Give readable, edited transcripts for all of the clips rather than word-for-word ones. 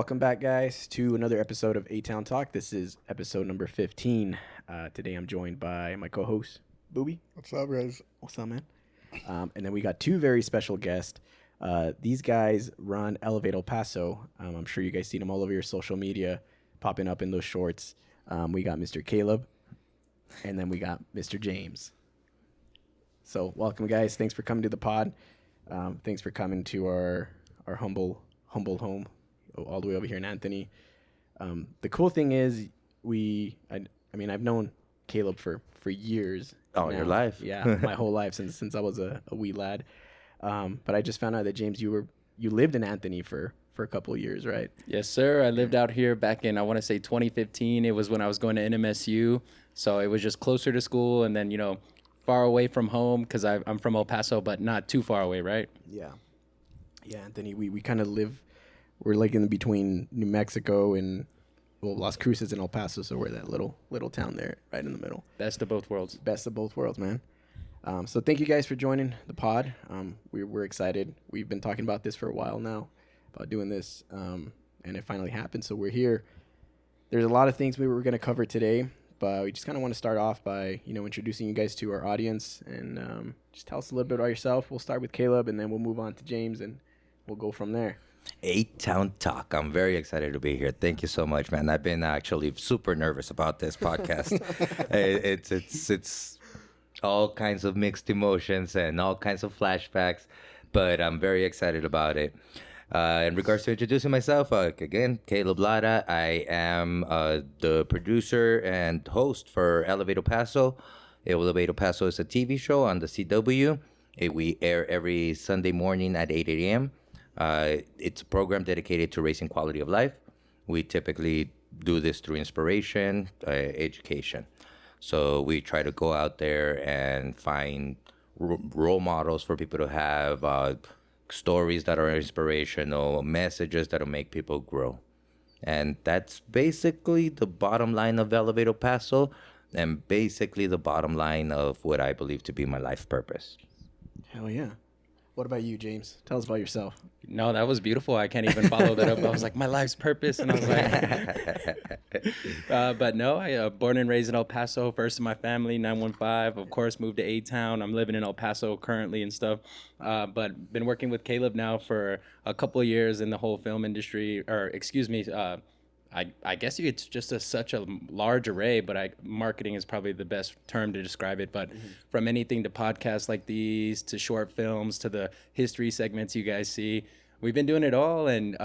Welcome back, guys, to another episode of A-Town Talk. This is episode number 15. Today I'm joined by my co-host, Booby. What's up, guys? What's up, man? And then we got two very special guests. These guys run Elevate El Paso. I'm sure you guys seen them all over your social media, popping up in those shorts. We got Mr. Caleb, and then we got Mr. James. So welcome, guys. Thanks for coming to the pod. Thanks for coming to our humble home, all the way over here in Anthony. The cool thing is, I've known Caleb for years. Oh, now. your life? Yeah, my whole life since I was a wee lad. But I just found out that, James, you lived in Anthony for a couple of years, right? Yes, sir. I lived out here back in, I want to say 2015. It was when I was going to NMSU. So it was just closer to school and then, far away from home because I'm from El Paso, but not too far away, right? Yeah. Yeah, Anthony, we kind of live, we're like in between New Mexico and, Las Cruces and El Paso. So we're that little town there right in the middle. Best of both worlds. Best of both worlds, man. So thank you guys for joining the pod. We're excited. We've been talking about this for a while now, about doing this, and it finally happened. So we're here. There's a lot of things we were going to cover today, but we just kind of want to start off by, introducing you guys to our audience and just tell us a little bit about yourself. We'll start with Caleb, and then we'll move on to James, and we'll go from there. A-Town Talk. I'm very excited to be here. Thank you so much, man. I've been actually super nervous about this podcast. It's all kinds of mixed emotions and all kinds of flashbacks, but I'm very excited about it. In regards to introducing myself, again, Caleb Lara. I am the producer and host for Elevate El Paso. Elevate El Paso is a TV show on the CW. We air every Sunday morning at 8 a.m. It's a program dedicated to raising quality of life. We typically do this through inspiration, education. So we try to go out there and find role models for people to have, stories that are inspirational, messages that will make people grow. And that's basically the bottom line of Elevate El Paso and basically the bottom line of what I believe to be my life purpose. Hell yeah. What about you, James? Tell us about yourself. No, that was beautiful. I can't even follow that up. I was like, my life's purpose. And I was like, but no, I born and raised in El Paso, first in my family, 915. Of course, moved to A-Town. I'm living in El Paso currently and stuff. But been working with Caleb now for a couple of years in the whole film industry, I guess it's just such a large array, but marketing is probably the best term to describe it. But from anything to podcasts like these, to short films, to the history segments you guys see, we've been doing it all. And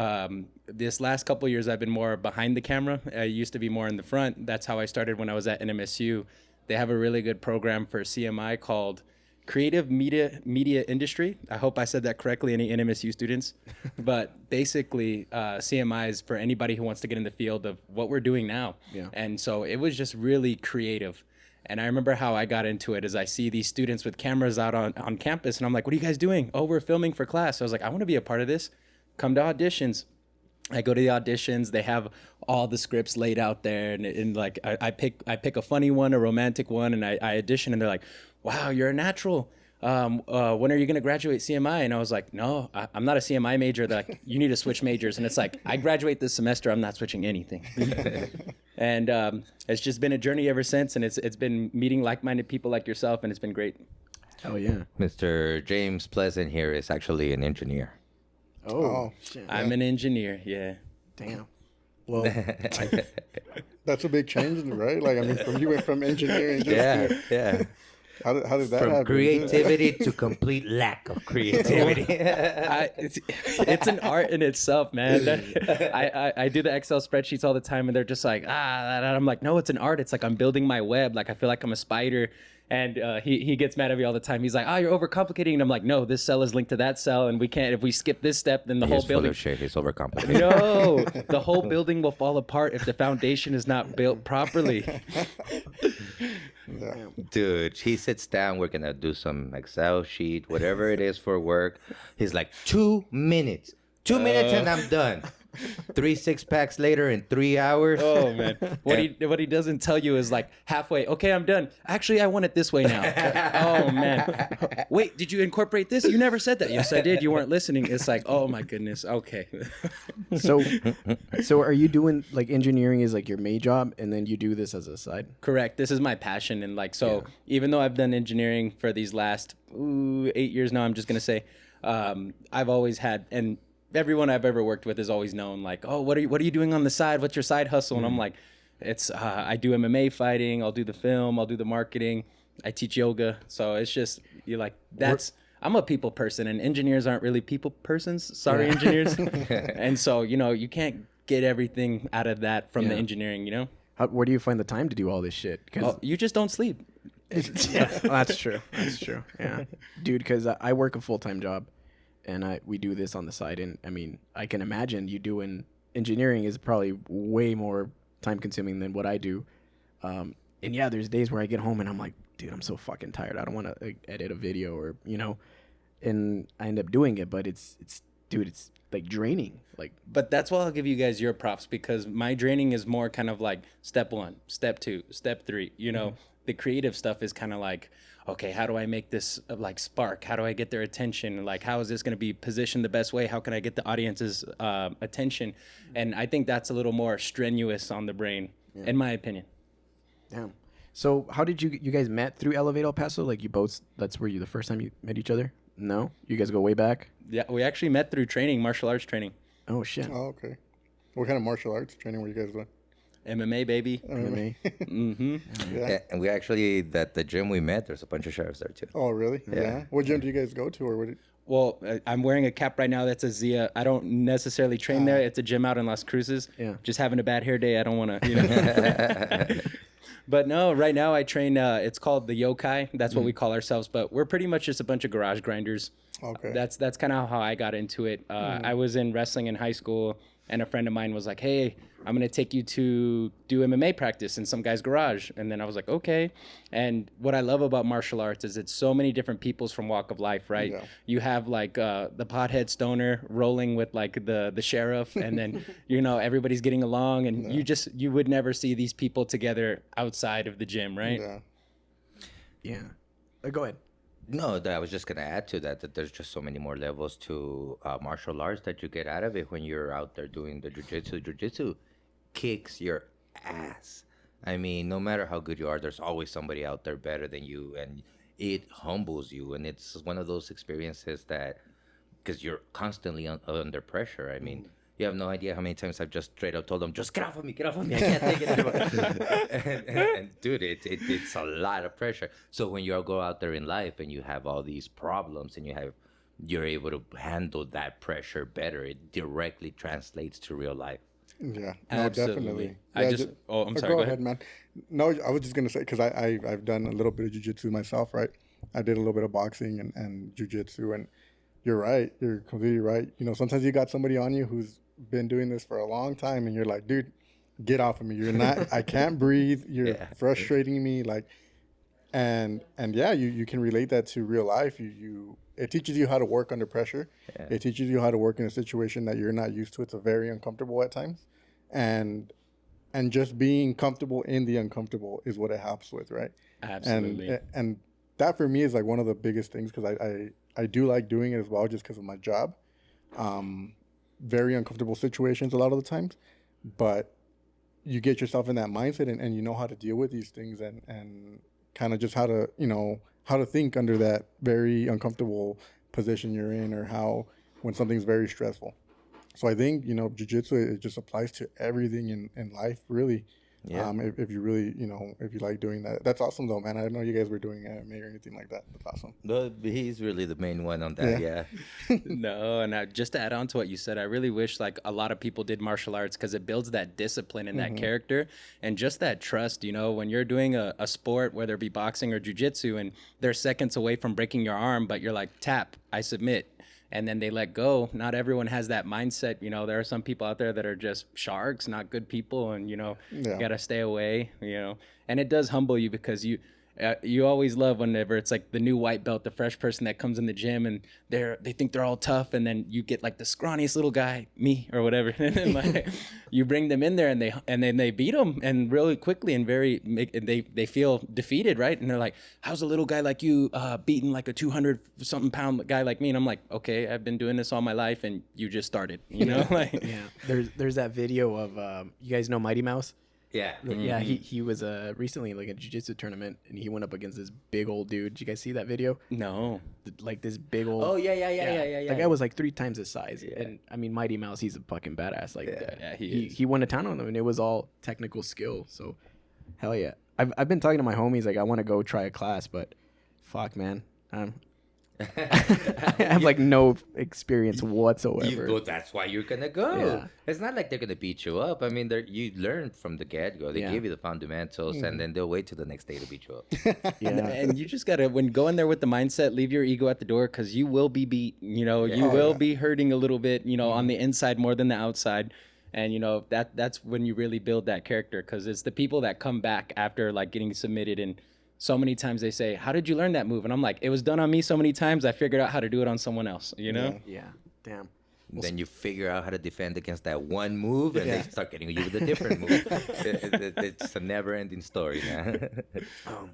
this last couple of years, I've been more behind the camera. I used to be more in the front. That's how I started when I was at NMSU. They have a really good program for CMI called Creative Media Industry. I hope I said that correctly, any NMSU students. But basically, CMI is for anybody who wants to get in the field of what we're doing now. Yeah. And so it was just really creative. And I remember how I got into it is I see these students with cameras out on campus, and I'm like, what are you guys doing? Oh, we're filming for class. So I was like, I want to be a part of this. Come to auditions. I go to the auditions. They have all the scripts laid out there, and like I pick a funny one, a romantic one, and I audition, and they're like, wow, you're a natural. When are you going to graduate CMI? And I was like, no, I'm not a CMI major. They're like, you need to switch majors. And it's like, I graduate this semester. I'm not switching anything. And it's just been a journey ever since. And it's been meeting like-minded people like yourself. And it's been great. Oh, yeah. Mr. James Pleasant here is actually an engineer. Oh shit. I'm an engineer. Yeah. Damn. Well, that's a big change, right? Like, I mean, you went from engineering just to... Yeah. How did that From happen? creativity to complete lack of creativity. It's an art in itself, man. I do the Excel spreadsheets all the time, and they're just like, I'm like, no, it's an art. It's like I'm building my web. Like, I feel like I'm a spider. And he gets mad at me all the time. He's like, you're overcomplicating. And I'm like, no, this cell is linked to that cell, and we can't. If we skip this step, then the whole building. He's full of shit. He's overcomplicating. No, the whole building will fall apart if the foundation is not built properly. Yeah. Dude, he sits down. We're gonna do some Excel sheet, whatever it is for work. He's like, 2 minutes. 2 minutes and I'm done. 3 6-packs later in 3 hours. Oh man, what he doesn't tell you is like halfway. Okay, I'm done. Actually, I want it this way now. Oh man, wait, did you incorporate this? You never said that. Yes, I did. You weren't listening. It's like, oh my goodness. Okay. So, so are you doing like engineering is like your main job, and then you do this as a side? Correct. This is my passion, and like so, even though I've done engineering for these last 8 years now, I'm just gonna say, I've always had and. Everyone I've ever worked with has always known like, oh, what are you doing on the side? What's your side hustle? And I'm like, it's I do MMA fighting. I'll do the film. I'll do the marketing. I teach yoga. So it's just you're like I'm a people person, and engineers aren't really people persons. Sorry, engineers. And so you can't get everything out of that from the engineering. Where do you find the time to do all this shit? You just don't sleep. Yeah, that's true. That's true. Yeah, dude, because I work a full-time job. And we do this on the side. And I mean, I can imagine you doing engineering is probably way more time consuming than what I do. And yeah, there's days where I get home and I'm like, dude, I'm so fucking tired. I don't want to edit a video or, and I end up doing it, but it's like draining. But that's why I'll give you guys your props, because my draining is more kind of like step 1, step 2, step 3, the creative stuff is kind of like, okay, how do I make this like spark? How do I get their attention? Like, how is this going to be positioned the best way? How can I get the audience's attention? And I think that's a little more strenuous on the brain, in my opinion. Damn. So how did you guys met through Elevate El Paso? Like that's where the first time you met each other? No? You guys go way back? Yeah, we actually met through training, martial arts training. Oh, shit. Oh, okay. What kind of martial arts training were you guys doing? MMA, baby. MMA. Mm-hmm. Yeah. And we actually, at the gym we met, there's a bunch of sheriffs there too. Oh, really? Yeah. What gym do you guys go to, or what? Well, I'm wearing a cap right now. That's a Zia. I don't necessarily train there. It's a gym out in Las Cruces. Yeah. Just having a bad hair day. I don't want to, But no, right now I train. It's called the Yokai. That's what we call ourselves. But we're pretty much just a bunch of garage grinders. Okay. That's kind of how I got into it. I was in wrestling in high school, and a friend of mine was like, "Hey, I'm going to take you to do MMA practice in some guy's garage." And then I was like, okay. And what I love about martial arts is it's so many different peoples from walk of life, right? Yeah. You have like the pothead stoner rolling with like the sheriff, and then, everybody's getting along, and you would never see these people together outside of the gym, right? Yeah. Yeah. Go ahead. No, I was just going to add to that there's just so many more levels to martial arts that you get out of it when you're out there doing the jiu-jitsu. Jiu-jitsu kicks your ass. I mean, no matter how good you are, there's always somebody out there better than you, and it humbles you. And it's one of those experiences that, because you're constantly under pressure. I mean, you have no idea how many times I've just straight up told them, just get off of me, I can't take it anymore. and dude, it's a lot of pressure. So when you go out there in life and you have all these problems and you're able to handle that pressure better, it directly translates to real life. Yeah, no, Absolutely. definitely. I'm sorry. Go ahead, man. No, I was just gonna say, because I've done a little bit of jiu-jitsu myself, right? I did a little bit of boxing and jiu-jitsu, and you're right. You're completely right. Sometimes you got somebody on you who's been doing this for a long time, and you're like, dude, get off of me. You're not. I can't breathe. You're frustrating me. Like, and yeah, you can relate that to real life. It teaches you how to work under pressure. Yeah. It teaches you how to work in a situation that you're not used to. It's very uncomfortable at times. And just being comfortable in the uncomfortable is what it helps with, right? Absolutely. And that for me is like one of the biggest things, because I do like doing it as well, just because of my job. Very uncomfortable situations a lot of the times, but you get yourself in that mindset and you know how to deal with these things and kind of just how to think under that very uncomfortable position you're in, or how when something's very stressful. So I think, jiu-jitsu, it just applies to everything in life, really. Yeah. If you really, if you like doing that. That's awesome, though, man. I didn't know you guys were doing MMA or anything like that. That's awesome. No, he's really the main one on that, yeah. No, and just to add on to what you said, I really wish like a lot of people did martial arts, because it builds that discipline and that character and just that trust. When you're doing a sport, whether it be boxing or jiu-jitsu, and they're seconds away from breaking your arm, but you're like, tap, I submit. And then they let go. Not everyone has that mindset. There are some people out there that are just sharks, not good people, and you got to stay away. And it does humble you, because You always love whenever it's like the new white belt, the fresh person that comes in the gym and they think they're all tough, and then you get like the scrawniest little guy, me or whatever, and then like you bring them in there and then they beat them and really quickly and they feel defeated, right? And they're like, how's a little guy like you beating like a 200 something pound guy like me? And I'm like, okay, I've been doing this all my life and you just started, you know? Like, Yeah, there's that video of you guys know Mighty Mouse. Yeah. Yeah, he was recently like a jiu-jitsu tournament and he went up against this big old dude. Did you guys see that video? no. Like this big old. Oh yeah. That guy was like 3 times his size, and I mean Mighty Mouse, he's a fucking badass. Like he is. he won a town on them, and it was all technical skill. So hell yeah, I've been talking to my homies like I want to go try a class, but fuck man, I have like no experience whatsoever. Well, that's why you're gonna go. Yeah. It's not like they're gonna beat you up. I mean, you learn from the get go. They Yeah. give you the fundamentals, and then they'll wait till the next day to beat you up. Yeah, And you just gotta, when go in there with the mindset, leave your ego at the door, because you will be beat. You know, you will be hurting a little bit. You know, on the inside more than the outside, and you know that's when you really build that character, because it's the people that come back after like getting submitted, and so many times they say, "How did you learn that move?" And I'm like, "It was done on me so many times. I figured out how to do it on someone else." You know? yeah, damn. Then you figure out how to defend against that one move, and they start getting you with a different move. It's a never-ending story, man.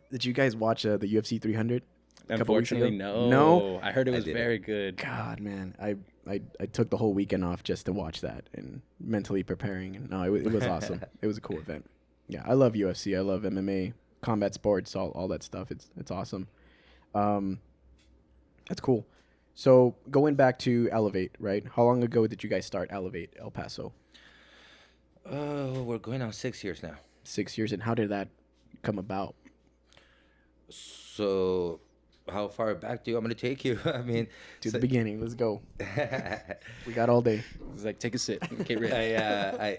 Did you guys watch the UFC 300? a couple weeks ago? Unfortunately, no. No? I heard it was didn't. very good. God, man, I took the whole weekend off just to watch that and mentally preparing. And no, it was awesome. It was a cool event. Yeah, I love UFC. I love MMA, combat sports, all that stuff. It's awesome. That's cool. So going back to Elevate, right? How long ago did you guys start Elevate El Paso? Oh, we're going on 6 years now. 6 years. And how did that come about? So, how far back do you want me to take you? I mean, To the beginning. Let's go. We got all day. It's like, take a sip. Get ready.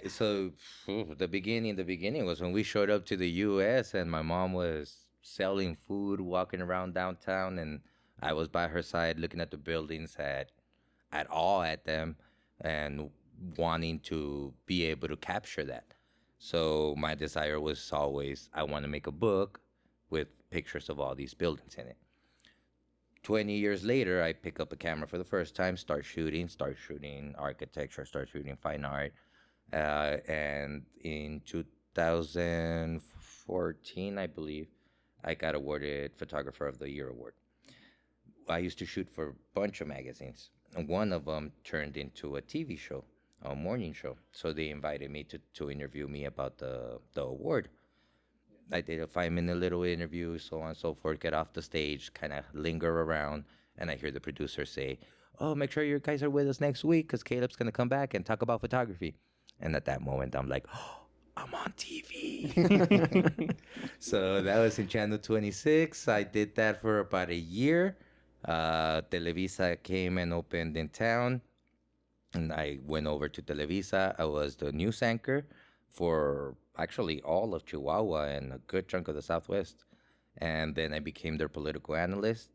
The beginning was when we showed up to the U.S. and my mom was selling food, walking around downtown, and I was by her side looking at the buildings, at awe at them, and wanting to be able to capture that. So my desire was always, I want to make a book with pictures of all these buildings in it. 20 years later, I pick up a camera for the first time, start shooting architecture, start shooting fine art. And in 2014, I believe, I got awarded Photographer of the Year award. I used to shoot for a bunch of magazines, and one of them turned into a TV show, a morning show. So they invited me to interview me about the award. I did a 5-minute little interview, so on and so forth, get off the stage, kind of linger around, and I hear the producer say, "Oh, make sure you guys are with us next week because Caleb's going to come back and talk about photography." And at that moment, I'm like, "Oh, I'm on TV." So that was in Channel 26. I did that for about a year. Televisa came and opened in town, and I went over to Televisa. I was the news anchor for actually all of Chihuahua and a good chunk of the Southwest. And then I became their political analyst.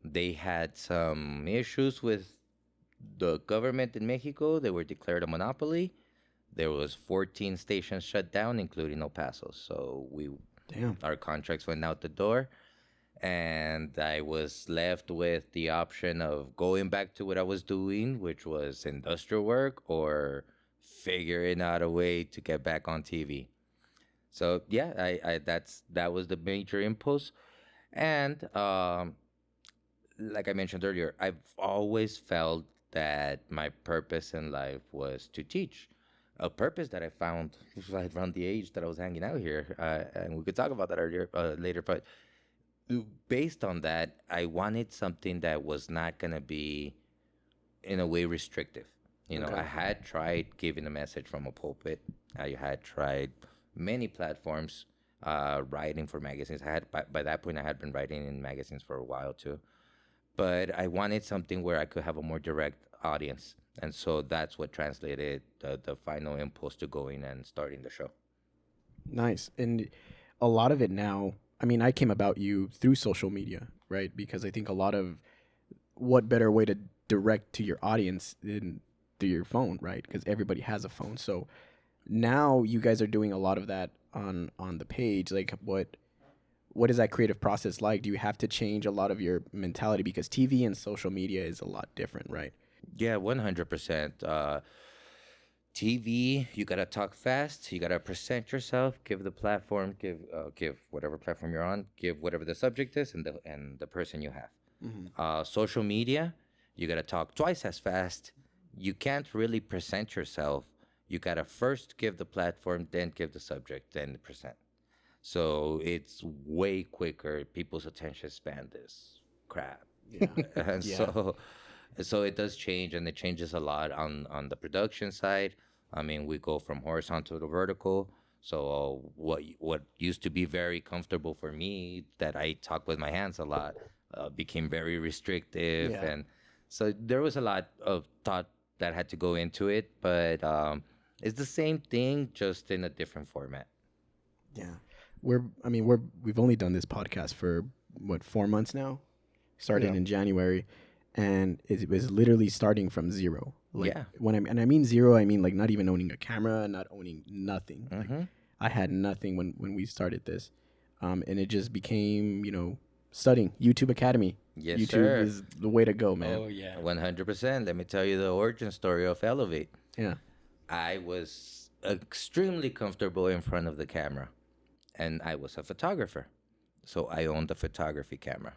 They had some issues with the government in Mexico. They were declared a monopoly. There was 14 stations shut down, including El Paso. So our contracts went out the door. And I was left with the option of going back to what I was doing, which was industrial work, or figuring out a way to get back on TV. So yeah, that was the major impulse. And like I mentioned earlier, I've always felt that my purpose in life was to teach. A purpose that I found right around the age that I was hanging out here, and we could talk about that later. But based on that, I wanted something that was not going to be, in a way, restrictive. You know, I had tried giving a message from a pulpit. I had tried many platforms, writing for magazines. By that point, I had been writing in magazines for a while too. But I wanted something where I could have a more direct audience. And so that's what translated the final impulse to going and starting the show. Nice. And a lot of it now, I mean, I came about you through social media, right? Because I think a lot of what better way to direct to your audience than through your phone, right? Because everybody has a phone. So now you guys are doing a lot of that on the page. Like what is that creative process like? Do you have to change a lot of your mentality because TV and social media is a lot different, right? Yeah, 100%. TV, you gotta talk fast. You gotta present yourself. Give the platform. Give whatever platform you're on. Give whatever the subject is and the person you have. Social media, you gotta talk twice as fast. You can't really present yourself. You gotta first give the platform, then give the subject, then present. So it's way quicker. People's attention span is crap. Yeah. And Yeah. so it does change, and it changes a lot on the production side. I mean, we go from horizontal to vertical. So what used to be very comfortable for me, that I talk with my hands a lot, became very restrictive. Yeah. And so there was a lot of thought that had to go into it, but it's the same thing, just in a different format. Yeah. We've only done this podcast for what, 4 months now? Started Yeah. in January, and it was literally starting from zero. Like, Yeah. when I mean zero, I mean like not even owning a camera, not owning nothing. Like, Mm-hmm. I had nothing when we started this. And it just became, studying YouTube Academy. Yes, YouTube sir. is the way to go, man. Oh yeah. 100%. Let me tell you the origin story of Elevate. Yeah. I was extremely comfortable in front of the camera, and I was a photographer. So I owned a photography camera.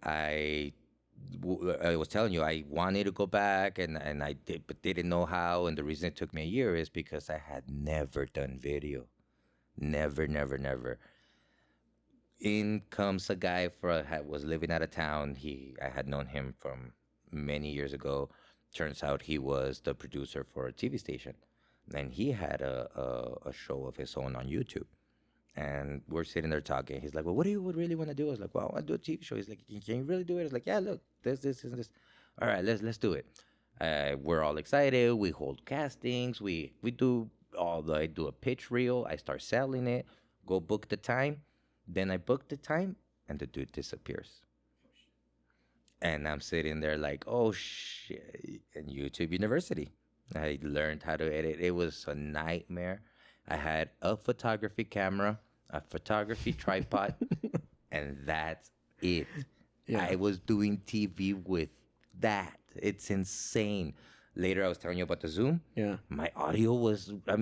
I was telling you, I wanted to go back, and I did, but didn't know how. And the reason it took me a year is because I had never done video. Never, never, never. In comes a guy was living out of town. I had known him from many years ago. Turns out he was the producer for a TV station, and he had a show of his own on YouTube. And we're sitting there talking. He's like, "Well, what do you really want to do?" I was like, "Well, I want to do a TV show." He's like, "Can you really do it?" I was like, "Yeah, look, this, and this. All right, let's do it." We're all excited. We hold castings. We do I do a pitch reel. I start selling it. Go book the time. Then I book the time, and the dude disappears. And I'm sitting there like, "Oh shit!" And YouTube University, I learned how to edit. It was a nightmare. I had a photography camera, a photography tripod, and that's it. Yeah. I was doing TV with that. It's insane. Later, I was telling you about the Zoom. Yeah. My audio was, I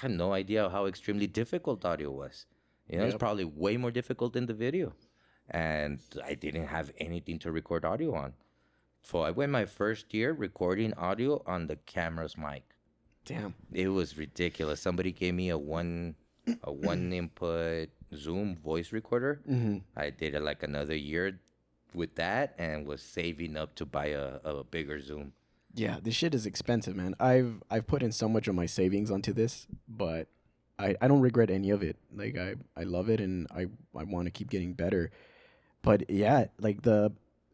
had no idea how extremely difficult audio was. It's Yep. probably way more difficult than the video. And I didn't have anything to record audio on. So I went my first year recording audio on the camera's mic. Damn. It was ridiculous. Somebody gave me a one input Zoom voice recorder. Mm-hmm. I did it like another year with that, and was saving up to buy a bigger Zoom. Yeah, this shit is expensive, man. I've put in so much of my savings onto this, but I don't regret any of it. Like I love it, and I want to keep getting better. But yeah,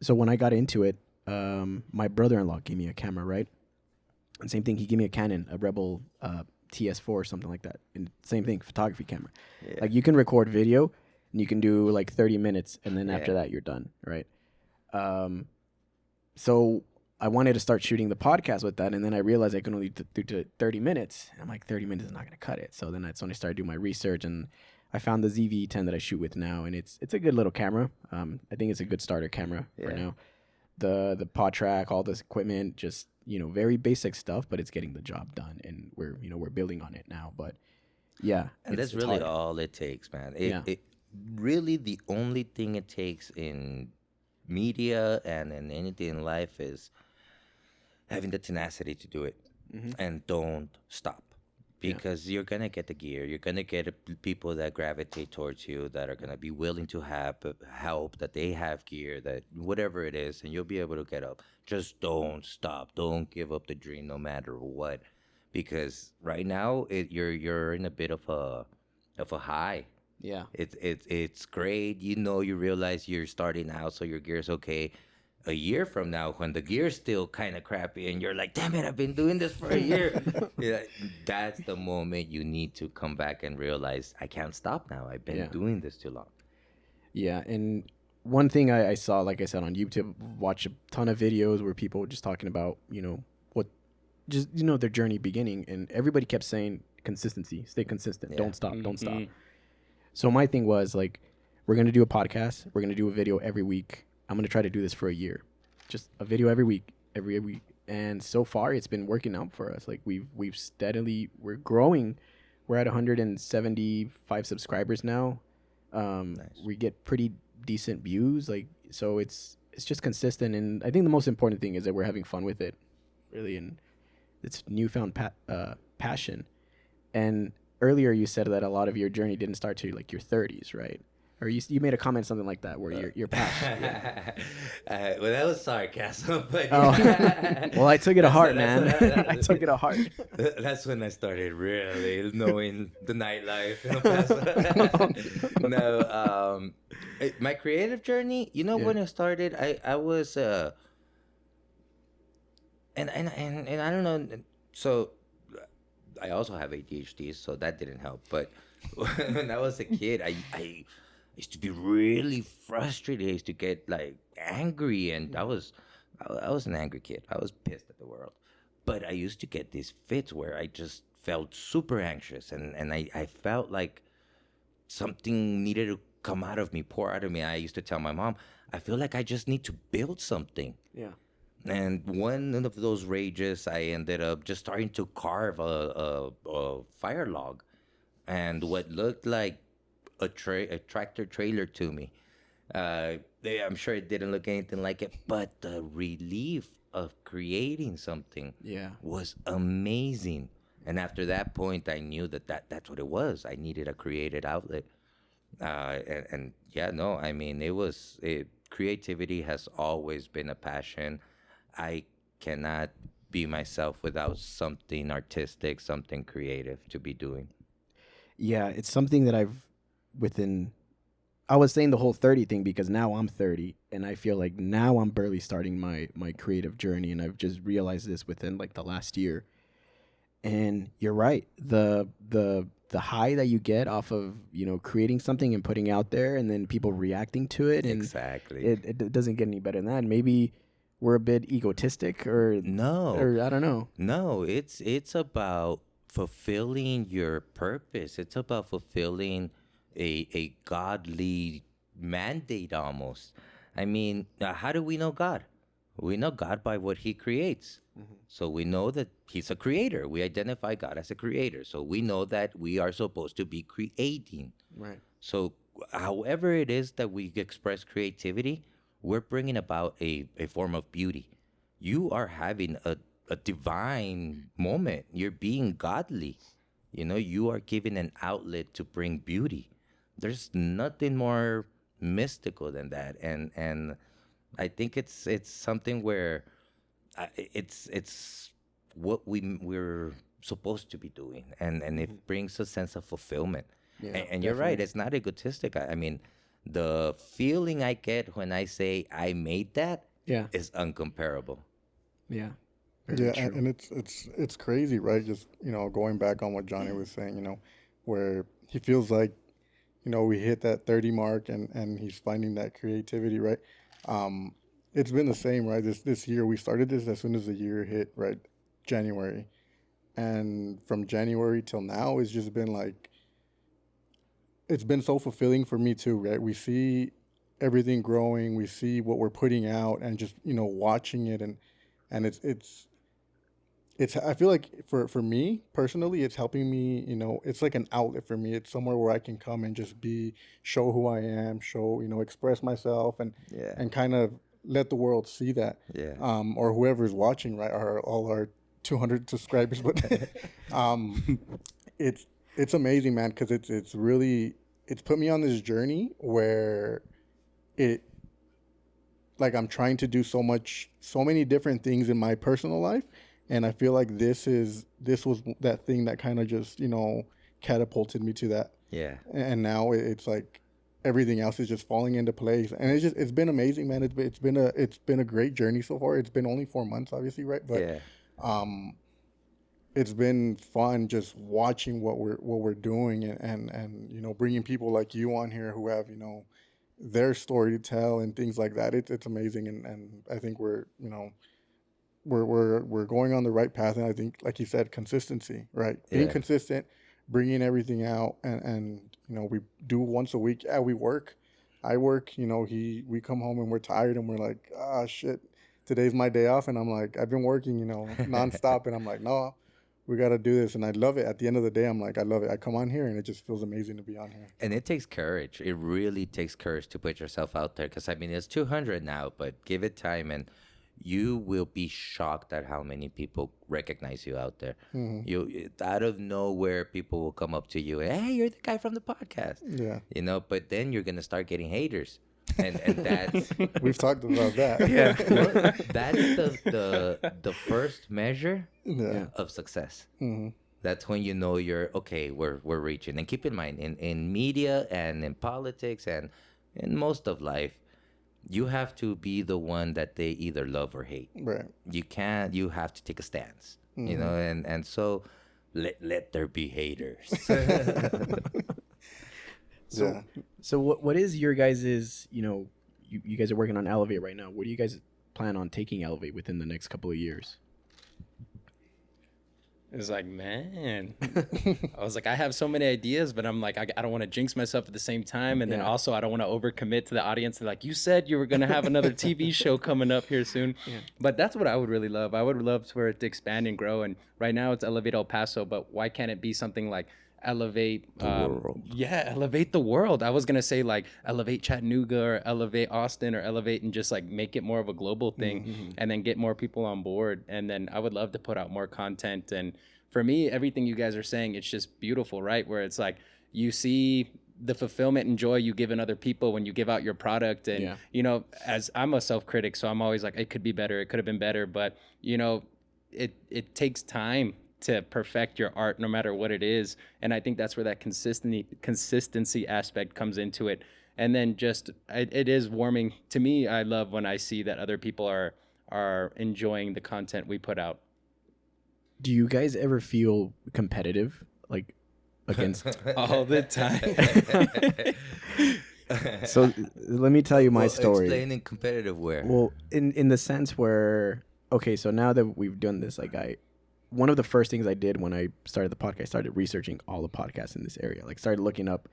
so when I got into it, my brother-in-law gave me a camera, right? And same thing, he gave me a Canon, a Rebel TS4 or something like that. And same thing, photography camera. Yeah. Like you can record video and you can do like 30 minutes and then after Yeah. that you're done, right? So I wanted to start shooting the podcast with that, and then I realized I could only do 30 minutes. I'm like, 30 minutes is not going to cut it. So then that's when I started doing my research, and I found the ZV-10 that I shoot with now, and it's a good little camera. I think it's a good starter camera for Yeah. now. The pod track, all this equipment, just very basic stuff, but it's getting the job done, and we're building on it now. But yeah, And that's it's really hard. all it takes, man. Yeah. It really, the only thing it takes in media and in anything in life is having the tenacity to do it, and don't stop, because you're gonna get the gear. You're gonna get people that gravitate towards you, that are gonna be willing to help, that they have gear, that whatever it is, and you'll be able to get up. Just don't stop. Don't give up the dream, no matter what, because right now you're in a bit of a high. Yeah. It's great. You realize you're starting out, so your gear's okay. A year from now, when the gear's still kind of crappy, and you're like, "Damn it, I've been doing this for a year," yeah, that's the moment you need to come back and realize, I can't stop now. I've been doing this too long. Yeah, and one thing I saw, like I said, on YouTube, watch a ton of videos where people were just talking about, their journey beginning, and everybody kept saying consistency, stay consistent, don't stop, don't stop. So my thing was like, we're gonna do a podcast. We're gonna do a video every week. I'm gonna try to do this for a year, just a video every week, every week. And so far, it's been working out for us. Like we've steadily we're growing. We're at 175 subscribers now. Nice. We get pretty decent views. Like so, it's just consistent. And I think the most important thing is that we're having fun with it, really, and it's newfound passion. And earlier you said that a lot of your journey didn't start to like your 30s, right? Or you made a comment something like that where your passion. Yeah. Well, that was sarcasm, but Oh, well, I took it to heart, man. that's- I took it to heart. That's when I started really knowing the nightlife in the past. No, my creative journey. You know, Yeah. when it started, I was and I don't know. So I also have ADHD, so that didn't help. But when I was a kid, I used to be really frustrated. I used to get like angry, and I was an angry kid. I was pissed at the world. But I used to get these fits where I just felt super anxious, and I felt like something needed to come out of me, pour out of me. I used to tell my mom, I feel like I just need to build something. Yeah. And one of those rages, I ended up just starting to carve a fire log, and what looked like a tractor trailer to me. I'm sure it didn't look anything like it, but the relief of creating something Yeah. was amazing. And after that point, I knew that's what it was. I needed a creative outlet. And yeah, no, I mean, creativity has always been a passion. I cannot be myself without something artistic, something creative to be doing. Yeah, it's something that I was saying the whole 30 thing because now I'm 30 and I feel like now I'm barely starting my creative journey, and I've just realized this within like the last year. And you're right. The high that you get off of, creating something and putting out there and then people reacting to it, and Exactly. it doesn't get any better than that. Maybe we're a bit egotistic or No, I don't know. no, it's about fulfilling your purpose. It's about fulfilling a godly mandate almost. I mean, how do we know God? We know God by what he creates. So we know that he's a creator. We identify God as a creator. So we know that we are supposed to be creating. Right. So however it is that we express creativity, we're bringing about a form of beauty. You are having a divine moment. You're being godly. You are giving an outlet to bring beauty. There's nothing more mystical than that. And I think it's something where it's what we're supposed to be doing, and it brings a sense of fulfillment. Yeah, And you're right, it's not egotistic. I mean, the feeling I get when I say I made that Yeah. is uncomparable. Yeah. Yeah, Very and, true. and it's crazy, right? Just going back on what Johnny was saying, where he feels like, we hit that 30 mark, and he's finding that creativity, right? It's been the same, right? This year we started this as soon as the year hit, right? January, and from January till now, it's just been like, it's been so fulfilling for me too, right? We see everything growing, we see what we're putting out, and just watching it, and it's I feel like for me personally, it's helping me. It's like an outlet for me. It's somewhere where I can come and just show who I am, express myself, Yeah. and kind of let the world see that. Yeah. Or whoever's watching, right? All our 200 subscribers, but it's amazing, man, because it's really put me on this journey where it like I'm trying to do so many different things in my personal life. And I feel like this was that thing that kind of just, catapulted me to that. Yeah. And now it's like everything else is just falling into place. And it's been amazing, man. It's been a great journey so far. It's been only 4 months, obviously, right? But Yeah. it's been fun just watching what we're doing, and bringing people like you on here who have, their story to tell and things like that. It's amazing. And I think we're going on the right path. And I think, like you said, consistency, right? Being Yeah. consistent, bringing everything out, and you know, we do once a week. Yeah, we work. I work. You know, we come home and we're tired and we're like, ah, shit, today's my day off, and I'm like, I've been working, you know, nonstop, and I'm like, no, we got to do this, and I love it. At the end of the day, I'm like, I love it. I come on here and it just feels amazing to be on here. And it takes courage. It really takes courage to put yourself out there. Because, I mean, it's 200 now, but give it time and you will be shocked at how many people recognize you out there. You out of nowhere, people will come up to you and, hey, you're the guy from the podcast. Yeah, You know, but then you're going to start getting haters. And that's we've talked about that. Yeah. that's the first measure Yeah. of success. Mm-hmm. That's when you know you're okay. We're reaching. And keep in mind, in media and in politics and in most of life, you have to be the one that they either love or hate. Right. You can't. You have to take a stance. You know, and so let there be haters. Yeah. So what is your guys's, you know, you guys are working on Elevate right now. Where do you guys plan on taking Elevate within the next couple of years? It's like, man, I was like, I have so many ideas, but I'm like, I don't want to jinx myself at the same time. And then Yeah. also, I don't want to overcommit to the audience. And like, you said you were going to have another TV show coming up here soon. Yeah. But that's what I would really love. I would love for it to expand and grow. And right now it's Elevate El Paso, but why can't it be something like Elevate world. Yeah, Elevate the world. I was gonna say like Elevate Chattanooga or Elevate Austin or Elevate and just like make it more of a global thing and then get more people on board. And then I would love to put out more content. And for me, everything you guys are saying, it's just beautiful, right? Where it's like you see the fulfillment and joy you give in other people when you give out your product. And Yeah. you know, as I'm a self-critic, so I'm always like, it could be better, it could have been better. But you know, it takes time to perfect your art no matter what it is. And I think that's where that consistency aspect comes into it. And then just it is warming to me. I love when I see that other people are enjoying the content we put out. Do you guys ever feel competitive, like against? All the time. So let me tell you my story. Explain in competitive where. Well, in the sense where, okay, so now that we've done this, like one of the first things I did when I started the podcast, I started researching all the podcasts in this area. Like started looking up,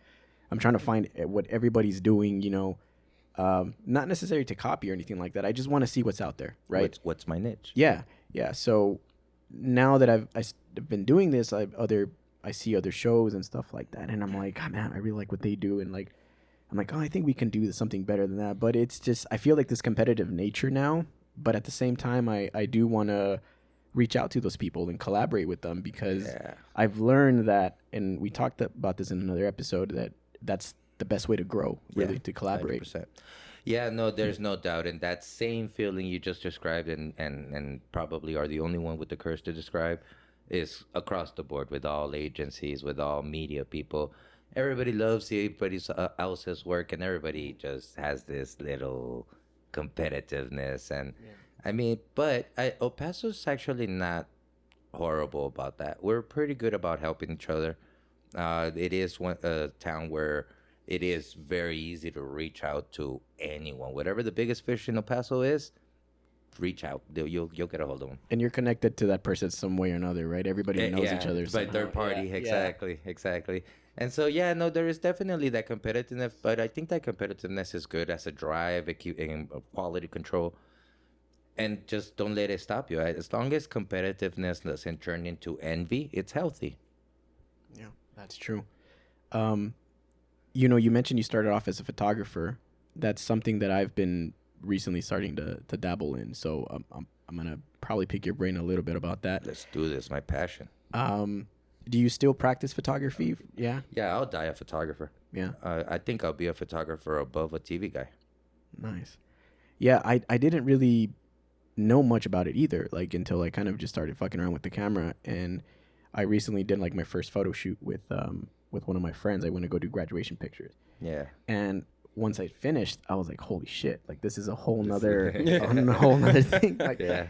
I'm trying to find what everybody's doing, you know, not necessarily to copy or anything like that. I just want to see what's out there, right? What's my niche? Yeah. So now that I've been doing this, I see other shows and stuff like that. And I'm like, oh, man, I really like what they do. And like, I'm like, oh, I think we can do something better than that. But it's just, I feel like this competitive nature now, but at the same time, I do want to reach out to those people and collaborate with them because I've learned that, and we talked about this in another episode, that's the best way to grow, really, to collaborate. 100%. Yeah, no, there's no doubt. And that same feeling you just described and probably are the only one with the courage to describe is across the board with all agencies, with all media people. Everybody loves everybody else's work and everybody just has this little competitiveness. And I mean, but El Paso's actually not horrible about that. We're pretty good about helping each other. It is a town where it is very easy to reach out to anyone. Whatever the biggest fish in El Paso is, reach out. You'll get a hold of them. And you're connected to that person some way or another, right? Everybody knows each other. By third party, exactly. And so, yeah, no, there is definitely that competitiveness, but I think that competitiveness is good as a drive, and quality control. And just don't let it stop you. As long as competitiveness doesn't turn into envy, it's healthy. Yeah, that's true. You know, you mentioned you started off as a photographer. That's something that I've been recently starting to dabble in. So I'm gonna probably pick your brain a little bit about that. Let's do this. My passion. Do you still practice photography? Yeah. Yeah, I'll die a photographer. Yeah. I think I'll be a photographer above a TV guy. Nice. Yeah, I didn't really know much about it either, like until I kind of just started fucking around with the camera. And I recently did like my first photo shoot with one of my friends. I went to go do graduation pictures. Yeah. And once I finished, I was like, holy shit, like this is a whole nother thing. Like, Yeah.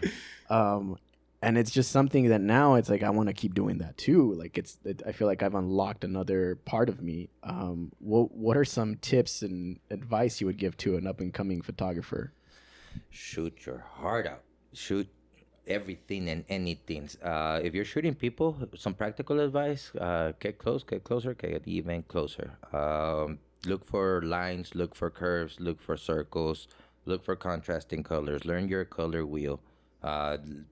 And it's just something that now it's like I want to keep doing that too. Like I feel like I've unlocked another part of me. What are some tips and advice you would give to an up and coming photographer? Shoot your heart out. Shoot. everything and anything. If you're shooting people, some practical advice: get close, get closer, get even closer. Look for lines, look for curves, look for circles, look for contrasting colors. Learn your color wheel.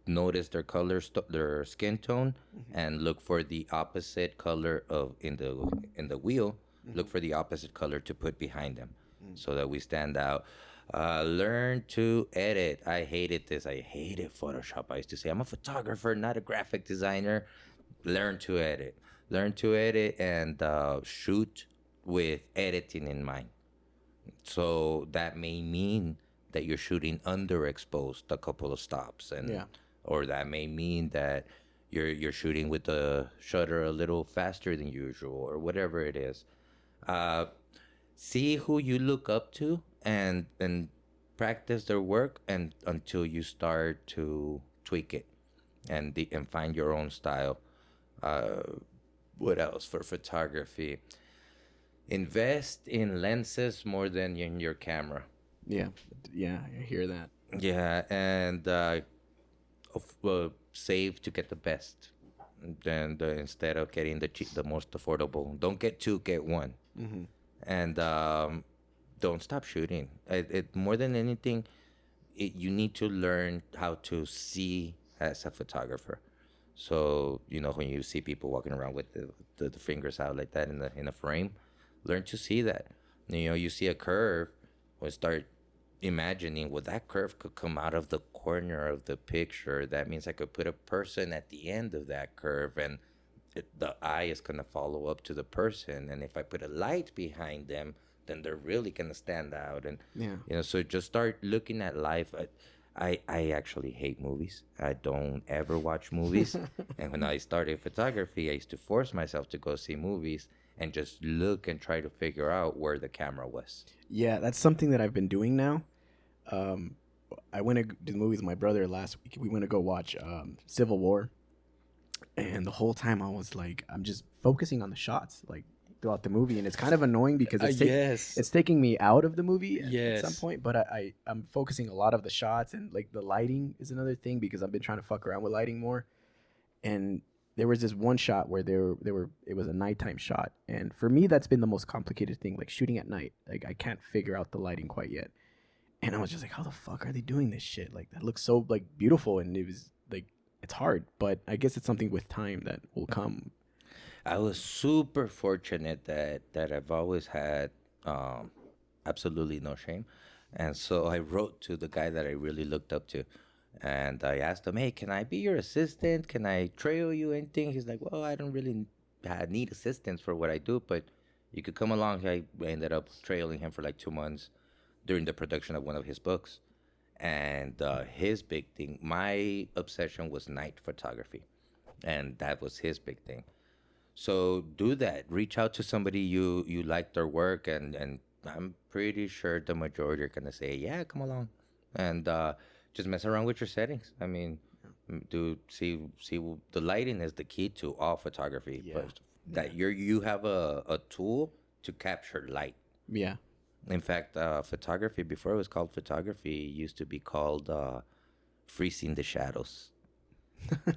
Notice their color, their skin tone, and look for the opposite color of in the wheel. Look for the opposite color to put behind them, so that we stand out. Learn to edit. I hated this. I hated Photoshop. I used to say, I'm a photographer, not a graphic designer. Learn to edit. Learn to edit and shoot with editing in mind. So that may mean that you're shooting underexposed a couple of stops, and Yeah. or that may mean that you're shooting with the shutter a little faster than usual, or whatever it is. Uh, See who you look up to, and practice their work, and until you start to tweak it and find your own style. What else for photography? Invest in lenses more than in your camera. Yeah. Yeah. I hear that. Yeah, and save to get the best. Then instead of getting the most affordable, don't get two, get one. And don't stop shooting. It more than anything, you need to learn how to see as a photographer. So when you see people walking around with the fingers out like that in a frame, learn to see that. You see a curve, or start imagining, well, that curve could come out of the corner of the picture. That means I could put a person at the end of that curve, and the eye is going to follow up to the person. And if I put a light behind them, then they're really going to stand out. And Yeah. so just start looking at life. I actually hate movies. I don't ever watch movies. And when I started photography, I used to force myself to go see movies and just look and try to figure out where the camera was. Yeah, that's something that I've been doing now. Um, I went to the movies with my brother last week. We went to go watch Civil War, and the whole time I was like, I'm just focusing on the shots, like throughout the movie, and it's kind of annoying because Yes. it's taking me out of the movie at some Yes. point. But I'm focusing a lot of the shots, and like the lighting is another thing because I've been trying to fuck around with lighting more. And there was this one shot where it was a nighttime shot, and for me that's been the most complicated thing, like shooting at night. Like I can't figure out the lighting quite yet. And I was just like, how the fuck are they doing this shit? Like that looks so like beautiful, and it was like it's hard, but I guess it's something with time that will come. I was super fortunate that I've always had absolutely no shame. And so I wrote to the guy that I really looked up to. And I asked him, hey, can I be your assistant? Can I trail you anything? He's like, well, I don't really need assistance for what I do, but you could come along. I ended up trailing him for like 2 months during the production of one of his books. And his big thing, my obsession was night photography. And that was his big thing. So do that. Reach out to somebody you like their work, and I'm pretty sure the majority are gonna say, yeah, come along, and just mess around with your settings. I mean, do see the lighting is the key to all photography. Yeah. But that you have a tool to capture light. Yeah. In fact, photography, before it was called photography, used to be called freezing the shadows,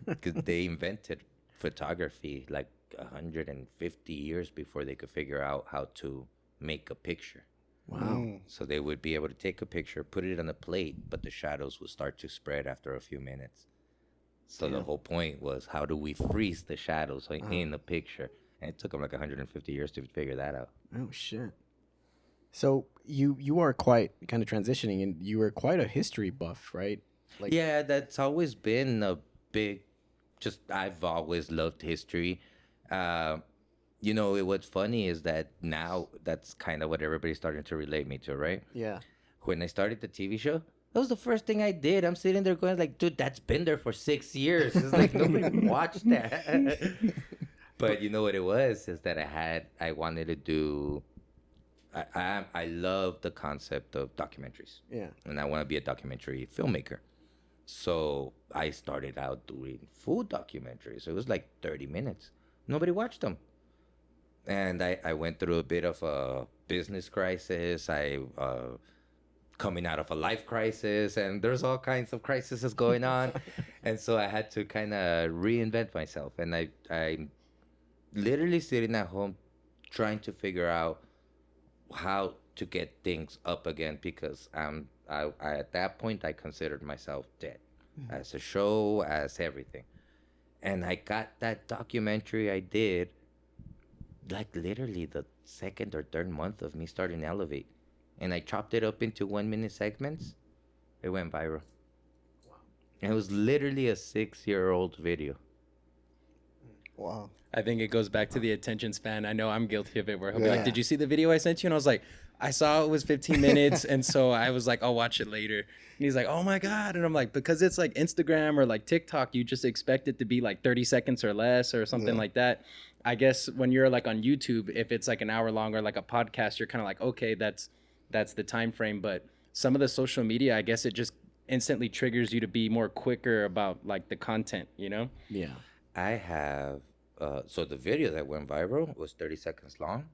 because they invented photography like 150 years before they could figure out how to make a picture. Wow. So they would be able to take a picture, put it on a plate, but the shadows would start to spread after a few minutes. So the whole point was, how do we freeze the shadows in the picture? And it took them like 150 years to figure that out. Oh shit. So you are quite kind of transitioning, and you were quite a history buff, right? Like Yeah, that's always been a big. I've always loved history. What's funny is that now that's kind of what everybody's starting to relate me to, right? Yeah. When I started the TV show, that was the first thing I did. I'm sitting there going like, dude, that's been there for 6 years. It's like nobody watched that. But you know what it was is that I wanted to do. I love the concept of documentaries. Yeah. And I want to be a documentary filmmaker. So I started out doing food documentaries. It was like 30 minutes. Nobody watched them. And I went through a bit of a business crisis. I coming out of a life crisis, and there's all kinds of crises going on. And so I had to kind of reinvent myself. And I'm literally sitting at home trying to figure out how to get things up again, because I at that point I considered myself dead as a show, as everything. And I got that documentary I did like literally the second or third month of me starting Elevate, and I chopped it up into 1 minute segments. It went viral. And it was literally a 6-year-old video. Wow. I think it goes back to the attention span. I know I'm guilty of it, where he'll be like, "Did you see the video I sent you?" And I was like, "I saw it was 15 minutes." And so I was like, "I'll watch it later." And he's like, "Oh my God." And I'm like, because it's like Instagram or like TikTok, you just expect it to be like 30 seconds or less or something like that. I guess when you're like on YouTube, if it's like an hour long or like a podcast, you're kind of like, okay, that's the time frame. But some of the social media, I guess it just instantly triggers you to be more quicker about like the content, you know? Yeah. I have, so the video that went viral was 30 seconds long.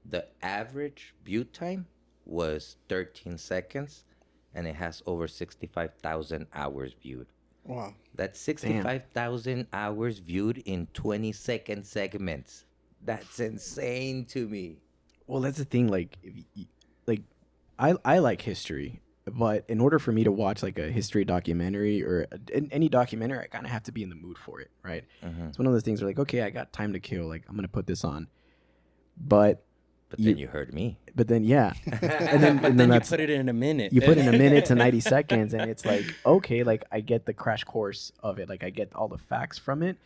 The average view time was 13 seconds, and it has over 65,000 hours viewed. Wow. That's 65,000 hours viewed in 20-second segments. That's insane to me. Well, that's the thing. Like, like, I like history, but in order for me to watch like a history documentary or any documentary, I kind of have to be in the mood for it, right? It's one of those things where like, okay, I got time to kill. Like, I'm gonna put this on, but then you heard me. But then yeah, and then You that's put it in a minute. you put in a minute to 90 seconds, and it's like, okay, like I get the crash course of it, like I get all the facts from it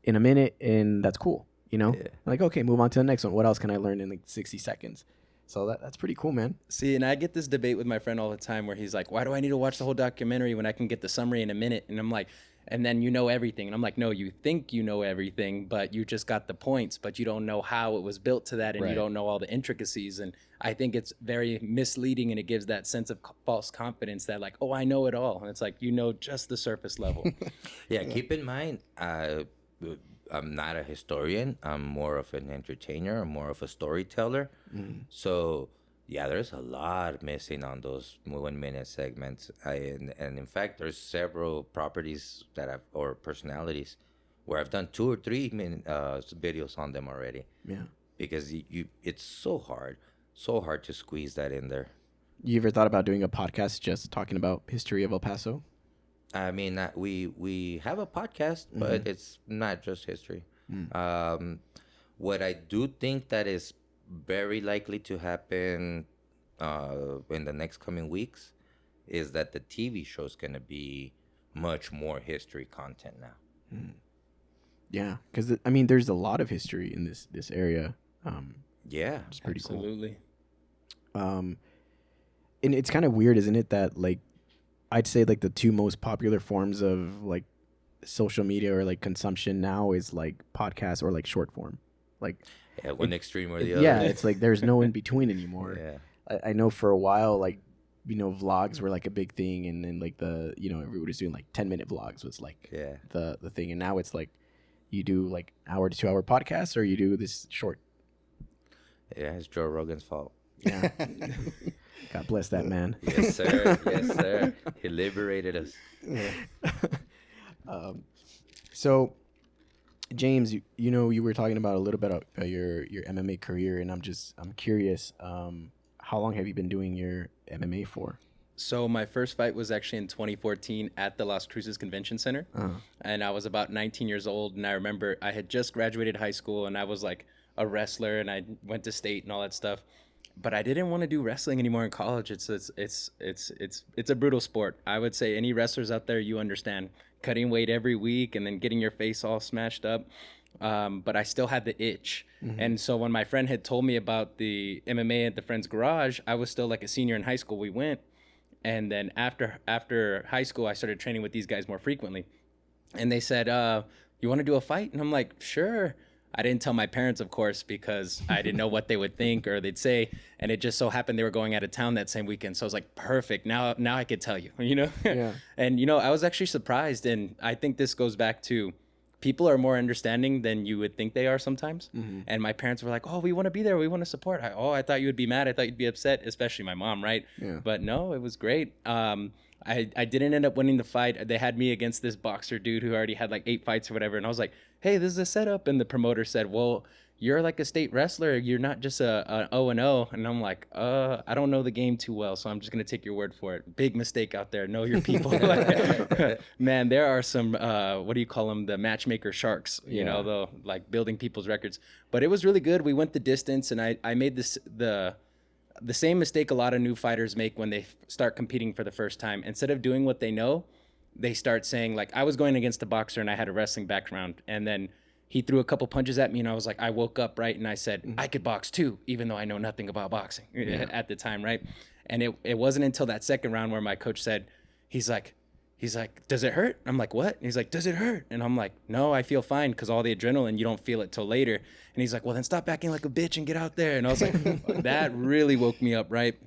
in a minute, and that's cool, you know. Like, okay, move on to the next one. What else can I learn in like 60 seconds? So that's pretty cool, man. See, and I get this debate with my friend all the time where he's like, "Why do I need to watch the whole documentary when I can get the summary in a minute?" And I'm like, and then you know everything. And I'm like, no, you think you know everything, but you just got the points, but you don't know how it was built to that, and you don't know all the intricacies. And I think it's very misleading, and it gives that sense of false confidence that like, oh, I know it all. And it's like, you know, just the surface level. Keep in mind, I'm not a historian. I'm more of an entertainer. I'm more of a storyteller. So, yeah, there's a lot missing on those 1 minute segments. And in fact, there's several properties or personalities where I've done 2 or 3 minute videos on them already. Yeah. Because it's so hard to squeeze that in there. You ever thought about doing a podcast just talking about history of El Paso? I mean, we have a podcast, but it's not just history. What I do think that is very likely to happen in the next coming weeks is that the TV show is going to be much more history content now. Yeah, because I mean, there's a lot of history in this area. Yeah, it's pretty Absolutely. cool. And it's kind of weird, isn't it, that like I'd say like the 2 most popular forms of like social media or like consumption now is like podcasts or like short form. Like one extreme or the other. Yeah, it's like there's no in between anymore. Yeah. I know for a while, like, you know, vlogs were like a big thing, and then like everybody's doing like 10-minute vlogs was like the thing, and now it's like you do like hour to 2 hour podcasts, or you do this short. Yeah, it's Joe Rogan's fault. Yeah. God bless that man. Yes, sir. Yes, sir. He liberated us. So, James, you know, you were talking about a little bit about your MMA career, and I'm curious, how long have you been doing your MMA for? So my first fight was actually in 2014 at the Las Cruces Convention Center. And I was about 19 years old. And I remember I had just graduated high school, and I was like a wrestler, and I went to state and all that stuff. But I didn't want to do wrestling anymore in college. It's a brutal sport. I would say any wrestlers out there, you understand cutting weight every week and then getting your face all smashed up. But I still had the itch. And so when my friend had told me about the MMA at the friend's garage, I was still like a senior in high school. We went. And then after high school, I started training with these guys more frequently. And they said, you want to do a fight? And I'm like, sure. I didn't tell my parents, of course, because I didn't know what they would think or they'd say. And it just so happened they were going out of town that same weekend. So I was like, perfect. Now I could tell you, you know? Yeah. And, you know, I was actually surprised. And I think this goes back to people are more understanding than you would think they are sometimes. And my parents were like, oh, we want to be there. We want to support. I thought you would be mad. I thought you'd be upset, especially my mom, right? Yeah. But no, it was great. I didn't end up winning the fight. They had me against this boxer dude who already had like 8 fights or whatever. And I was like, hey, this is a setup. And the promoter said, well, you're like a state wrestler. You're not just a 0-0. And I'm like, I don't know the game too well, so I'm just going to take your word for it. Big mistake out there. Know your people. Man, there are some, what do you call them? The matchmaker sharks, you know, like building people's records. But it was really good. We went the distance, and I made the same mistake a lot of new fighters make when they start competing for the first time. Instead of doing what they know, they start saying, like, I was going against a boxer and I had a wrestling background. And then he threw a couple punches at me, and I was like, I woke up, right? And I said, I could box too, even though I know nothing about boxing at the time, right? And it wasn't until that second round where my coach said, he's like, does it hurt? I'm like, what? And he's like, does it hurt? And I'm like, no, I feel fine, because all the adrenaline, you don't feel it till later. And he's like, well, then stop acting like a bitch and get out there. And I was like, that really woke me up, right?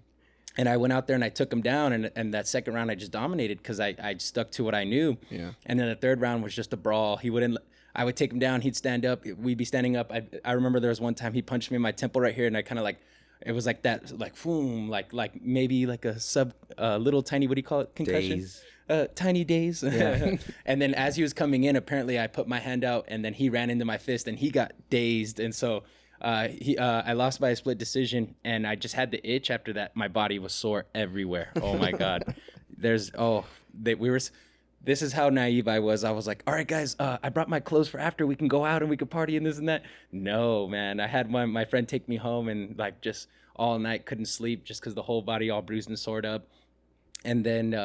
And I went out there and I took him down. And that second round, I just dominated because I stuck to what I knew. Yeah. And then the third round was just a brawl. I would take him down. He'd stand up. We'd be standing up. I remember there was one time he punched me in my temple right here. And I kind of like, it was like that, like, boom, like maybe like a little tiny, what do you call it? Concussion? Daze. Tiny days. Yeah. And then as he was coming in, apparently I put my hand out, and then he ran into my fist and he got dazed. And so I lost by a split decision, and I just had the itch after that. My body was sore everywhere. Oh my God. This is how naive I was. I was like, all right, guys, I brought my clothes for after. We can go out and we can party and this and that. No, man. I had my friend take me home, and like just all night couldn't sleep just because the whole body all bruised and sored up. And then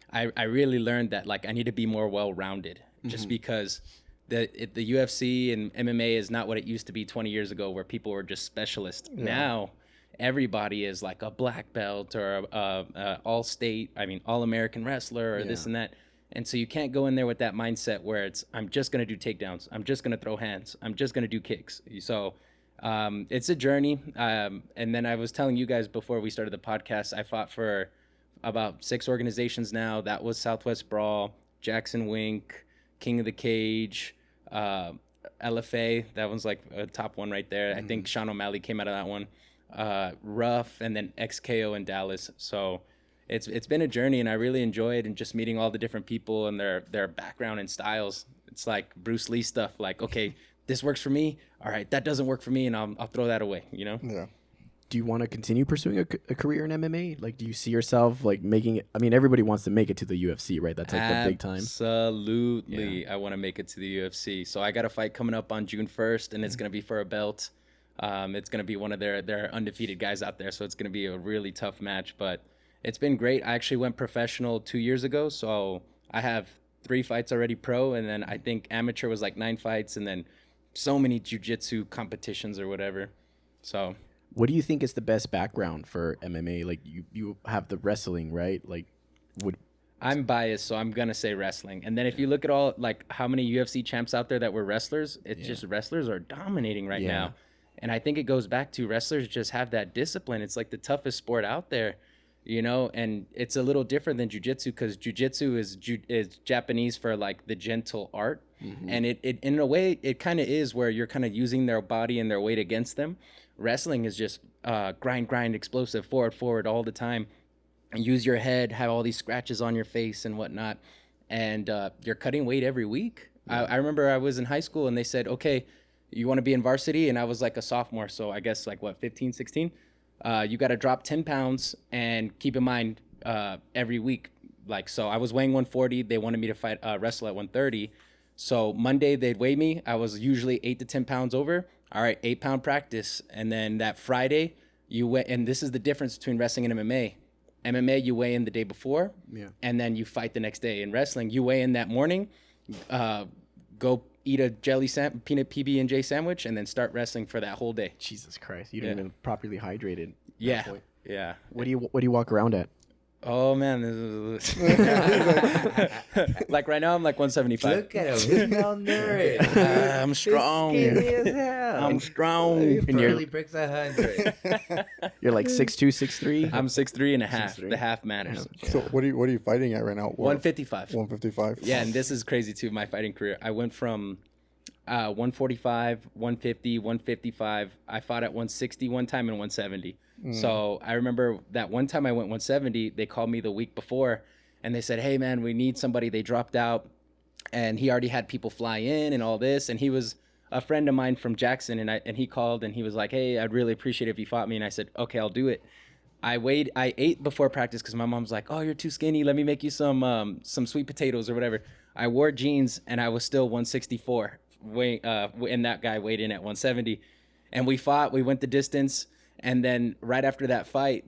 I really learned that like I need to be more well-rounded, just because the UFC and MMA is not what it used to be 20 years ago, where people were just specialists. Yeah. Now everybody is like a black belt or a all-American wrestler or this and that. And so you can't go in there with that mindset where it's, I'm just going to do takedowns. I'm just going to throw hands. I'm just going to do kicks. So it's a journey. And then I was telling you guys before we started the podcast, I fought for about 6 organizations now. That was Southwest Brawl, Jackson Wink, King of the Cage, LFA. That one's like a top one right there. I think Sean O'Malley came out of that one. Rough, and then XKO in Dallas. So it's been a journey, and I really enjoy it, and just meeting all the different people and their background and styles. It's like Bruce Lee stuff. Like, okay, this works for me. All right, that doesn't work for me, and I'll throw that away, you know? Yeah. Do you want to continue pursuing a career in MMA? Like, do you see yourself like making it? I mean, everybody wants to make it to the UFC, right? That's like the big time. Absolutely. Yeah. I want to make it to the UFC. So I got a fight coming up on June 1st, and it's going to be for a belt. It's going to be one of their undefeated guys out there. So it's going to be a really tough match, but it's been great. I actually went professional 2 years ago. So I have 3 fights already pro. And then I think amateur was like 9 fights, and then so many jiu-jitsu competitions or whatever. So what do you think is the best background for MMA? Like you have the wrestling, right? Like I'm biased, so I'm going to say wrestling. And then if you look at all, like how many UFC champs out there that were wrestlers, it's just wrestlers are dominating right now. And I think it goes back to wrestlers just have that discipline. It's like the toughest sport out there, you know, and it's a little different than jiu-jitsu, because jiu-jitsu is Japanese for like the gentle art. And it in a way, it kind of is, where you're kind of using their body and their weight against them. Wrestling is just grind, explosive, forward all the time. And use your head, have all these scratches on your face and whatnot. And you're cutting weight every week. I remember I was in high school, and they said, okay, you want to be in varsity? And I was like a sophomore, so I guess like 15, 16? You got to drop 10 pounds, and keep in mind every week. Like, so I was weighing 140. They wanted me to wrestle at 130. So Monday they'd weigh me. I was usually 8 to 10 pounds over. All right, 8-pound practice. And then that Friday you weigh, and this is the difference between wrestling and MMA. MMA, you weigh in the day before, and then you fight the next day. In wrestling, you weigh in that morning, go eat a peanut PB&J sandwich, and then start wrestling for that whole day. Jesus Christ, you didn't even properly hydrated. Yeah. Yeah. What do you walk around at? Oh man, like right now I'm like 175. Look at him. He's malnourished. I'm strong. He's skinny as hell. I'm strong. He And you're- barely breaks 100. You're like 6'2", 6'3"? I'm 6'3" and a half. 6'3". The half matters. So what are you fighting at right now? 155. 155. Yeah, and this is crazy too. My fighting career, I went from 145, 150, 155. I fought at 160 one time and 170. So I remember that one time I went 170. They called me the week before, and they said, "Hey man, we need somebody." They dropped out, and he already had people fly in and all this. And he was a friend of mine from Jackson, and he called and he was like, "Hey, I'd really appreciate it if you fought me." And I said, "Okay, I'll do it." I ate before practice because my mom's like, "Oh, you're too skinny. Let me make you some sweet potatoes or whatever." I wore jeans and I was still 164. And that guy weighed in at 170, and we fought. We went the distance, and then right after that fight,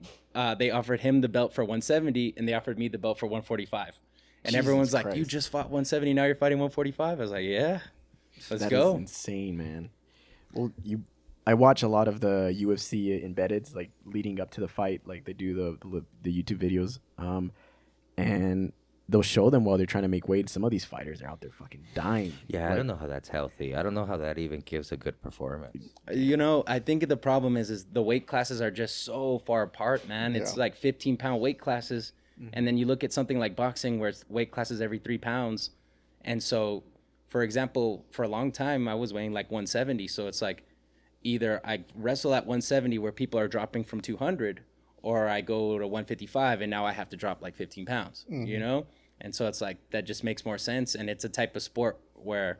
they offered him the belt for 170, and they offered me the belt for 145. And Jesus everyone's like, Christ. "You just fought 170, now you're fighting 145." I was like, "Yeah, let's That go." is insane, man. Well, I watch a lot of the UFC embeddeds, like leading up to the fight, like they do the YouTube videos, and they'll show them while they're trying to make weight. Some of these fighters are out there fucking dying. Yeah, I don't know how that's healthy. I don't know how that even gives a good performance. You know, I think the problem is the weight classes are just so far apart, man. It's Yeah. like 15-pound weight classes. And then you look at something like boxing where it's weight classes every 3 pounds. And so, for example, for a long time, I was weighing like 170. So it's like either I wrestle at 170 where people are dropping from 200, or I go to 155 and now I have to drop like 15 pounds, you know? And so it's like, that just makes more sense. And it's a type of sport where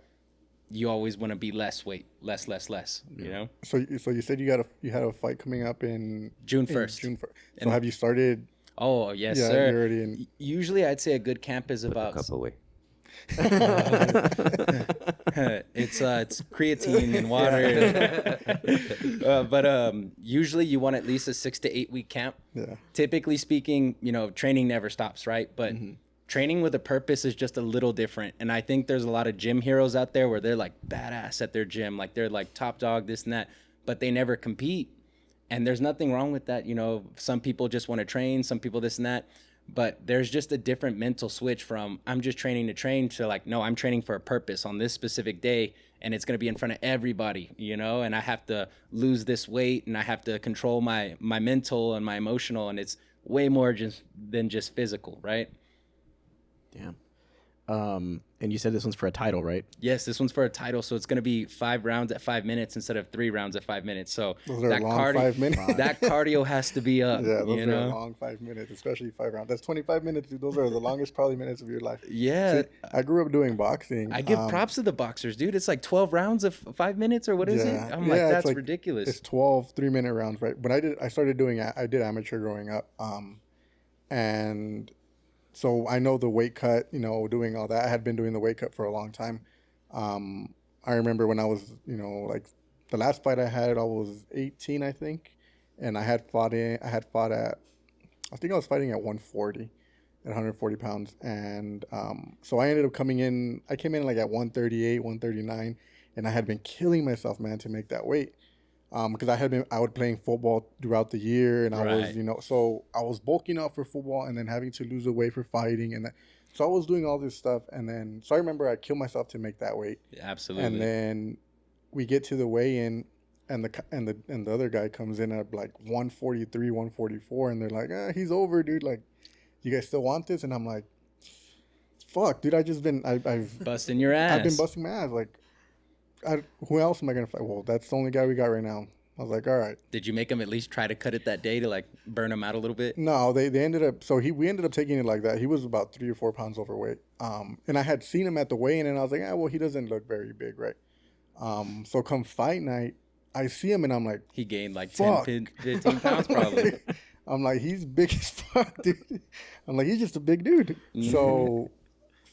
you always want to be less weight, less, you know? So you said you had a fight coming up in June 1st. June 1st. So have you started? Oh, yes, Yeah, sir. you're already in. Usually I'd say a good camp is A about, cup away. it's creatine and water. But usually you want at least a 6 to 8 week camp. Yeah. Typically speaking, you know, training never stops, right? But training with a purpose is just a little different. And I think there's a lot of gym heroes out there where they're like badass at their gym, like they're like top dog, this and that, but they never compete. And there's nothing wrong with that. You know, some people just want to train, some people this and that. But there's just a different mental switch from I'm just training to train to like, no, I'm training for a purpose on this specific day, and it's going to be in front of everybody, you know, and I have to lose this weight and I have to control my mental and my emotional, and it's way more than just physical, right? Damn. And you said this one's for a title, right? Yes, this one's for a title, so it's going to be 5 rounds at 5 minutes instead of 3 rounds at 5 minutes. So Those are long 5 minutes. that cardio has to be up. Yeah, those you are know? long 5 minutes, especially 5 rounds. That's 25 minutes, dude. Those are the longest probably minutes of your life. Yeah. See, I grew up doing boxing. I give props to the boxers, dude. It's like 12 rounds of 5 minutes, or what is it? I'm like, it's that's ridiculous. It's 12 3-minute rounds, right? But I did amateur growing up, and so I know the weight cut. You know, doing all that. I had been doing the weight cut for a long time. I remember when I was, you know, like the last fight I had, I was 18, I think, and I think I was fighting at 140, at 140 pounds, and so I ended up coming in. I came in like at 138, 139, and I had been killing myself, man, to make that weight, because I was playing football throughout the year, and I was, you know, so I was bulking up for football and then having to lose the weight for fighting, and so I was doing all this stuff, and then so I remember I killed myself to make that weight. Absolutely. And then we get to the weigh-in, and the other guy comes in at like 143, 144, and they're like, he's over, dude. Like, you guys still want this? And I'm like, fuck, dude. I've busting your ass. I've been busting my ass. Like, who else am I gonna fight? Well, that's the only guy we got right now. I was like, all right. Did you make him at least try to cut it that day to like burn him out a little bit? No, they ended up. So we ended up taking it like that. He was about 3 or 4 pounds overweight. And I had seen him at the weigh-in, and I was like, well, he doesn't look very big, right? So come fight night, I see him, and I'm like, He gained like fuck. 10, 15 pounds probably. I'm like, he's big as fuck, dude. I'm like, he's just a big dude. So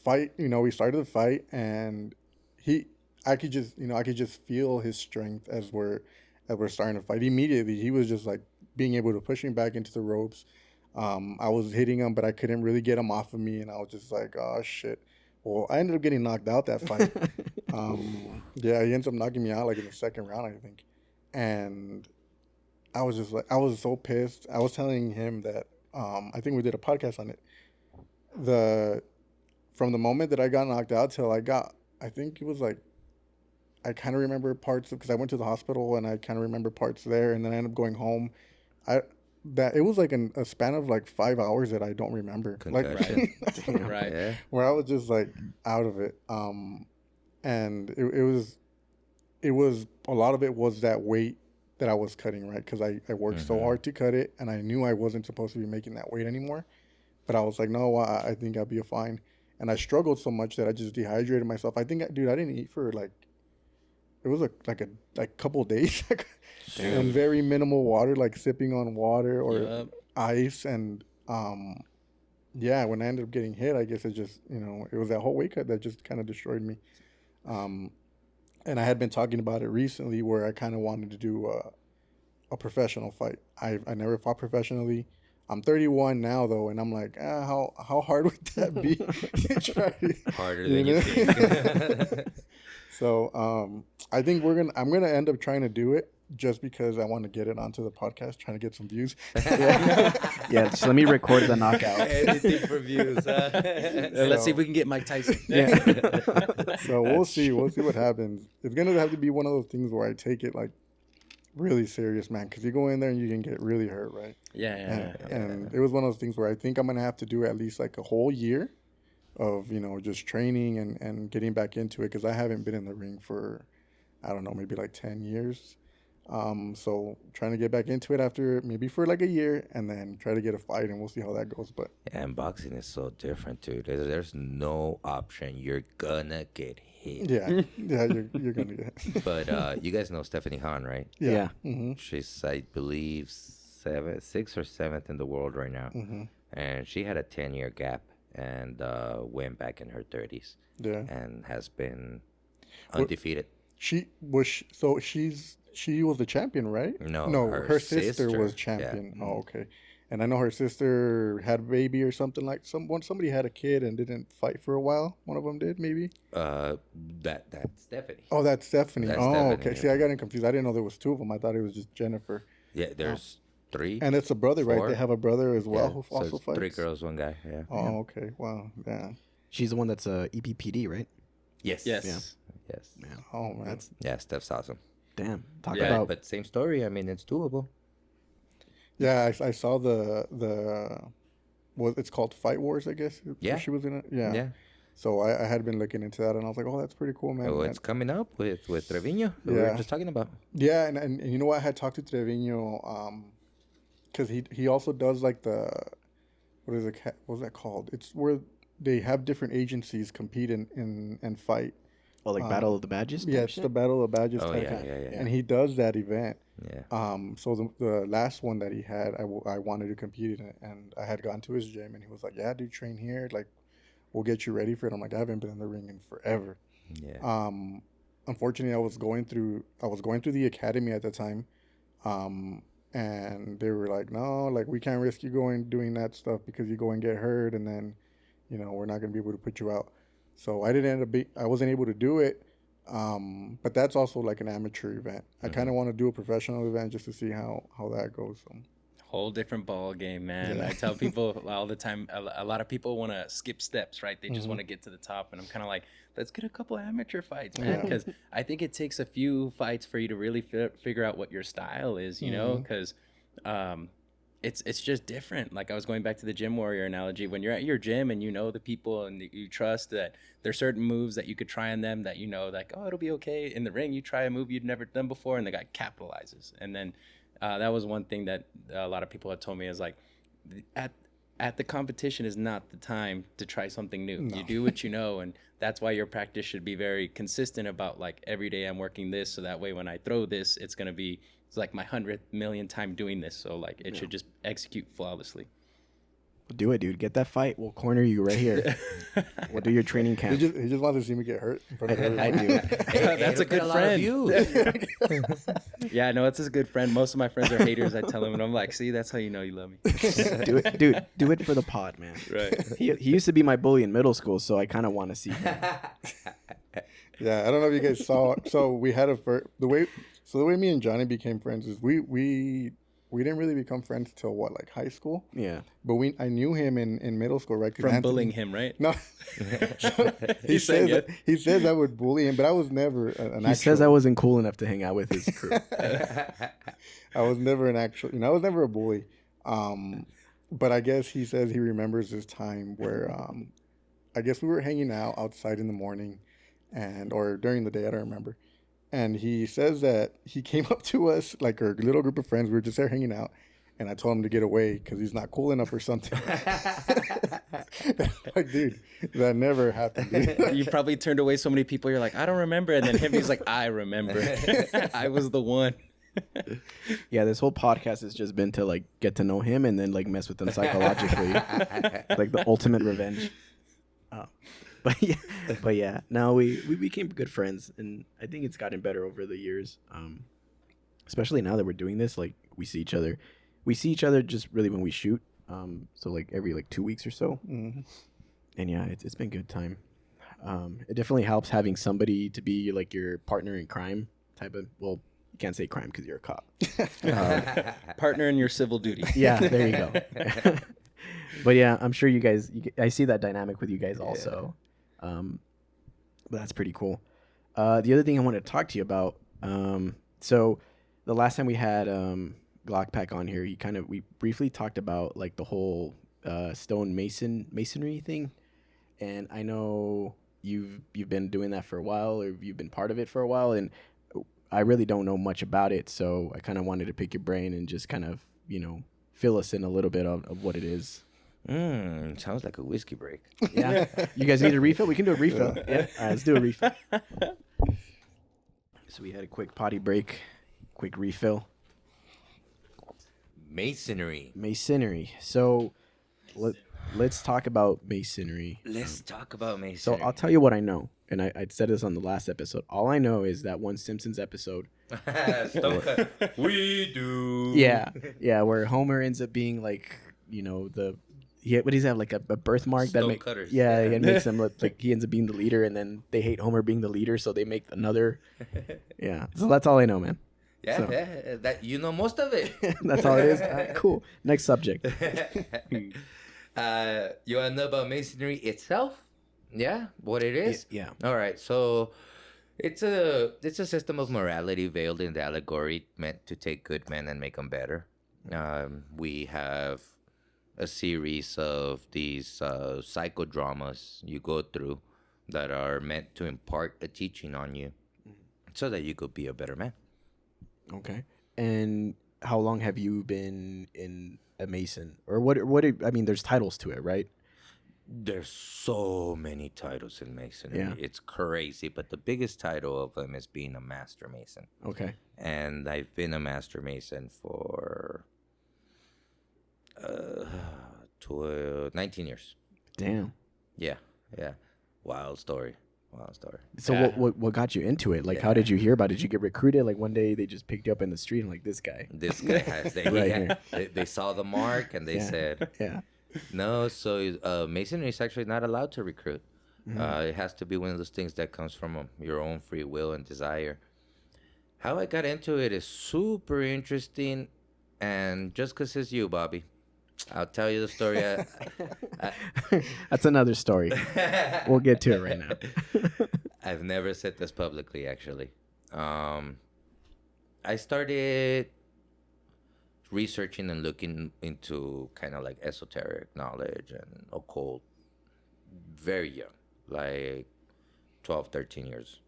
fight, you know, we started the fight, and I could just feel his strength as we're starting to fight. Immediately, he was just like being able to push me back into the ropes. I was hitting him, but I couldn't really get him off of me, and I was just like, oh shit. Well, I ended up getting knocked out that fight. Yeah, he ends up knocking me out like in the second round, I think. And I was just like, I was so pissed. I was telling him that I think we did a podcast on it. From the moment that I got knocked out till I think it was like, I kind of remember parts because I went to the hospital and I kind of remember parts there, and then I ended up going home. That it was like a span of like 5 hours that I don't remember. Concussion. Like, Right. Yeah. where I was just like out of it. And it was a lot of it was that weight that I was cutting, right? Because I worked so hard to cut it, and I knew I wasn't supposed to be making that weight anymore. But I was like, no, I think I'll be fine. And I struggled so much that I just dehydrated myself. I think, dude, I didn't eat for like, it was like a couple of days, and very minimal water, like sipping on water or ice. And yeah, when I ended up getting hit, I guess it just, it was that whole weight cut that just kind of destroyed me. And I had been talking about it recently where I kind of wanted to do a professional fight. I never fought professionally. I'm 31 now though, and I'm like, how hard would that be? Harder than you think. So I think I'm gonna end up trying to do it just because I want to get it onto the podcast, trying to get some views. Yeah, just let me record the knockout. Anything for views. Let's see if we can get Mike Tyson. So we'll see what happens. It's gonna have to be one of those things where I take it like really serious, man, because you go in there and you can get really hurt, right? And it was one of those things where I think I'm gonna have to do at least like a whole year of just training and getting back into it, because I haven't been in the ring for, I don't know, maybe like 10 years. So trying to get back into it after maybe for like a year, and then try to get a fight, and we'll see how that goes. But and boxing is so different, dude. There's no option. You're gonna get hit. yeah, you're gonna get hit. But you guys know Stephanie Hahn, right? Yeah. Mm-hmm. She's, I believe, 6th or 7th in the world right now. Mm-hmm. And she had a 10-year gap and went back in her 30s. Yeah. And has been undefeated. She was she was the champion, right? No, her sister was champion. Yeah. Oh, okay. And I know her sister had a baby or something, like somebody had a kid and didn't fight for a while. One of them did, maybe. That's Stephanie. Oh, that's Stephanie. That's Stephanie, okay. Yeah. See, I got confused. I didn't know there was 2 of them. I thought it was just Jennifer. Yeah, there's 3. And it's a brother, 4. Right? They have a brother as well who also it's fights. 3 girls, 1 guy. Yeah. Oh, okay. Wow. Yeah. She's the one that's EP15, right? Yes. Yes. Yeah. Yes. Man, Oh man. Yeah, Steph's awesome. damn. Talk Yeah, about. But same story. I mean, it's doable. Yeah, I saw the what it's called, Fight Wars, I guess. Yeah. She was in it. Yeah. Yeah. So I had been looking into that, and I was like, oh, that's pretty cool, man. Oh, it's coming up with Trevino. We Yeah. were just talking about. Yeah, and you know what? I had talked to Trevino, because he also does like what's that called? It's where they have different agencies compete and fight. Oh, like Battle of the Badges? Yeah, it's the Battle of Badges. Oh, type yeah, thing. yeah. And he does that event. Yeah. So the last one that he had, I wanted to compete in it, and I had gone to his gym, and he was like, "Yeah, dude, train here. Like, we'll get you ready for it." I'm like, "I haven't been in the ring in forever." Yeah. Unfortunately, I was going through the academy at the time, and they were like, "No, like we can't risk you doing that stuff because you go and get hurt, and then, we're not gonna be able to put you out." So I wasn't able to do it. But that's also like an amateur event. I kind of want to do a professional event just to see how that goes. So. Whole different ball game, man. Yeah. I tell people all the time, a lot of people want to skip steps, right? They just want to get to the top. And I'm kind of like, let's get a couple amateur fights, man. Because I think it takes a few fights for you to really figure out what your style is, you know? Because it's just different. Like I was going back to the gym warrior analogy. When you're at your gym and you know the people and you trust that there's certain moves that you could try on them that like, oh, it'll be okay. In the ring, you try a move you'd never done before and the guy capitalizes. And then that was one thing that a lot of people had told me is like, at the competition is not the time to try something new. No. You do what you know, and that's why your practice should be very consistent about like every day I'm working this, so that way when I throw this, it's like my 100th million time doing this, so like it should just execute flawlessly. Do it, dude. Get that fight. We'll corner you right here. We'll do your training camp. He just wants to see me get hurt in front of everyone. I do. That's a good friend. Yeah, no, it's a good friend. Most of my friends are haters. I tell them, and I'm like, see, that's how you know you love me. Do it, dude. Do it for the pod, man. Right. He used to be my bully in middle school, so I kind of want to see him. Yeah, I don't know if you guys saw. So we had the way me and Johnny became friends is we we didn't really become friends till what, like high school. Yeah. But I knew him in middle school, right? 'Cause From Anthony- bullying him, right? No, he He's saying says it. he says I would bully him, but I was never an He says I actual. wasn't cool enough to hang out with his crew. I was never an actual. I was never a bully. But I guess he says he remembers this time where I guess we were hanging out outside in the morning, or during the day. I don't remember. And he says that he came up to us, like our little group of friends. We were just there hanging out. And I told him to get away because he's not cool enough or something. Like, dude, that never happened, dude. You probably turned away so many people. You're like, I don't remember. And then he's like, I remember. I was the one. Yeah, this whole podcast has just been to like get to know him and then like mess with him psychologically, like the ultimate revenge. But yeah, now we became good friends, and I think it's gotten better over the years. Especially now that we're doing this, like we see each other. We see each other just really when we shoot. So like every like 2 weeks or so. Mm-hmm. And yeah, it's been good time. It definitely helps having somebody to be like your partner in crime type of. Well, you can't say crime because you're a cop. Partner in your civil duty. Yeah, there you go. But yeah, I'm sure you guys. I see that dynamic with you guys also. But that's pretty cool. The other thing I wanted to talk to you about. So the last time we had Glockpack on here, we briefly talked about like the whole stone masonry thing, and I know you've been doing that for a while, or you've been part of it for a while, and I really don't know much about it, so I kind of wanted to pick your brain and just kind of fill us in a little bit of what it is. Sounds like a whiskey break. Yeah, you guys need a refill? We can do a refill. Yeah, all right, let's do a refill. So we had a quick potty break, quick refill. Masonry. So let's talk about masonry. Let's talk about So masonry. I'll tell you what I know, and I said this on the last episode. All I know is that one Simpsons episode. We do. Yeah, where Homer ends up being like, what does he have, like a birthmark Stonecutters. Yeah, it makes him look like he ends up being the leader, and then they hate Homer being the leader, so they make another. Yeah, so that's all I know, man. Yeah, So. that you know most of it. That's all it is. All right, cool. Next subject. You want to know about masonry itself? Yeah, what it is? Yeah. All right, so it's a system of morality veiled in the allegory meant to take good men and make them better. We have a series of these psychodramas you go through that are meant to impart a teaching on you so that you could be a better man. Okay. And how long have you been in a Mason? Or I mean, there's titles to it, right? There's so many titles in masonry. Yeah. It's crazy, but the biggest title of them is being a master mason. Okay. And I've been a master mason for 19 years. Damn. Yeah. Wild story. So Yeah. what got you into it? Like, how did you hear about it? Did you get recruited? Like, one day they just picked you up in the street and like, this guy. This guy has Right they saw the mark and they Yeah. said Yeah. no. So masonry is actually not allowed to recruit. Mm-hmm. It has to be one of those things that comes from your own free will and desire. How I got into it is super interesting, and just because it's you, Bobby, I'll tell you the story. That's another story. We'll get to it right now. I've never said this publicly, actually. I started researching and looking into kind of like esoteric knowledge and occult very young, like 12, 13 years.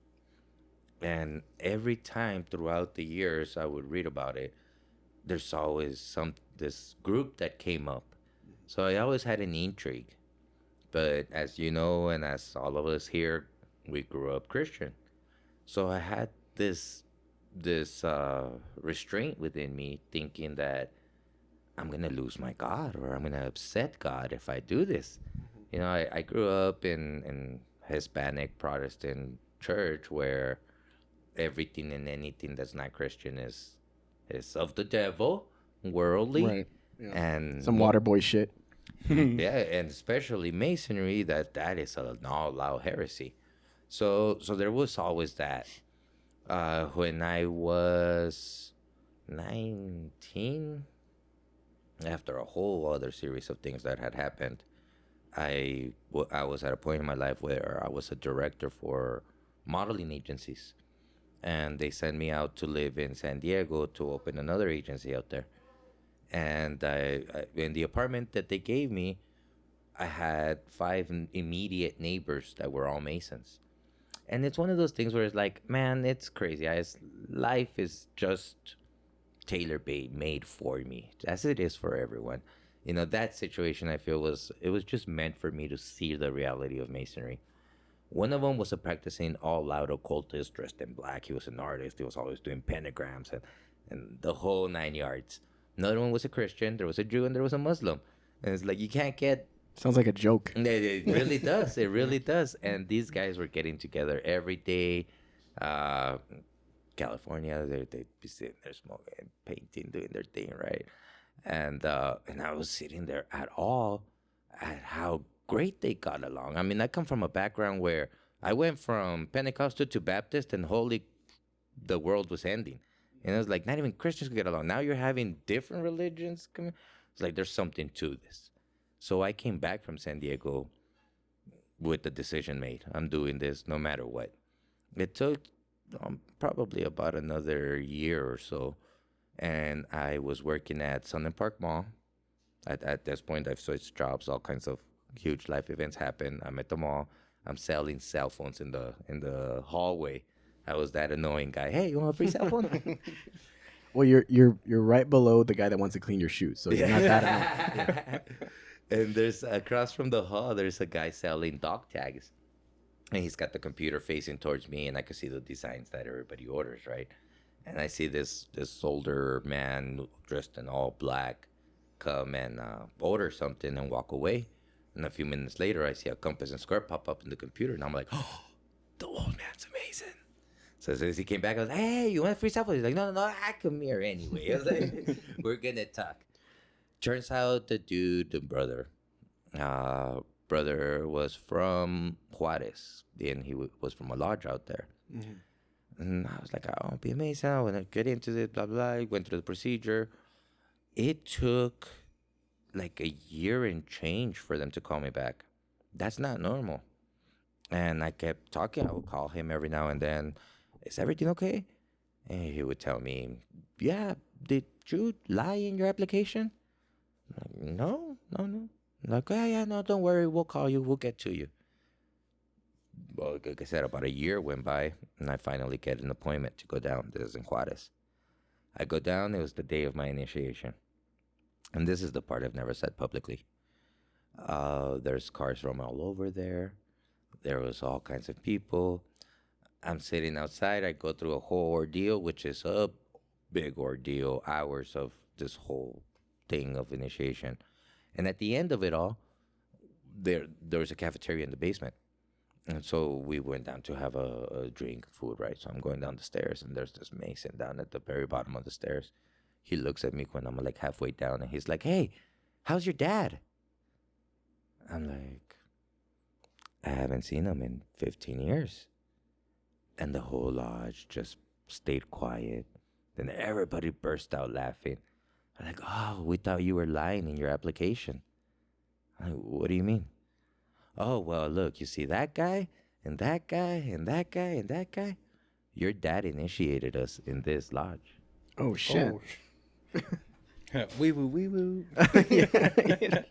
And every time throughout the years I would read about it, there's always this group that came up. So I always had an intrigue. But as you know, and as all of us here, we grew up Christian. So I had this restraint within me, thinking that I'm going to lose my God, or I'm going to upset God if I do this. You know, I grew up in Hispanic Protestant church where everything and anything that's not Christian is of the devil, worldly, Right. Yeah. and Some water boy shit. yeah, and especially masonry, that is an all-out heresy. So there was always that. When I was 19, After a whole other series of things that had happened, I was at a point in my life where I was a director for modeling agencies, and they sent me out to live in San Diego to open another agency out there. And in the apartment that they gave me, I had five immediate neighbors that were all Masons. And it's one of those things where it's like, man, it's crazy. Life is just tailor made for me, as it is for everyone. That situation I feel was just meant for me to see the reality of Masonry. One of them was a practicing all out occultist dressed in black. He was an artist. He was always doing pentagrams and the whole 9 yards. Another one was a Christian. There was a Jew and there was a Muslim. And it's like, you can't get. Sounds like a joke. It really does. It really does. And these guys were getting together every day. California, they'd be sitting there smoking, painting, doing their thing, right? And I was sitting there at how great they got along. I mean, I come from a background where I went from Pentecostal to Baptist, and the world was ending. And it was like, not even Christians could get along. Now you're having different religions. It's like, there's something to this. So I came back from San Diego with the decision made. I'm doing this no matter what. It took probably about another year or so. And I was working at Sunland Park Mall. At this point, I've switched jobs. All kinds of huge life events happen. I'm at the mall. I'm selling cell phones in the hallway. I was that annoying guy. Hey, you want a free cell phone? Well, you're right below the guy that wants to clean your shoes, so you're not that annoying. Yeah. And there's across from the hall, there's a guy selling dog tags. And he's got the computer facing towards me, and I can see the designs that everybody orders, right? And I see this older man dressed in all black come and order something and walk away. And a few minutes later, I see a compass and square pop up in the computer, and I'm like, oh, the old man's amazing. So as he came back, I was like, hey, you want a free cell phone? He's like, no, I come here anyway. I was like, we're going to talk. Turns out the brother was from Juarez. And he was from a lodge out there. Mm-hmm. And I was like, I want to be amazing. I want to get into this, blah, blah, blah. Went through the procedure. It took like a year and change for them to call me back. That's not normal. And I kept talking. I would call him every now and then. Is everything okay? And he would tell me, yeah, did you lie in your application? I'm like, no. I'm like, yeah, no, don't worry. We'll call you. We'll get to you. Well, like I said, about a year went by, and I finally get an appointment to go down. This is in Juarez. I go down. It was the day of my initiation. And this is the part I've never said publicly. There's cars from all over there. There was all kinds of people. I'm sitting outside. I go through a whole ordeal, which is a big ordeal, hours of this whole thing of initiation. And at the end of it all, there was a cafeteria in the basement. And so we went down to have a drink, food, right? So I'm going down the stairs, and there's this Mason down at the very bottom of the stairs. He looks at me when I'm like halfway down, and he's like, hey, how's your dad? I'm like, I haven't seen him in 15 years. And the whole lodge just stayed quiet. Then everybody burst out laughing. I'm like, oh, we thought you were lying in your application. I'm like, what do you mean? Oh, well, look, you see that guy, and that guy, and that guy, and that guy? Your dad initiated us in this lodge. Oh, shit. Wee woo. Yeah.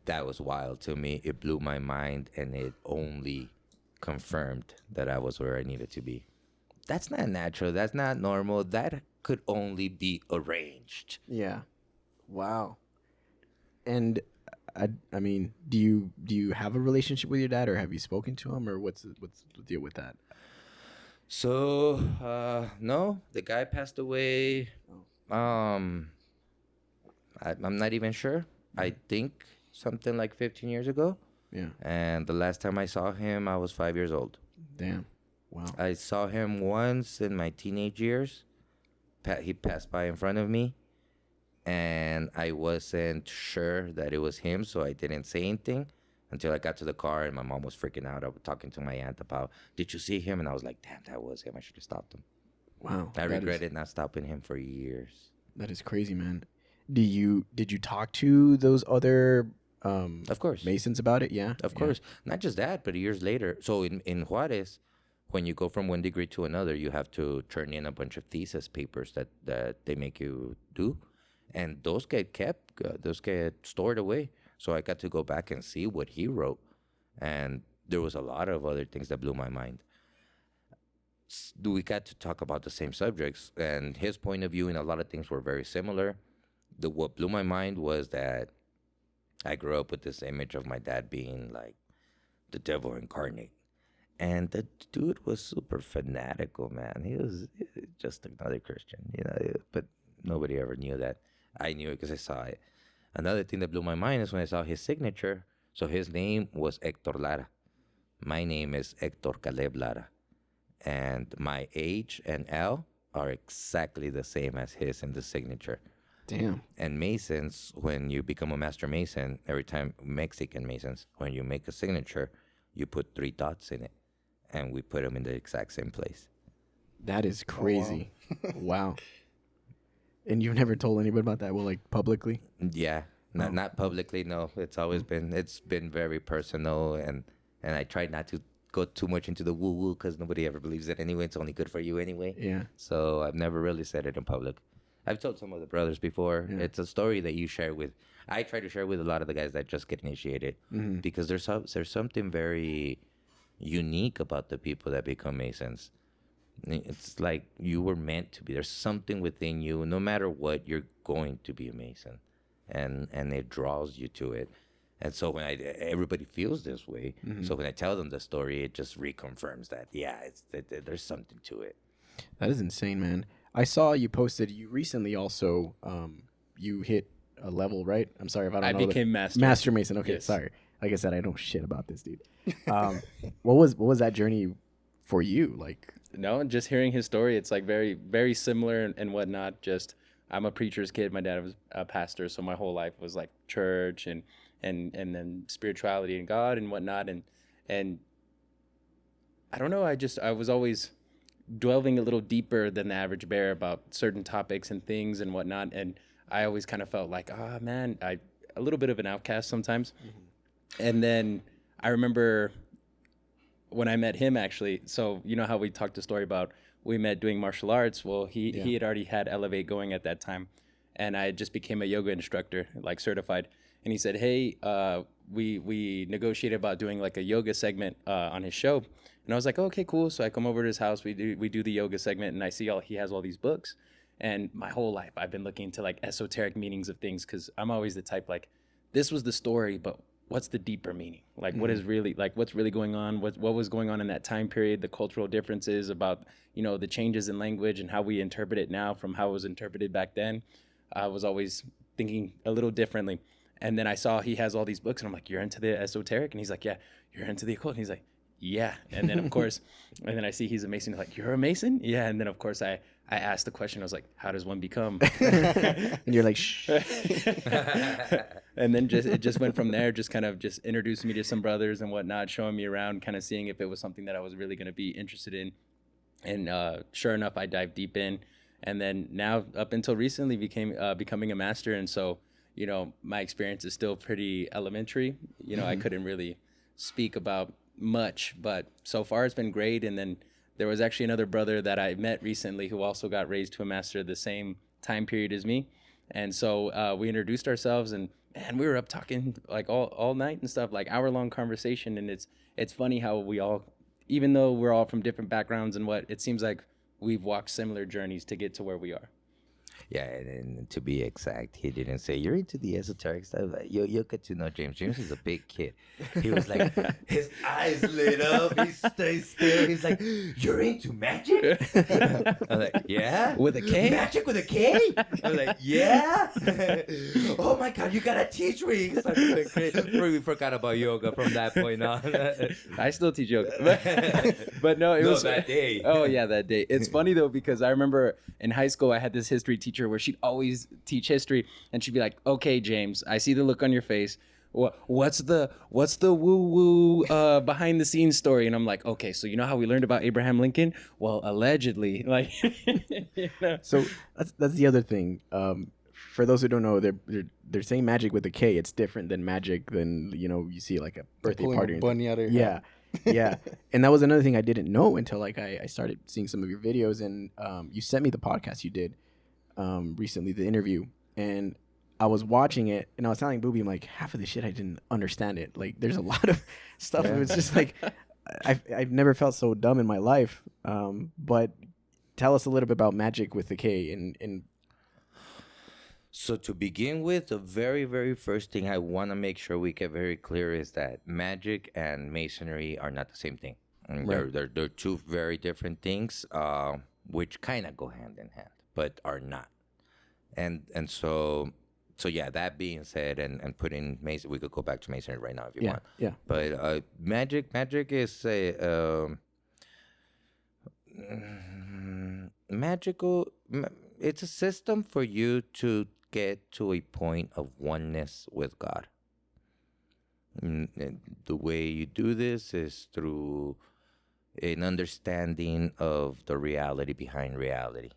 That was wild to me. It blew my mind, and it only confirmed that I was where I needed to be. That's not natural. That's not normal. That could only be arranged. Yeah. Wow. And I mean, do you have a relationship with your dad, or have you spoken to him, or what's the deal with that? So, no, the guy passed away. I'm not even sure. I think something like 15 years ago. Yeah. And the last time I saw him, I was 5 years old. Damn. Wow. I saw him once in my teenage years. He passed by in front of me, and I wasn't sure that it was him, so I didn't say anything until I got to the car, and my mom was freaking out. I was talking to my aunt about, did you see him? And I was like, damn, that was him. I should have stopped him. Wow. I regretted not stopping him for years. That is crazy, man. did you talk to those other Of course. Masons about it? Yeah. Of course. Not just that, but years later. So in Juarez, when you go from one degree to another, you have to turn in a bunch of thesis papers that they make you do. And those get kept, those get stored away. So I got to go back and see what he wrote. And there was a lot of other things that blew my mind. We got to talk about the same subjects, and his point of view and a lot of things were very similar. What blew my mind was that I grew up with this image of my dad being like the devil incarnate. And the dude was super fanatical, man. He was just another Christian, but nobody ever knew that. I knew it because I saw it. Another thing that blew my mind is when I saw his signature. So his name was Hector Lara. My name is Hector Caleb Lara. And my H and L are exactly the same as his in the signature. Damn. And Masons, when you become a master Mason, every time, Mexican Masons, when you make a signature, you put 3 dots in it. And we put them in the exact same place. That is crazy. Wow. And you've never told anybody about that? Well, like publicly? Yeah. Not publicly, no. It's always been very personal, and I try not to go too much into the woo-woo because nobody ever believes it anyway. It's only good for you anyway. Yeah. So I've never really said it in public. I've told some of the brothers before. Yeah. It's a story that you share with. I try to share with a lot of the guys that just get initiated, because there's something very unique about the people that become Masons. It's like you were meant to be. There's something within you. No matter what, you're going to be a Mason, and it draws you to it. And so when everybody feels this way, so when I tell them the story, it just reconfirms that, there's something to it. That is insane, man. I saw you posted, you recently also, you hit a level, right? I'm sorry if I don't know. I became Master. Master Mason. Okay, yes. Sorry. Like I said, I know shit about this dude. What was that journey for you? Like, no, just hearing his story, it's like very, very similar and whatnot. Just, I'm a preacher's kid. My dad was a pastor, so my whole life was like church and then spirituality and God and whatnot. And I don't know, I was always delving a little deeper than the average bear about certain topics and things and whatnot. And I always kind of felt like, man, a little bit of an outcast sometimes. And then I remember when I met him, actually, so you know how we talked the story about we met doing martial arts. Well, he had already had Elevate going at that time. And I just became a yoga instructor, like certified. And he said, hey, we negotiated about doing like a yoga segment on his show. And I was like, oh, okay, cool. So I come over to his house. We do the yoga segment, and I see he has all these books. And my whole life, I've been looking into like esoteric meanings of things, because I'm always the type like, this was the story, but what's the deeper meaning? Like, what is really, like, what's really going on? What was going on in that time period? The cultural differences about, the changes in language and how we interpret it now from how it was interpreted back then. I was always thinking a little differently. And then I saw he has all these books, and I'm like, you're into the esoteric? And he's like, yeah. You're into the occult? And he's like, yeah. And then, of course, and then I see he's a Mason. Like, you're a Mason? Yeah. And then, of course, I asked the question. I was like, how does one become? And you're like, shh. And then it just went from there, just kind of just introducing me to some brothers and whatnot, showing me around, kind of seeing if it was something that I was really going to be interested in. And sure enough, I dived deep in. And then now, up until recently, becoming a master. And so, my experience is still pretty elementary. I couldn't really speak about much, but so far it's been great. And then there was actually another brother that I met recently who also got raised to a master the same time period as me. And so we introduced ourselves, and man, we were up talking like all night and stuff, like hour-long conversation. And it's funny how we all, even though we're all from different backgrounds and it seems like we've walked similar journeys to get to where we are. Yeah, and to be exact, he didn't say, you're into the esoteric stuff. Like, you'll get to know James. James is a big kid. He was like, his eyes lit up. He stays still. He's like, you're into magic? I'm like, yeah? With a K? Magic with a K? I'm like, yeah? Oh my God, you gotta teach me. We forgot about yoga from that point on. I still teach yoga. But no, it was that day. Oh, yeah, that day. It's funny, though, because I remember in high school, I had this history teacher where she'd always teach history, and she'd be like, okay, James, I see the look on your face. What's the woo-woo behind the scenes story? And I'm like, okay, so you know how we learned about Abraham Lincoln? Well, allegedly, like, So that's the other thing. for those who don't know, they're saying magic with a K. It's different than magic than you see like a birthday Pulling party. a bunny out of your Yeah, head. yeah. And that was another thing I didn't know until like I started seeing some of your videos, and you sent me the podcast you did recently, the interview, and I was watching it, and I was telling Booby, I'm like, half of the shit I didn't understand it. Like, there's a lot of stuff. Yeah. It was just like, I've never felt so dumb in my life. But tell us a little bit about magic with the K. And So to begin with, the very, very first thing I want to make sure we get very clear is that magic and masonry are not the same thing. And Right. they're two very different things, which kind of go hand in hand, but are not. And so yeah. That being said, and putting mason, we could go back to masonry right now if you yeah, want. yeah, But magic is a it's a system for you to get to a point of oneness with God. And the way you do this is through an understanding of the reality behind reality.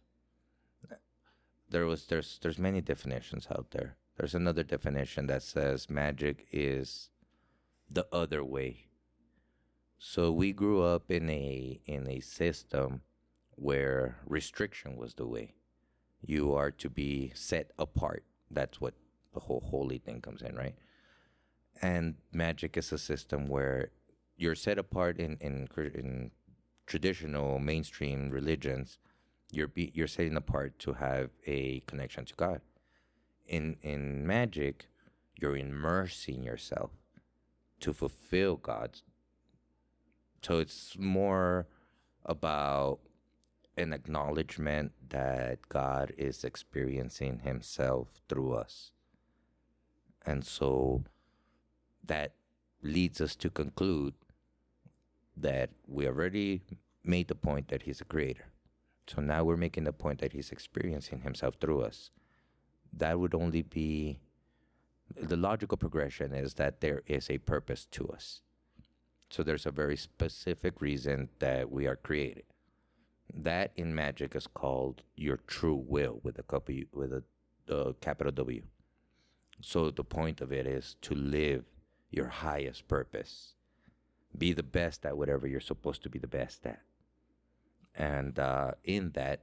There's many definitions out there. There's another definition that says magic is the other way. So we grew up in a system where restriction was the way. You are to be set apart. That's what the whole holy thing comes in, right? And magic is a system where you're set apart in traditional mainstream religions. You're setting apart to have a connection to God. In magic, you're immersing yourself to fulfill God's. So it's more about an acknowledgement that God is experiencing himself through us. And so that leads us to conclude that we already made the point that he's a creator. So now we're making the point that he's experiencing himself through us. That would only be, the logical progression is that there is a purpose to us. So there's a very specific reason that we are created. That in magic is called your true will with a capital W. So the point of it is to live your highest purpose. Be the best at whatever you're supposed to be the best at. And in that,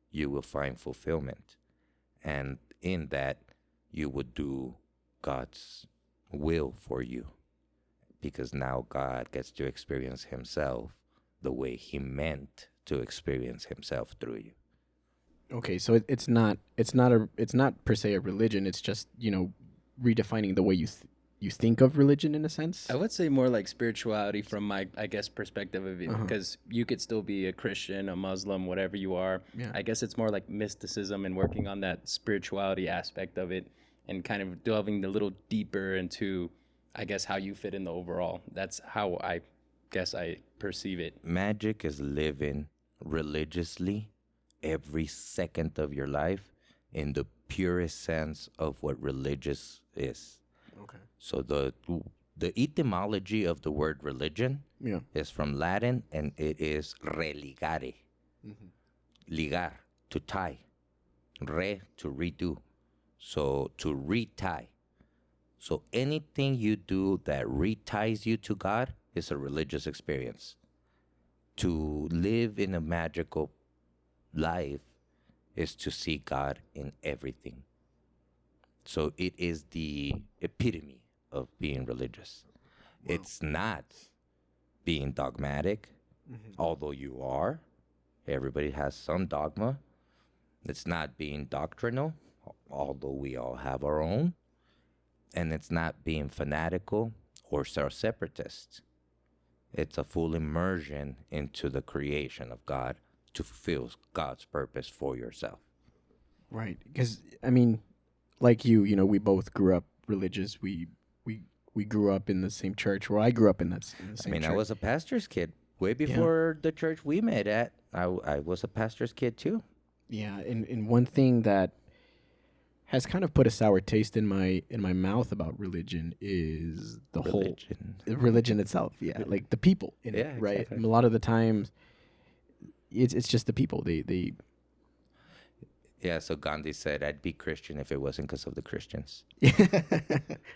you will find fulfillment. And in that, you would do God's will for you. Because now God gets to experience himself the way he meant to experience himself through you. Okay, so it's not per se a religion. It's just redefining the way you think of religion in a sense. I would say more like spirituality from my, I guess, perspective of it, because you could still be a Christian, a Muslim, whatever you are. Yeah. I guess it's more like mysticism and working on that spirituality aspect of it and kind of delving a little deeper into, I guess, how you fit in the overall. That's how I guess I perceive it. Magic is living religiously every second of your life in the purest sense of what religious is. Okay. So the etymology of the word religion Yeah. is from Latin, and it is religare. Ligar, to tie. Re, to redo. So to retie. So anything you do that reties you to God is a religious experience. To live in a magical life is to see God in everything. So it is the epitome of being religious. Wow. It's not being dogmatic, although you are. Everybody has some dogma. It's not being doctrinal, although we all have our own. And it's not being fanatical or self-separatist. It's a full immersion into the creation of God to fulfill God's purpose for yourself. Right. Because, I mean, like you, we both grew up religious. We grew up in the same church, or I grew up in the same church. I was a pastor's kid. Way before the church we met at, I was a pastor's kid too. Yeah, and one thing that has kind of put a sour taste in my mouth about religion is the whole religion itself. Yeah, like the people in it, right? Exactly. And a lot of the times, it's just the people. They Yeah, so Gandhi said, I'd be Christian if it wasn't because of the Christians.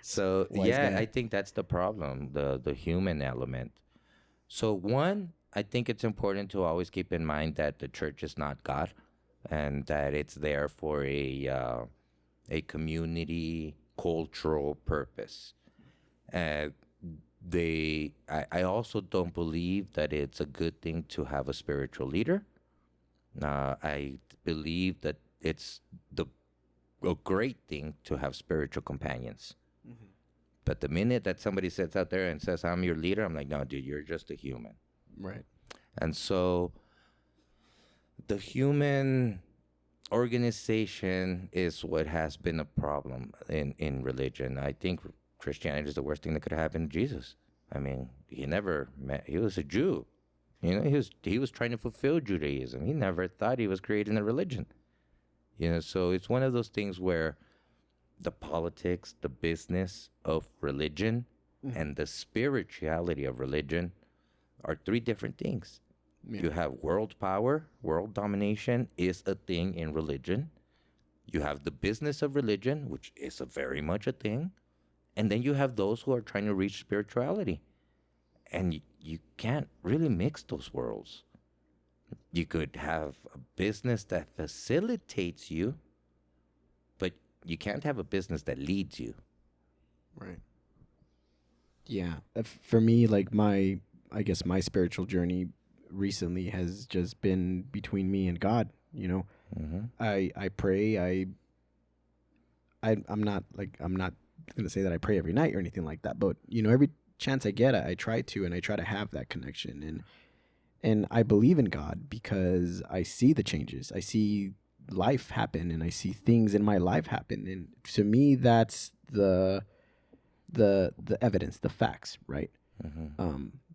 So, Wise yeah, guy. I think that's the problem, the human element. So, one, I think it's important to always keep in mind that the church is not God and that it's there for a community cultural purpose. Uh, I also don't believe that it's a good thing to have a spiritual leader. I believe that it's a great thing to have spiritual companions. But the minute that somebody sits out there and says, I'm your leader, I'm like, no, dude, you're just a human. Right. And so the human organization is what has been a problem in religion. I think Christianity is the worst thing that could happen to Jesus. I mean, he was a Jew. You know, he was trying to fulfill Judaism. He never thought he was creating a religion. You know, so it's one of those things where the politics, the business of religion, and the spirituality of religion are three different things. Yeah. You have world power, world domination is a thing in religion. You have the business of religion, which is very much a thing. And then you have those who are trying to reach spirituality. And you can't really mix those worlds. You could have a business that facilitates you, but you can't have a business that leads you. Right. Yeah. For me, like I guess my spiritual journey recently has just been between me and God. You know, I pray. I'm not gonna say that I pray every night or anything like that, but you know, every chance I get, I try to, and I try to have that connection, and I believe in God because I see the changes. I see life happen, and I see things in my life happen, and to me, that's the evidence, the facts, right?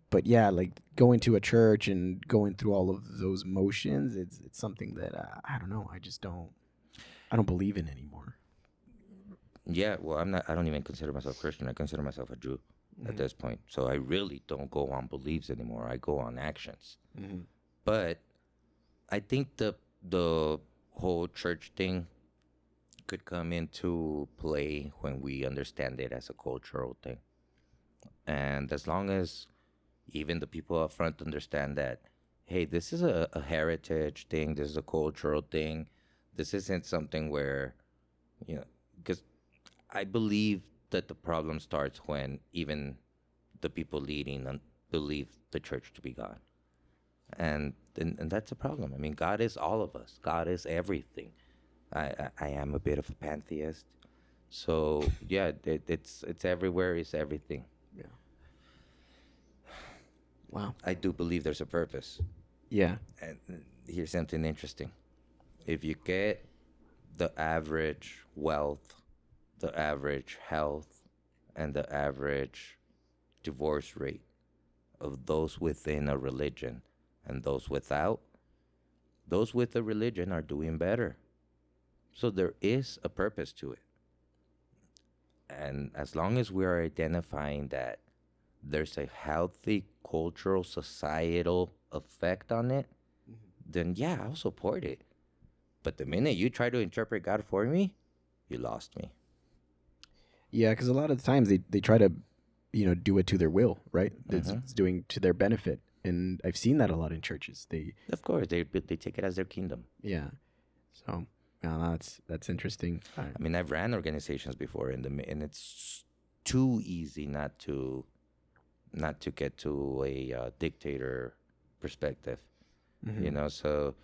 But yeah, like going to a church and going through all of those motions, it's something that I don't know. I don't believe in anymore. Yeah, well, I don't even consider myself Christian. I consider myself a Jew at this point. So I really don't go on beliefs anymore. I go on actions. But I think the whole church thing could come into play when we understand it as a cultural thing. And as long as even the people up front understand that, hey, this is a heritage thing, this is a cultural thing, this isn't something where, you know, because I believe that the problem starts when even the people leading believe the church to be God. And that's a problem. I mean, God is all of us. God is everything. I am a bit of a pantheist. So, yeah, it's everywhere, it's everything. Yeah. Wow. I do believe there's a purpose. Yeah. And here's something interesting. If you get the average wealth, the average health, and the average divorce rate of those within a religion and those without, those with a religion are doing better. So there is a purpose to it. And as long as we are identifying that there's a healthy cultural, societal effect on it, then yeah, I'll support it. But the minute you try to interpret God for me, you lost me. Yeah, because a lot of the times they try to, you know, do it to their will, right? It's doing to their benefit, and I've seen that a lot in churches. Of course, they take it as their kingdom. Yeah, so yeah, that's interesting. I mean, I've ran organizations before, and it's too easy not to get to a dictator perspective, you know. So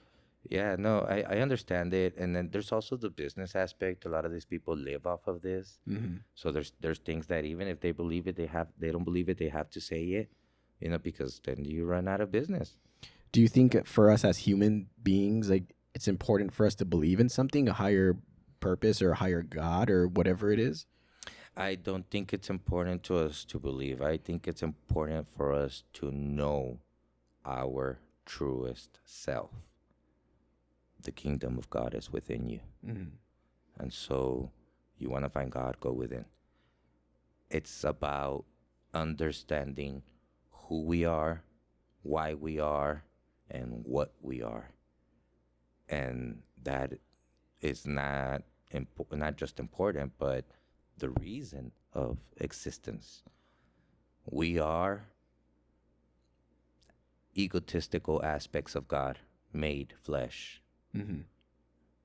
yeah, no, I understand it. And then there's also the business aspect. A lot of these people live off of this. So there's things that even if they believe it, they don't believe it, they have to say it, you know, because then you run out of business. Do you think for us as human beings, like it's important for us to believe in something, a higher purpose or a higher God or whatever it is? I don't think it's important to us to believe. I think it's important for us to know our truest self. The kingdom of God is within you. And so you want to find God, go within. It's about understanding who we are, why we are, and what we are. And that is not just important, but the reason of existence. We are egotistical aspects of God made flesh. Mm-hmm.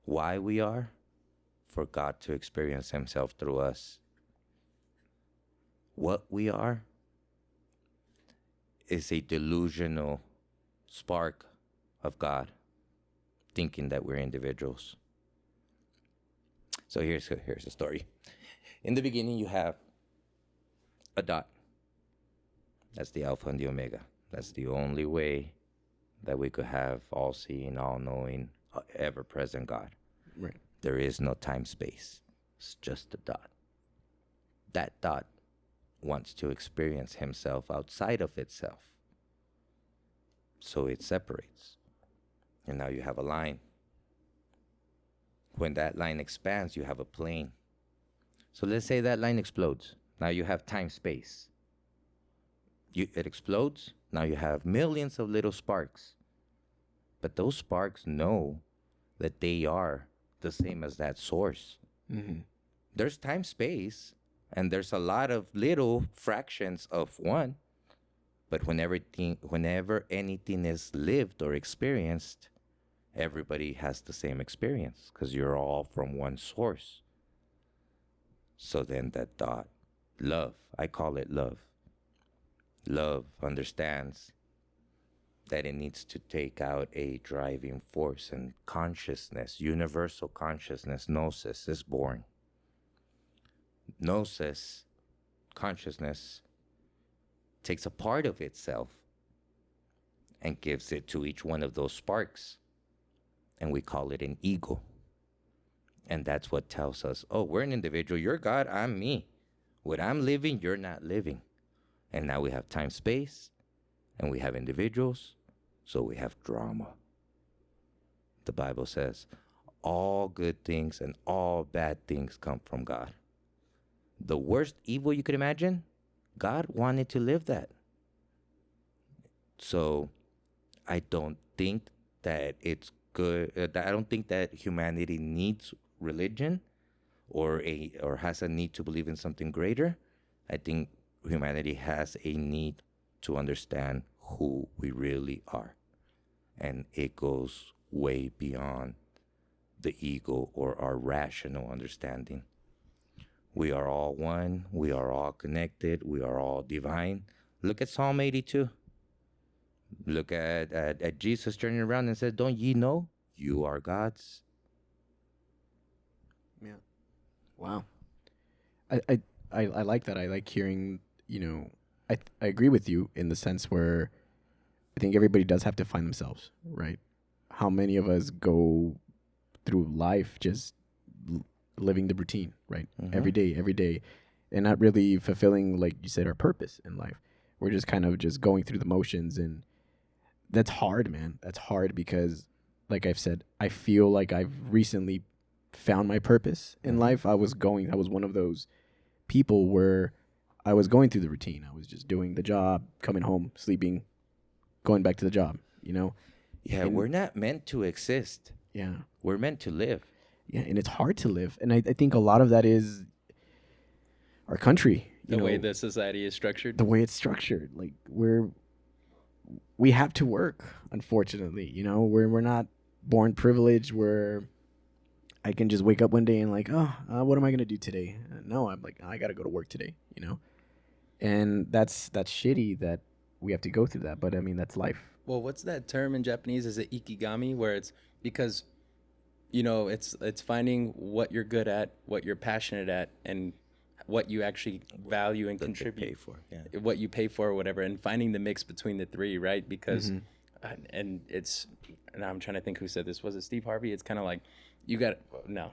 Why we are? For God to experience himself through us. What we are is a delusional spark of God, thinking that we're individuals. So here's the story. In the beginning, you have a dot. That's the Alpha and the Omega. That's the only way that we could have all-seeing, all-knowing, ever-present God. Right. There is no time-space. It's just a dot. That dot wants to experience himself outside of itself. So it separates. And now you have a line. When that line expands, you have a plane. So let's say that line explodes. Now you have time-space. It explodes. Now you have millions of little sparks. But those sparks know that they are the same as that source. Mm-hmm. There's time-space, and there's a lot of little fractions of one. But whenever anything is lived or experienced, everybody has the same experience because you're all from one source. So then that dot, love, I call it love. Love understands that it needs to take out a driving force, and consciousness, universal consciousness, gnosis, is born. Gnosis, consciousness, takes a part of itself and gives it to each one of those sparks. And we call it an ego. And that's what tells us, oh, we're an individual. You're God, I'm me. What I'm living, you're not living. And now we have time, space, and we have individuals, so we have drama. The Bible says, all good things and all bad things come from God. The worst evil you could imagine, God wanted to live that. So I don't think that it's good. I don't think that humanity needs religion or has a need to believe in something greater. I think humanity has a need to understand who we really are. And it goes way beyond the ego or our rational understanding. We are all one. We are all connected. We are all divine. Look at Psalm 82. Look at Jesus turning around and says, don't ye know you are God's? Yeah. Wow. I like that. I like hearing, I agree with you in the sense where I think everybody does have to find themselves, right? How many of us go through life just living the routine, right? Mm-hmm. Every day, and not really fulfilling, like you said, our purpose in life. We're just kind of just going through the motions, and that's hard, man. That's hard because, like I've said, I feel like I've recently found my purpose in life. I was one of those people where I was going through the routine. I was just doing the job, coming home, sleeping, going back to the job, Yeah, And- we're not meant to exist. Yeah. We're meant to live. Yeah, and it's hard to live. And I think a lot of that is our country. The way the society is structured. The way it's structured. Like we have to work, unfortunately. We're not born privileged where I can just wake up one day and like, what am I gonna do today? No, I'm like, I gotta go to work today, And that's shitty that we have to go through that. But I mean, that's life. Well, what's that term in Japanese? Is it ikigami, where it's because, it's finding what you're good at, what you're passionate at, and what you actually value and That they contribute. pay for. Yeah. What you pay for or whatever, and finding the mix between the three, right? Because, and I'm trying to think who said this. Was it Steve Harvey? It's kind of like, you got, no,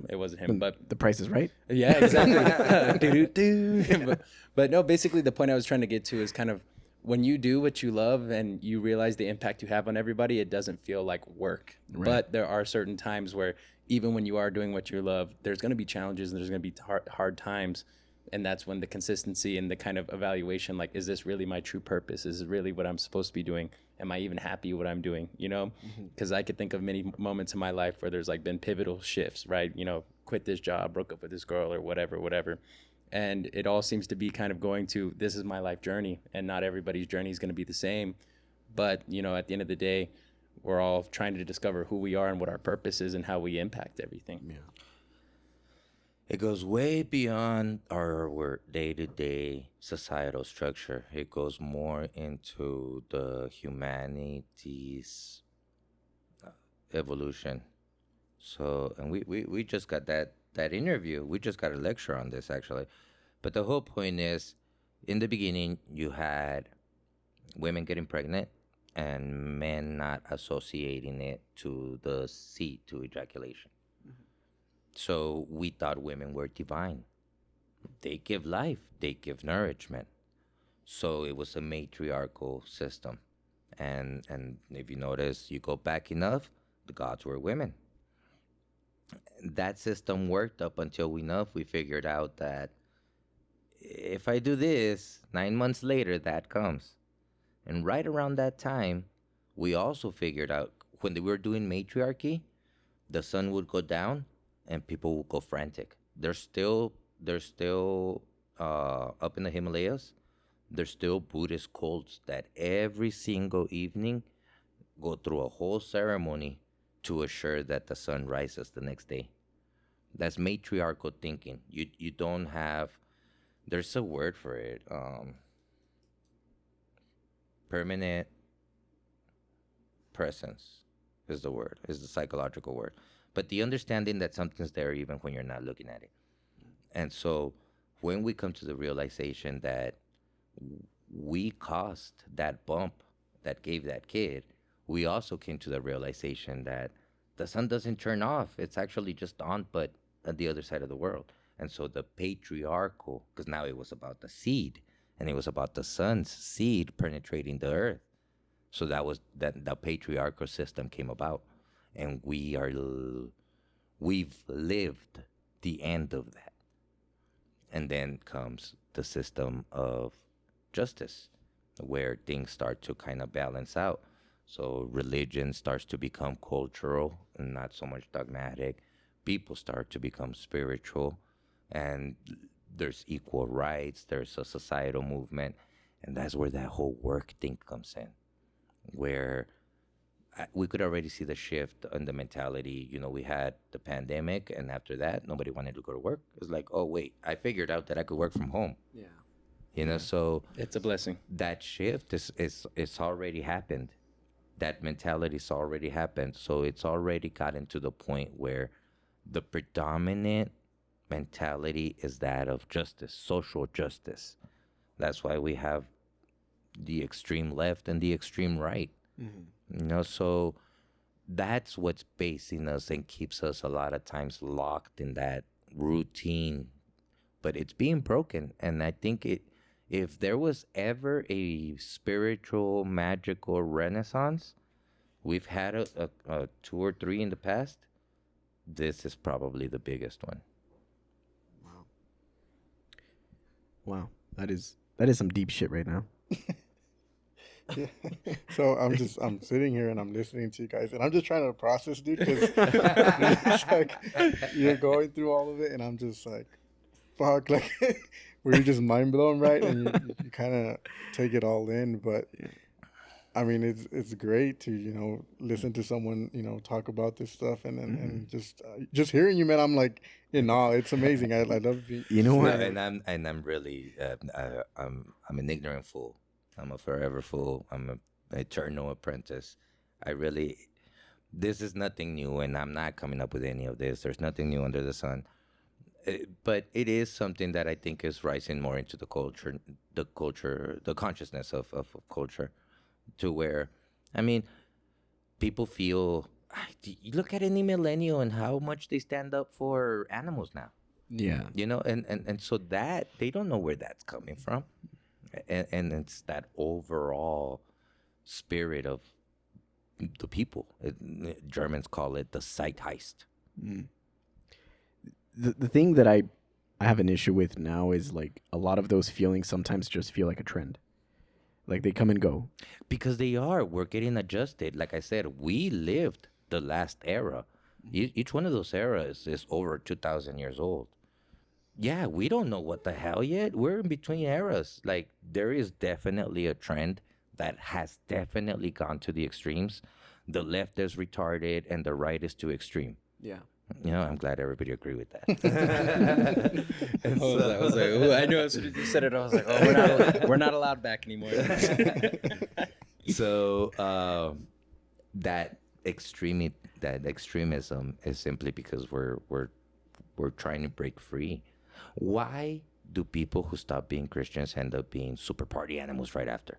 it wasn't him, but The Price is Right. yeah, exactly. Do-do-do. But no, basically the point I was trying to get to is kind of when you do what you love and you realize the impact you have on everybody, it doesn't feel like work. Right. But there are certain times where even when you are doing what you love, there's going to be challenges and there's going to be hard times. And that's when the consistency and the kind of evaluation, like, is this really my true purpose? Is it really what I'm supposed to be doing? Am I even happy what I'm doing? You know, because I could think of many moments in my life where there's like been pivotal shifts, right? You know, quit this job, broke up with this girl, or whatever. And it all seems to be kind of going to, this is my life journey, and not everybody's journey is going to be the same. But, you know, at the end of the day, we're all trying to discover who we are and what our purpose is and how we impact everything. Yeah. It goes way beyond our day-to-day societal structure. It goes more into the humanity's evolution. So, and we just got that interview. We just got a lecture on this, actually. But the whole point is, in the beginning, you had women getting pregnant and men not associating it to the seed, to ejaculation. So we thought women were divine. They give life, they give nourishment. So it was a matriarchal system. And if you notice, you go back enough, the gods were women. That system worked up until we figured out that if I do this, 9 months later, that comes. And right around that time, we also figured out when they were doing matriarchy, the sun would go down and people will go frantic. They're still up in the Himalayas. There's still Buddhist cults that every single evening go through a whole ceremony to assure that the sun rises the next day. That's matriarchal thinking. You don't have, there's a word for it. Permanent presence is the word, is the psychological word. But the understanding that something's there even when you're not looking at it. And so when we come to the realization that we caused that bump that gave that kid, we also came to the realization that the sun doesn't turn off. It's actually just on, but at the other side of the world. And so the patriarchal, because now it was about the seed, and it was about the sun's seed penetrating the earth. So that was that the patriarchal system came about. And we've lived the end of that. And then comes the system of justice, where things start to kind of balance out. So religion starts to become cultural and not so much dogmatic. People start to become spiritual, and there's equal rights. There's a societal movement. And that's where that whole work thing comes in, where we could already see the shift in the mentality. You know, we had the pandemic, and after that, nobody wanted to go to work. It was like, oh, wait, I figured out that I could work from home. Yeah. You know, so It's a blessing. that shift is already happened. That mentality's already happened. So it's already gotten to the point where the predominant mentality is that of justice, social justice. That's why we have the extreme left and the extreme right. You know, so that's what's basing us and keeps us a lot of times locked in that routine. But it's being broken. And I think if there was ever a spiritual, magical renaissance, we've had a 2 or 3 in the past. This is probably the biggest one. Wow. That is some deep shit right now. Yeah. So I'm sitting here and I'm listening to you guys, and I'm just trying to process, dude, because it's like you're going through all of it, and I'm just like, fuck, like where you're just mind blown, right? And you kind of take it all in. But I mean, it's great to, you know, listen to someone, you know, talk about this stuff, and just hearing you, man, I'm like in awe. It's amazing. I love being, You know what? And I'm really I'm an ignorant fool. I'm a forever fool. I'm an eternal apprentice. This is nothing new, and I'm not coming up with any of this. There's nothing new under the sun. But it is something that I think is rising more into the consciousness of culture, to where, I mean, people feel, you look at any millennial and how much they stand up for animals now. Yeah. You know, and so that, they don't know where that's coming from. And it's that overall spirit of the people. Germans call it the Zeitgeist. The thing that I I have an issue with now is like a lot of those feelings sometimes just feel like a trend. Like they come and go. Because they are. We're getting adjusted. Like I said, we lived the last era. Each one of those eras is over 2,000 years old. Yeah, we don't know what the hell yet. We're in between eras. Like, there is definitely a trend that has definitely gone to the extremes. The left is retarded and the right is too extreme. Yeah. You know, I'm glad everybody agree with that. I was like, ooh, I knew as soon as you said it, I was like, oh, we're not allowed back anymore. So that extremism is simply because we're trying to break free. Why do people who stop being Christians end up being super party animals right after?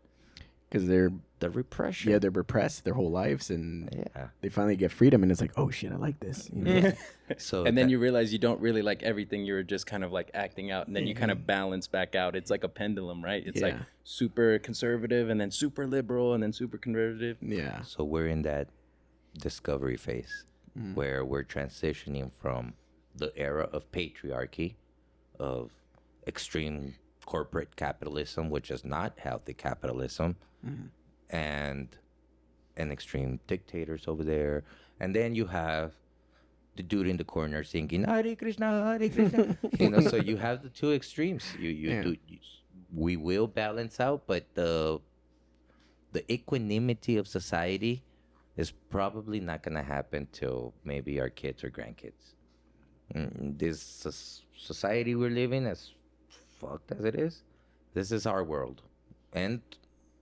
Because they're The repression. they're repressed their whole lives, and Yeah. they finally get freedom, and it's like, oh shit, I like this. You know? So And then that- you realize you don't really like everything. You were just kind of like acting out, and then you kind of balance back out. It's like a pendulum, right? It's like Yeah. super conservative, and then super liberal, and then super conservative. Yeah. So we're in that discovery phase where we're transitioning from the era of patriarchy, of extreme corporate capitalism, which is not healthy capitalism, and extreme dictators over there. And then you have the dude in the corner singing Hare Krishna, Hare Krishna. You know, so you have the two extremes. We will balance out, but the equanimity of society is probably not going to happen till maybe our kids or grandkids. This society we're living, as fucked as it is, this is our world, and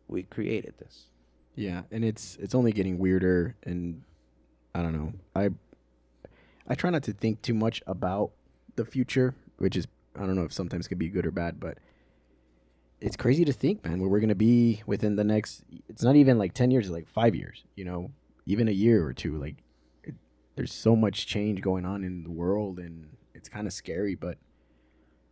we created this. Yeah, and it's only getting weirder, and I don't know. I try not to think too much about the future, which is, I don't know if sometimes can be good or bad, but it's crazy to think, man, where we're gonna be within the next. It's not even like 10 years, it's like 5 years. You know, even a year or two. Like, there's so much change going on in the world, and it's kind of scary. But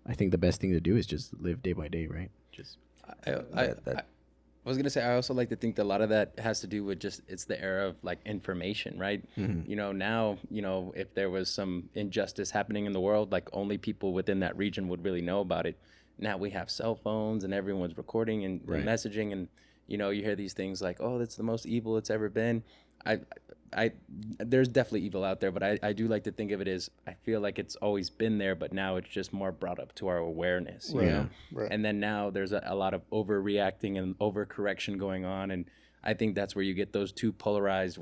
I think the best thing to do is just live day by day, right? Just I was gonna say, I also like to think that a lot of that has to do with just it's the era of like information, right? You know, now, you know, if there was some injustice happening in the world, like only people within that region would really know about it. Now we have cell phones and everyone's recording and messaging, and you know, you hear these things like, "Oh, that's the most evil it's ever been." There's definitely evil out there, but I do like to think of it as I feel like it's always been there, but now it's just more brought up to our awareness, you know? Right. And then now there's a lot of overreacting and overcorrection going on, and I think that's where you get those two polarized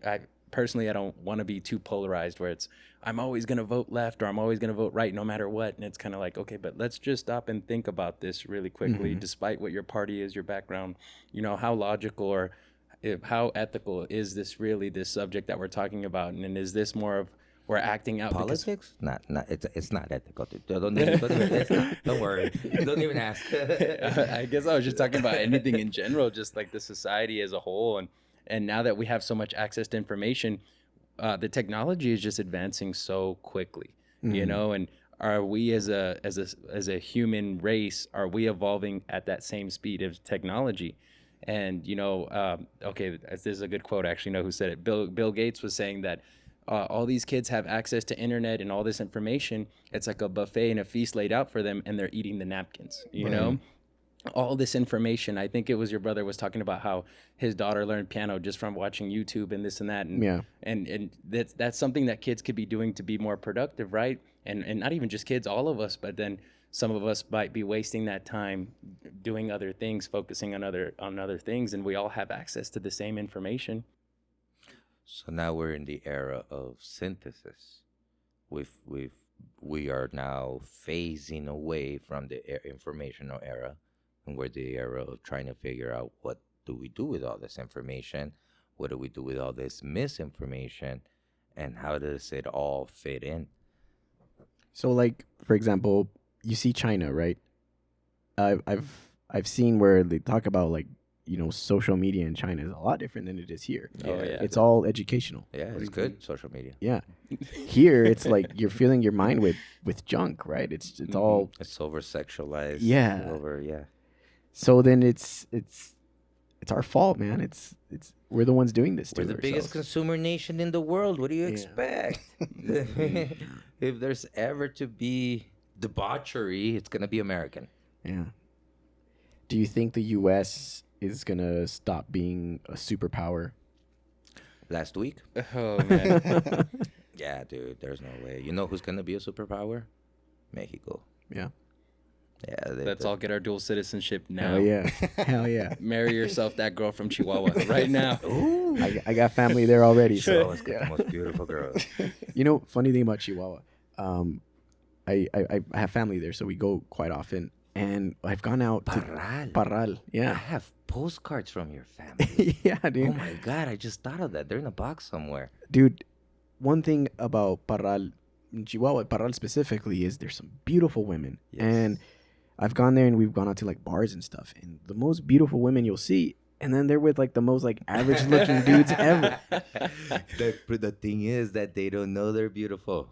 I personally don't want to be too polarized where it's I'm always going to vote left or I'm always going to vote right no matter what, and it's kind of like, okay, but let's just stop and think about this really quickly, despite what your party is, your background, you know, how logical or how ethical is this really, this subject that we're talking about, and is this more of we're acting out Politics? Not it's not ethical. Don't worry. Don't even ask. I guess I was just talking about anything in general, just like the society as a whole, and now that we have so much access to information, the technology is just advancing so quickly, you know, and are we as a human race, are we evolving at that same speed of technology? And you know, okay, this is a good quote. I actually know who said it. Bill Gates was saying that all these kids have access to internet and all this information. It's like a buffet and a feast laid out for them, and they're eating the napkins. You know, all this information. I think it was your brother was talking about how his daughter learned piano just from watching YouTube and this and that. And and that's something that kids could be doing to be more productive, right? And not even just kids, all of us, but then some of us might be wasting that time doing other things, focusing on other things, and we all have access to the same information. So now we're in the era of synthesis. We are now phasing away from the informational era, and we're the era of trying to figure out what do we do with all this information, what do we do with all this misinformation, and how does it all fit in? So, like, for example, you see China, right? I've seen where they talk about, like, you know, social media in China is a lot different than it is here. Oh, yeah. It's all educational. Yeah, it's good, social media. Yeah. Here it's like you're filling your mind with junk, right? It's all It's over sexualized. Yeah. Yeah. so then it's our fault, man. It's we're the ones doing this to We're the biggest ourselves. consumer nation in the world. What do you Yeah. expect? If there's ever to be debauchery, it's gonna be American. Yeah. Do you think the U.S. is gonna stop being a superpower? Last week, Oh man. yeah, dude, there's no way. You know who's gonna be a superpower? Mexico. Yeah. Yeah, Let's all get our dual citizenship now. Hell yeah. Hell yeah. Marry yourself that girl from Chihuahua right now. I got family there already. So Chihuahua's got the most beautiful girls. you know, funny thing about Chihuahua, I have family there, so we go quite often, and I've gone out to Parral. Parral. I Yeah. have postcards from your family. Yeah, Oh dude. my god, I just thought of that. They're in a box somewhere. Dude, one thing about Parral, Chihuahua, Parral specifically, is there's some beautiful women. Yes. And I've gone there and we've gone out to like bars and stuff. And the most beautiful women you'll see, and then they're with like the most like average looking dudes ever. The thing is that they don't know they're beautiful.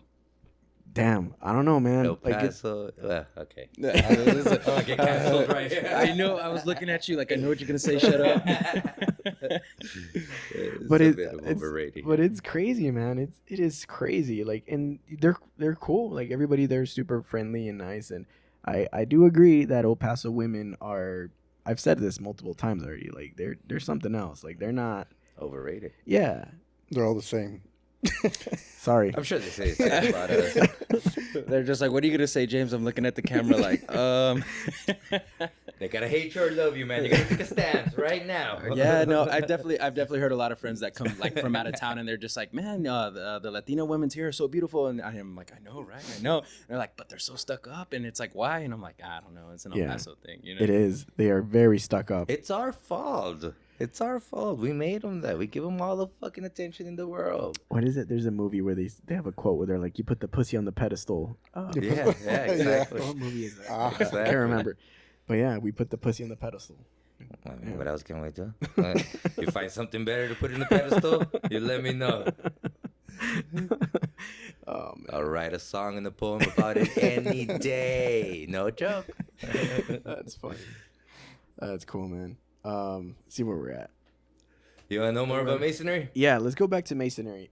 Damn. I don't know, man. El Like, Paso. Okay. I Get canceled right here. know. I was looking at you like I know what you're gonna say. Shut up. but a it, bit of it's overrating. but it's crazy, man. It is crazy. Like, and they're cool. Like everybody there's super friendly and nice. And I do agree that El Paso women are. I've said this multiple times already. Like they're something else. Like they're not. Overrated. Yeah. They're all the same. Sorry. I'm sure they say the same about us. They're just like, what are you gonna say, James? I'm looking at the camera like, They gotta hate you or love you, man. You gotta take a stance right now. Yeah, no, I've definitely heard a lot of friends that come like from out of town, and they're just like, man, the Latino women's here are so beautiful, and I'm like, I know, right? I know. And they're like, but they're so stuck up, and it's like, why? And I'm like, I don't know, it's an El Yeah. Paso thing, you know? It is. They are very stuck up. It's our fault. It's our fault. We made them that. We give them all the fucking attention in the world. What is it? There's a movie where they have a quote where they're like, "You put the pussy on the pedestal." Oh, Yeah, exactly. what movie is that? Ah. I can't remember. But yeah, we put the pussy on the pedestal. I mean, what else can we do? You find something better to put in the pedestal, you let me know. Oh man, I'll write a song and a poem about it any day. No joke. that's funny. That's cool, man. See where we're at. You want to know more about masonry? Yeah, let's go back to masonry.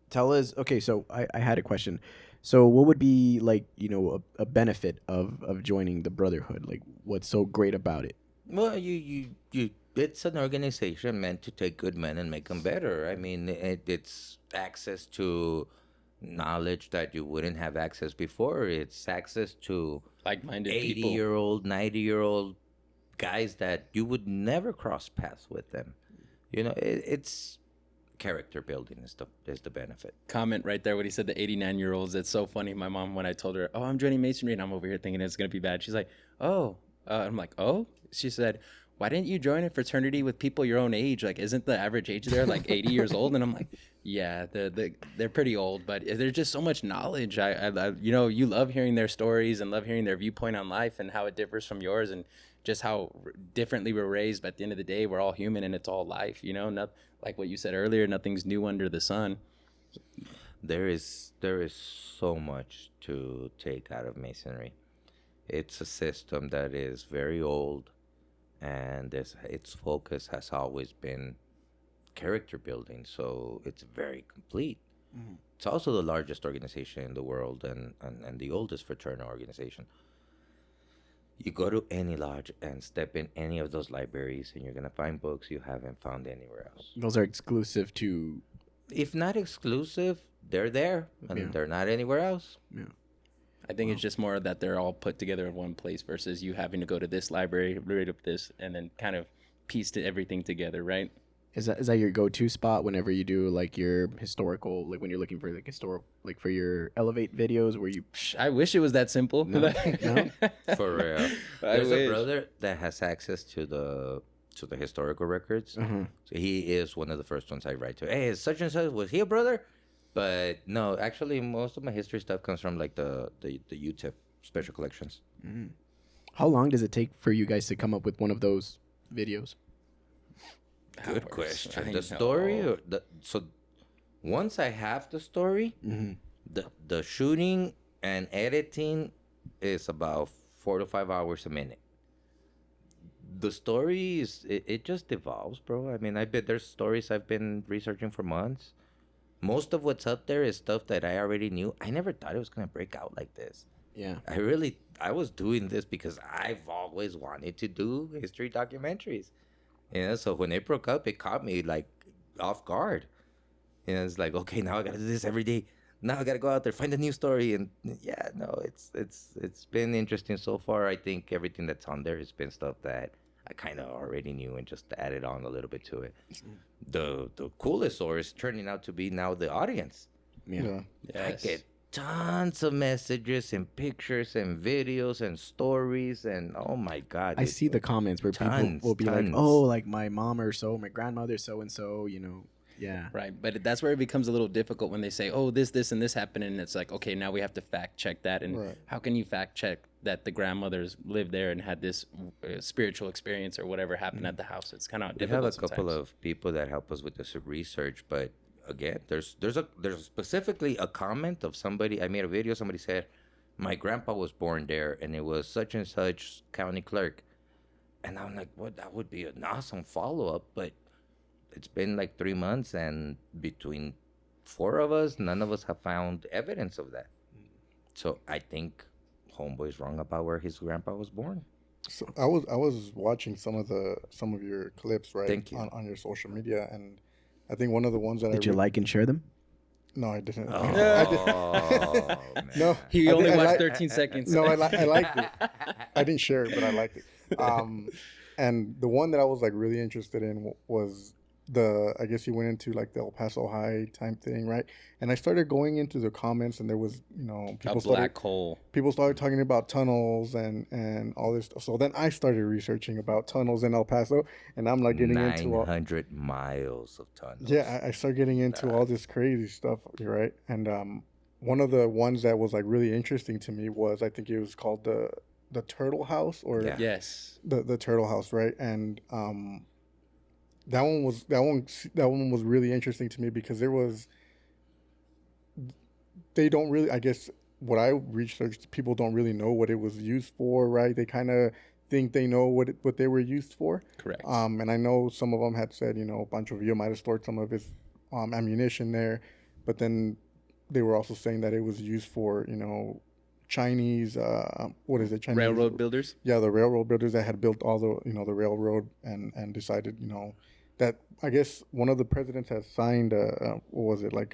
Tell us. Okay, so I had a question. So what would be like, you know, a benefit of joining the Brotherhood? Like, what's so great about it? Well, you it's an organization meant to take good men and make them better. I mean, it's access to knowledge that you wouldn't have access before. It's access to Like-minded people. 80-year-old, 90-year-old guys that you would never cross paths with them. You know, it's character building is the benefit. Comment right there when he said the 89-year-olds. It's so funny. My mom, when I told her, oh, I'm joining masonry, and I'm over here thinking it's going to be bad. She's like, oh. I'm like, oh? She said, why didn't you join a fraternity with people your own age? Like, isn't the average age there like 80 years old? And I'm like, yeah, they're pretty old, but there's just so much knowledge. I you know, you love hearing their stories and love hearing their viewpoint on life and how it differs from yours and just how differently we're raised. But at the end of the day, we're all human and it's all life, you know, not like what you said earlier, nothing's new under the sun. There is so much to take out of masonry. It's a system that is very old, and its focus has always been character building. So it's very complete. Mhm. It's also the largest organization in the world and the oldest fraternal organization. You go to any lodge and step in any of those libraries, and you're gonna find books you haven't found anywhere else. Those are exclusive to. If not exclusive, they're there, and Yeah. they're not anywhere else. Yeah. I think it's just more that they're all put together in one place versus you having to go to this library, read up this, and then kind of piece everything together, right? Is that your go-to spot whenever you do like your historical, like when you're looking for like historical, like for your Elevate videos where you? I wish it was that simple. No? No? For real. I There's a wish. brother that has access to the historical records. Uh-huh. So he is one of the first ones I write to. Hey, is such and such, was he a brother? But no, actually, most of my history stuff comes from like the UTIP special collections. How long does it take for you guys to come up with one of those videos? Good Hours. question. I The story, know. so once I have the story, the shooting and editing is about 4 to 5 hours a minute. The story is it just evolves, bro. I mean, I bet there's stories I've been researching for months. Most of what's up there is stuff that I already knew. I never thought it was gonna break out like this. Yeah. I was doing this because I've always wanted to do history documentaries. So when it broke up, it caught me like off guard. It's like, okay, now I gotta do this every day. Now I gotta go out there, find a new story, and yeah, no, it's been interesting so far. I think everything that's on there has been stuff that I kind of already knew and just added on a little bit to it. The coolest story is turning out to be now the audience. Yeah. I Yes. get tons of messages and pictures and videos and stories, and oh my god, I see the comments where people will be like, tons. "Oh, like my mom or so, my grandmother so and so," Yeah. Right, but that's where it becomes a little difficult when they say, "Oh, this, and this happened," and it's like, okay, now we have to fact check that. And Right. how can you fact check that the grandmothers lived there and had this spiritual experience or whatever happened at the house? It's kind of We difficult. have a couple sometimes. of people that help us with this research, but again, there's specifically a comment of somebody. I made a video. Somebody said, "My grandpa was born there, and it was such and such county clerk," and I'm like, "What? That would be an awesome follow up." But it's been like 3 months, and between 4 of us, none of us have found evidence of that. So I think Homeboy's wrong about where his grandpa was born. So I was watching some of your clips, right? Thank you. On your social media, and I think one of the ones that Did you like and share them? No, I didn't. Oh, man. No, He I only think I watched like- 13 seconds. No, I liked it. I didn't share it, but I liked it. And the one that I was like really interested in was I guess you went into like the El Paso High type thing, right? And I started going into the comments, and there was, a people black hole. started talking about tunnels and all this stuff. So then I started researching about tunnels in El Paso, and I'm like getting into all, 900 miles of tunnels. yeah, I started getting into all this crazy stuff, right? And one of the ones that was like really interesting to me was, I think it was called the Turtle House, or Yeah. Yes. the Turtle House, right? And that one was really interesting to me because they don't really, I guess what I researched, people don't really know what it was used for, right? They kind of think they know what they were used for. Correct. And I know some of them had said, Pancho Villa might have stored some of his ammunition there, but then they were also saying that it was used for, Chinese, what is it? Chinese Railroad builders. Yeah, the railroad builders that had built all the, the railroad and decided, that I guess one of the presidents has signed, what was it, like,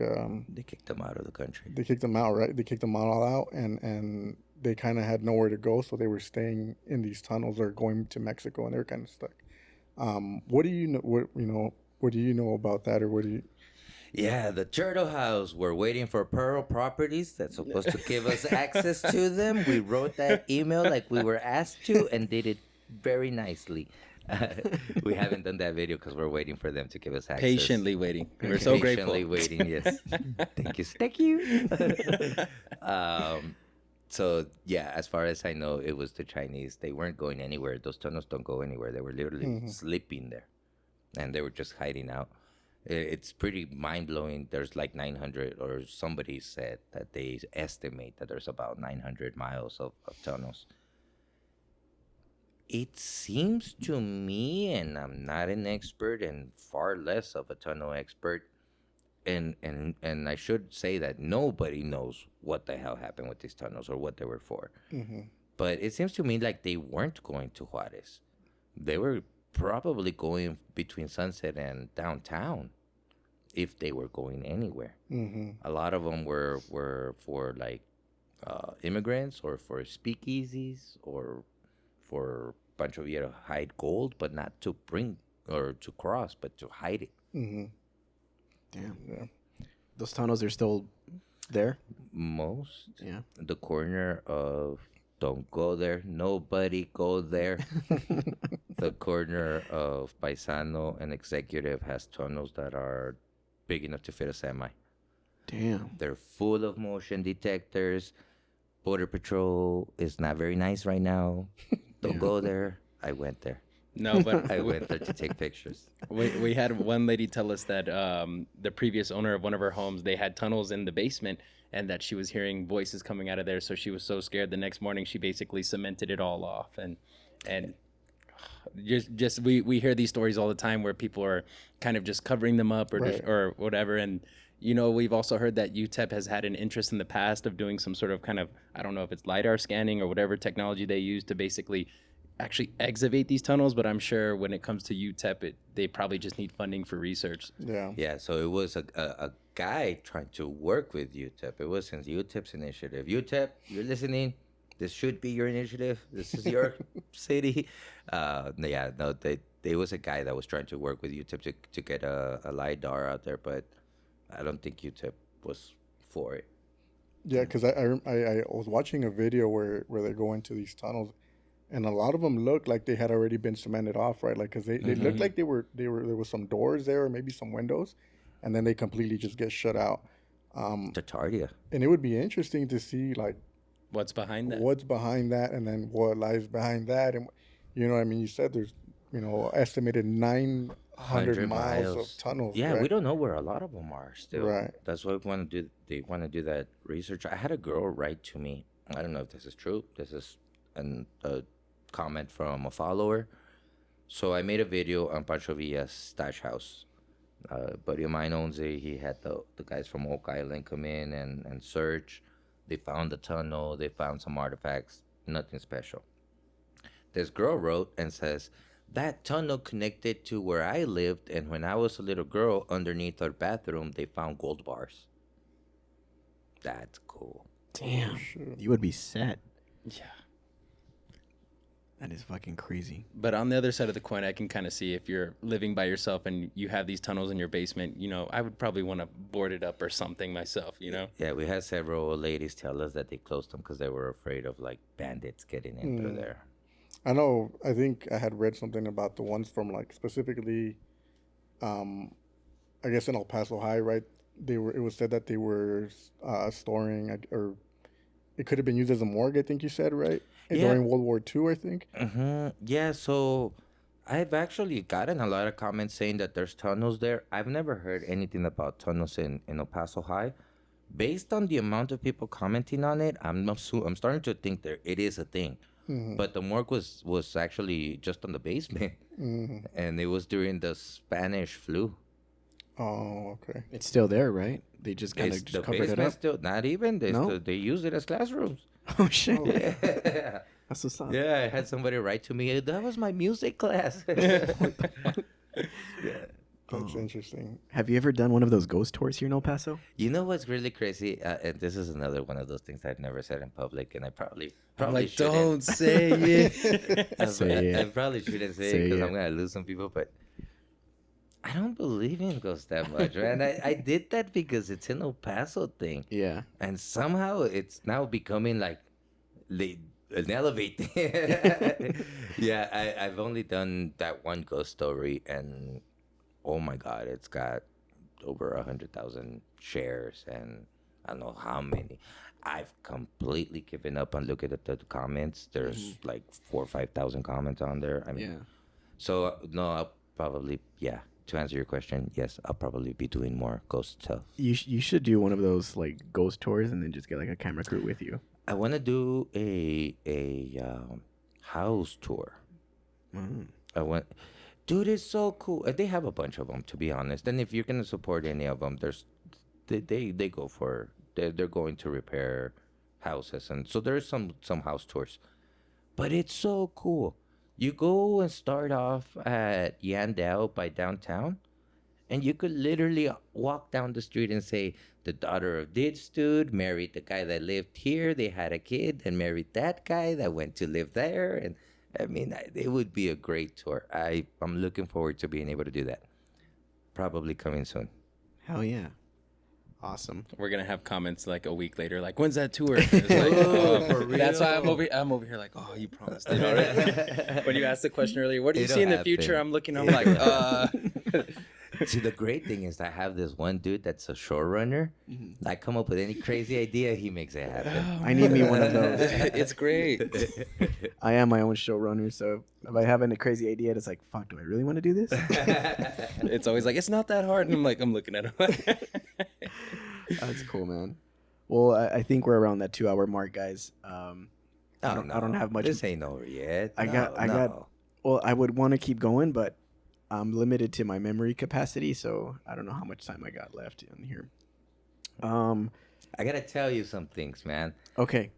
They kicked them out of the country. they kicked them out, right? They kicked them all out, and they kind of had nowhere to go, so they were staying in these tunnels or going to Mexico, and they were kind of stuck. What do you know? What do you know about that, or what do you? Yeah, the Turtle House. We're waiting for Pearl Properties that's supposed to give us access to them. We wrote that email like we were asked to and did it very nicely. We haven't done that video because we're waiting for them to give us access. Patiently waiting. We're so grateful. Patiently waiting, yes. Thank you. So, yeah, as far as I know, it was the Chinese. They weren't going anywhere. Those tunnels don't go anywhere. They were literally sleeping there. And they were just hiding out. It's pretty mind-blowing. There's like 900, or somebody said that they estimate that there's about 900 miles of tunnels. It seems to me, and I'm not an expert and far less of a tunnel expert, and I should say that nobody knows what the hell happened with these tunnels or what they were for. But it seems to me like they weren't going to Juarez. They were probably going between Sunset and downtown, if they were going anywhere. A lot of them were for like immigrants, or for speakeasies, or for Pancho Villa to hide gold, but not to bring or to cross, but to hide it. Damn. Yeah. Those tunnels are still there. Most, Yeah. the corner of don't go there, nobody go there. The corner of Paisano and Executive has tunnels that are big enough to fit a semi. Damn. They're full of motion detectors. Border Patrol is not very nice right now. Don't go there. I went there. No, but I went there to take pictures. we had one lady tell us that the previous owner of one of her homes, they had tunnels in the basement, and that she was hearing voices coming out of there. So she was so scared. The next morning, she basically cemented it all off. And we hear these stories all the time where people are kind of just covering them up or Right. or whatever. And You know, we've also heard that UTEP has had an interest in the past of doing some sort of kind of, I don't know if it's LiDAR scanning or whatever technology they use to basically actually excavate these tunnels. But I'm sure when it comes to UTEP, they probably just need funding for research. Yeah. Yeah, so it was a guy trying to work with UTEP. It wasn't UTEP's initiative. UTEP, you're listening. This should be your initiative. This is your city. Yeah, no, there was a guy that was trying to work with UTEP to get a LiDAR out there, but I don't think UTEP was for it. Yeah, because I was watching a video where they go into these tunnels, and a lot of them looked like they had already been cemented off, right? Like, because they looked like they were there was some doors there or maybe some windows, and then they completely just get shut out. Tatardia. And it would be interesting to see like What's behind that? what's behind that, and then what lies behind that, and you know, what I mean, you said there's estimated 900 miles of tunnels. Yeah, right? we don't know where a lot of them are still. Right. That's why we want to do. They want to do that research. I had a girl write to me. I don't know if this is true. This is a comment from a follower. So I made a video on Pancho Villa's stash house. A buddy of mine owns it. He had the guys from Oak Island come in and search. They found the tunnel. They found some artifacts. Nothing special. This girl wrote and says, that tunnel connected to where I lived, and when I was a little girl, underneath our bathroom, they found gold bars. That's cool. Damn. Shoot. You would be set. Yeah. That is fucking crazy. But on the other side of the coin, I can kind of see if you're living by yourself and you have these tunnels in your basement, you know, I would probably want to board it up or something myself, you know? Yeah, we had several ladies tell us that they closed them because they were afraid of like bandits getting in through there. I know. I think I had read something about the ones from like specifically, I guess in El Paso High, right? It was said that they were storing, or it could have been used as a morgue. I think you said, right? Yeah. During World War II, I think. Yeah, so I've actually gotten a lot of comments saying that there's tunnels there. I've never heard anything about tunnels in El Paso High. Based on the amount of people commenting on it, I'm starting to think it is a thing. But the morgue was actually just on the basement, and it was during the Spanish flu. Oh, okay. It's still there, right? They just kind of The covered it basement up. still not even. They use it as classrooms. Oh shit! Yeah. That's what's up. Yeah, I had somebody write to me, that was my music class. That's interesting. Have you ever done one of those ghost tours here in El Paso? You know what's really crazy? And this is another one of those things I've never said in public, and I probably I'm like, shouldn't. don't say it. I probably shouldn't say it because I'm going to lose some people, but I don't believe in ghosts that much, man. I did that because it's an El Paso thing. Yeah. And somehow it's now becoming like an elevate. Yeah, I've only done that one ghost story, and oh my God, it's got over 100,000 shares, and I don't know how many. I've completely given up on looking at the comments. There's like 4,000 or 5,000 comments on there. I mean, so no, I'll probably, to answer your question, yes, I'll probably be doing more ghost stuff. You should do one of those like ghost tours and then just get like a camera crew with you. I want to do a house tour. Dude, it's so cool. They have a bunch of them, to be honest. And if you're gonna support any of them, they go for they're going to repair houses, and so there's some house tours. But it's so cool. You go and start off at Yandell by downtown, and you could literally walk down the street and say, the daughter of this dude married the guy that lived here. They had a kid and married that guy that went to live there. And I mean, it would be a great tour. I'm looking forward to being able to do that. Probably coming soon. Hell yeah. Awesome. We're gonna have comments like a week later, like, "When's that tour?" It's like, oh, for real? That's why I'm over here like, "Oh, you promised it already." When you asked the question earlier, what do you see in the future? I'm looking. I'm like, See, the great thing is I have this one dude that's a showrunner. I come up with any crazy idea, he makes it happen. I need me one of those. It's great. I am my own showrunner, so if I have a crazy idea, it's like, fuck, do I really want to do this? It's always like, it's not that hard, and I'm like, I'm looking at him. That's cool, man. Well, I think we're around that 2 hour mark, guys. I don't have much. This ain't over yet. I got. Well, I would want to keep going, but I'm limited to my memory capacity, so I don't know how much time I got left in here. Um. I gotta tell you some things, man. Okay.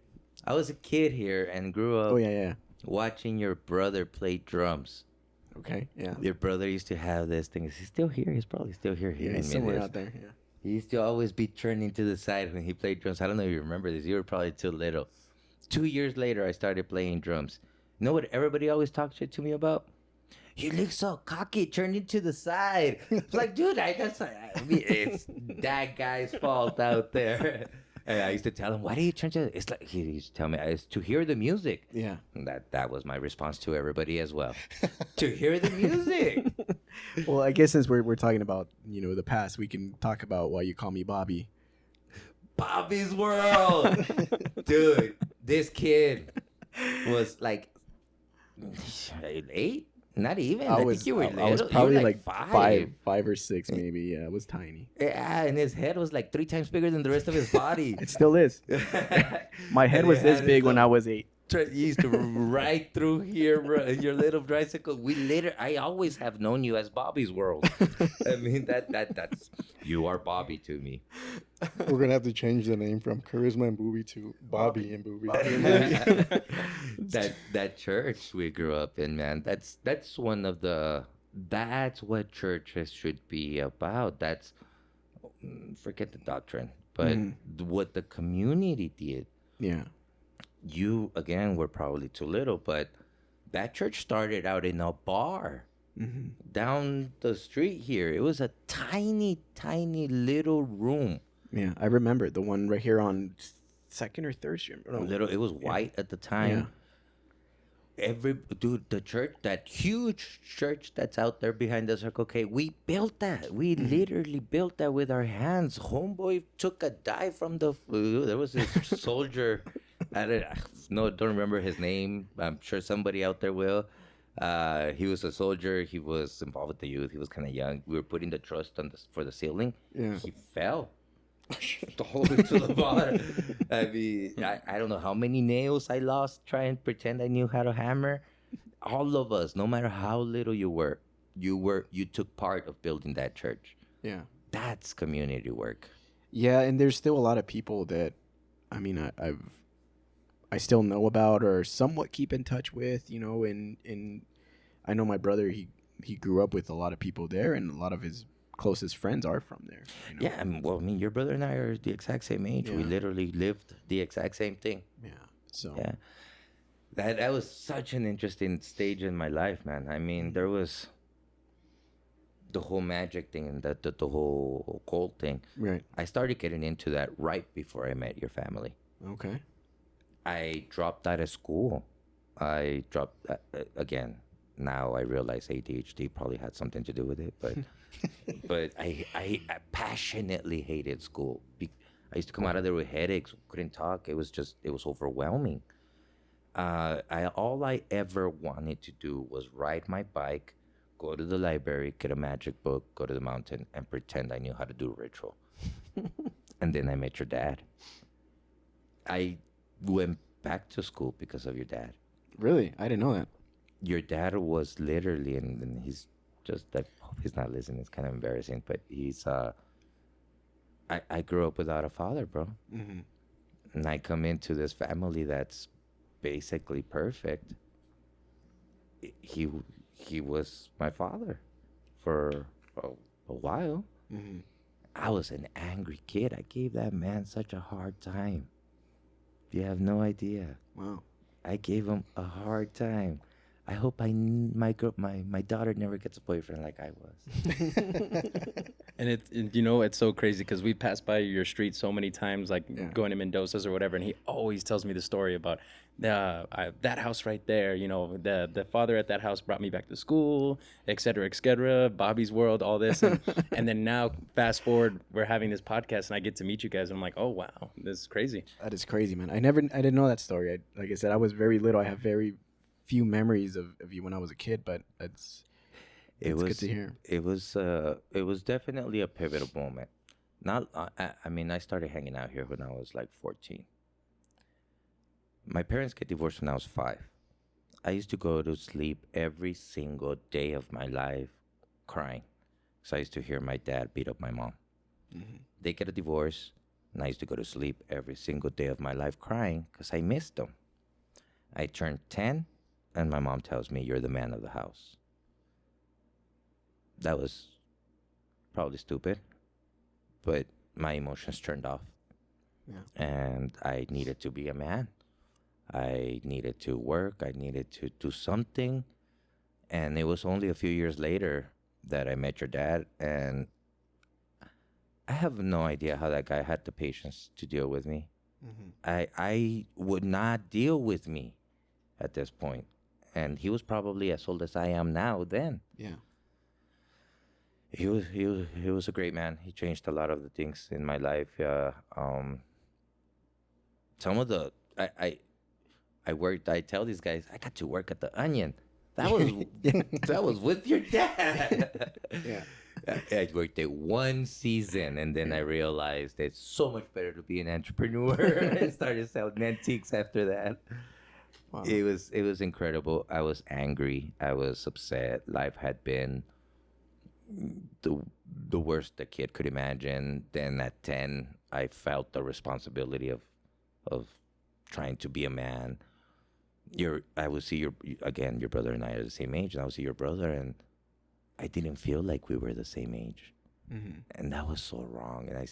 I was a kid here and grew up Oh yeah. watching your brother play drums. Okay. Yeah. Your brother used to have this thing. Is he still here? He's probably still here. Yeah. He's somewhere out there. Yeah. He used to always be turning to the side when he played drums. I don't know if you remember this. You were probably too little. 2 years later, I started playing drums. You know what everybody always talks shit to me about? You look so cocky, turning to the side. It's like, dude, it's that guy's fault out there. And I used to tell him, why do you turn to? It's like he used to tell me, it's to hear the music. Yeah. And that was my response to everybody as well. To hear the music. Well, I guess since we're talking about the past, we can talk about why you call me Bobby. Bobby's World. Dude, this kid was like 8. Not even. I think you were little. I was You were probably like five or 6 maybe. Yeah, it was tiny. Yeah, and his head was like 3 times bigger than the rest of his body. It still is. My head And was it this had big its when I was 8. You used to right through here, bro. Your little tricycle. I always have known you as Bobby's World. I mean that's you are Bobby to me. We're gonna have to change the name from Charisma and Booby to Bobby and Booby. that church we grew up in, man. That's what churches should be about. That's forget the doctrine, but what the community did. Yeah. You again were probably too little, but that church started out in a bar down the street here. It was a tiny little room. Yeah, I remember the one right here on 2nd or 3rd Street. No, It was white at the time. Yeah. The church, that huge church that's out there behind the Circle K, we built that. We literally built that with our hands. Homeboy took a dive from there was this soldier. Don't remember his name. I'm sure somebody out there will. He was a soldier. He was involved with the youth. He was kind of young. We were putting the trust for the ceiling. Yeah. He fell. The whole way to the bottom. I mean, I don't know how many nails I lost trying to pretend I knew how to hammer. All of us, no matter how little you took part of building that church. Yeah. That's community work. Yeah, and there's still a lot of people that, I mean, I still know about or somewhat keep in touch with, and I know my brother, he grew up with a lot of people there, and a lot of his closest friends are from there. Yeah, your brother and I are the exact same age. Yeah. We literally lived the exact same thing. Yeah. So Yeah. That was such an interesting stage in my life, man. I mean, there was the whole magic thing and the whole occult thing. right. I started getting into that right before I met your family. Okay. I dropped out of school. I dropped again. Now I realize ADHD probably had something to do with it, but I passionately hated school. I used to come out of there with headaches, couldn't talk. It was overwhelming. All I ever wanted to do was ride my bike, go to the library, get a magic book, go to the mountain, and pretend I knew how to do a ritual. And then I met your dad. I went back to school because of your dad. Really? I didn't know that. Your dad was literally, and he's just that. He's not listening. It's kind of embarrassing, but he's. I grew up without a father, bro, and I come into this family that's basically perfect. He was my father for a while. I was an angry kid. I gave that man such a hard time. You have no idea. Wow. I gave him a hard time. I hope my daughter never gets a boyfriend like I was. And it's so crazy because we passed by your street so many times, like going to Mendoza's or whatever, and he always tells me the story about that house right there. The father at that house brought me back to school, et cetera, Bobby's World, all this, and then now fast forward, we're having this podcast, and I get to meet you guys, and I'm like, oh wow, this is crazy. That is crazy, man. I didn't know that story. Like I said, I was very little. I have very few memories of you when I was a kid, but it's good to hear. It was definitely a pivotal moment. I started hanging out here when I was like 14. My parents get divorced when I was 5. I used to go to sleep every single day of my life crying. So I used to hear my dad beat up my mom. They get a divorce. And I used to go to sleep every single day of my life crying because I missed them. I turned 10, and my mom tells me, "You're the man of the house." That was probably stupid, but my emotions turned off. Yeah. And I needed to be a man. I needed to work. I needed to do something. And it was only a few years later that I met your dad. And I have no idea how that guy had the patience to deal with me. I would not deal with me at this point. And he was probably as old as I am now then. Yeah. He was a great man. He changed a lot of the things in my life. Some of the I worked. I tell these guys I got to work at the Onion. That was that was with your dad. Yeah. I worked there one season, and then I realized it's so much better to be an entrepreneur. I started selling antiques after that. Wow. It was incredible. I was angry. I was upset. Life had been the worst a kid could imagine. Then at 10, I felt the responsibility of trying to be a man. I would see your brother and I are the same age, and I would see your brother, and I didn't feel like we were the same age. And that was so wrong. And I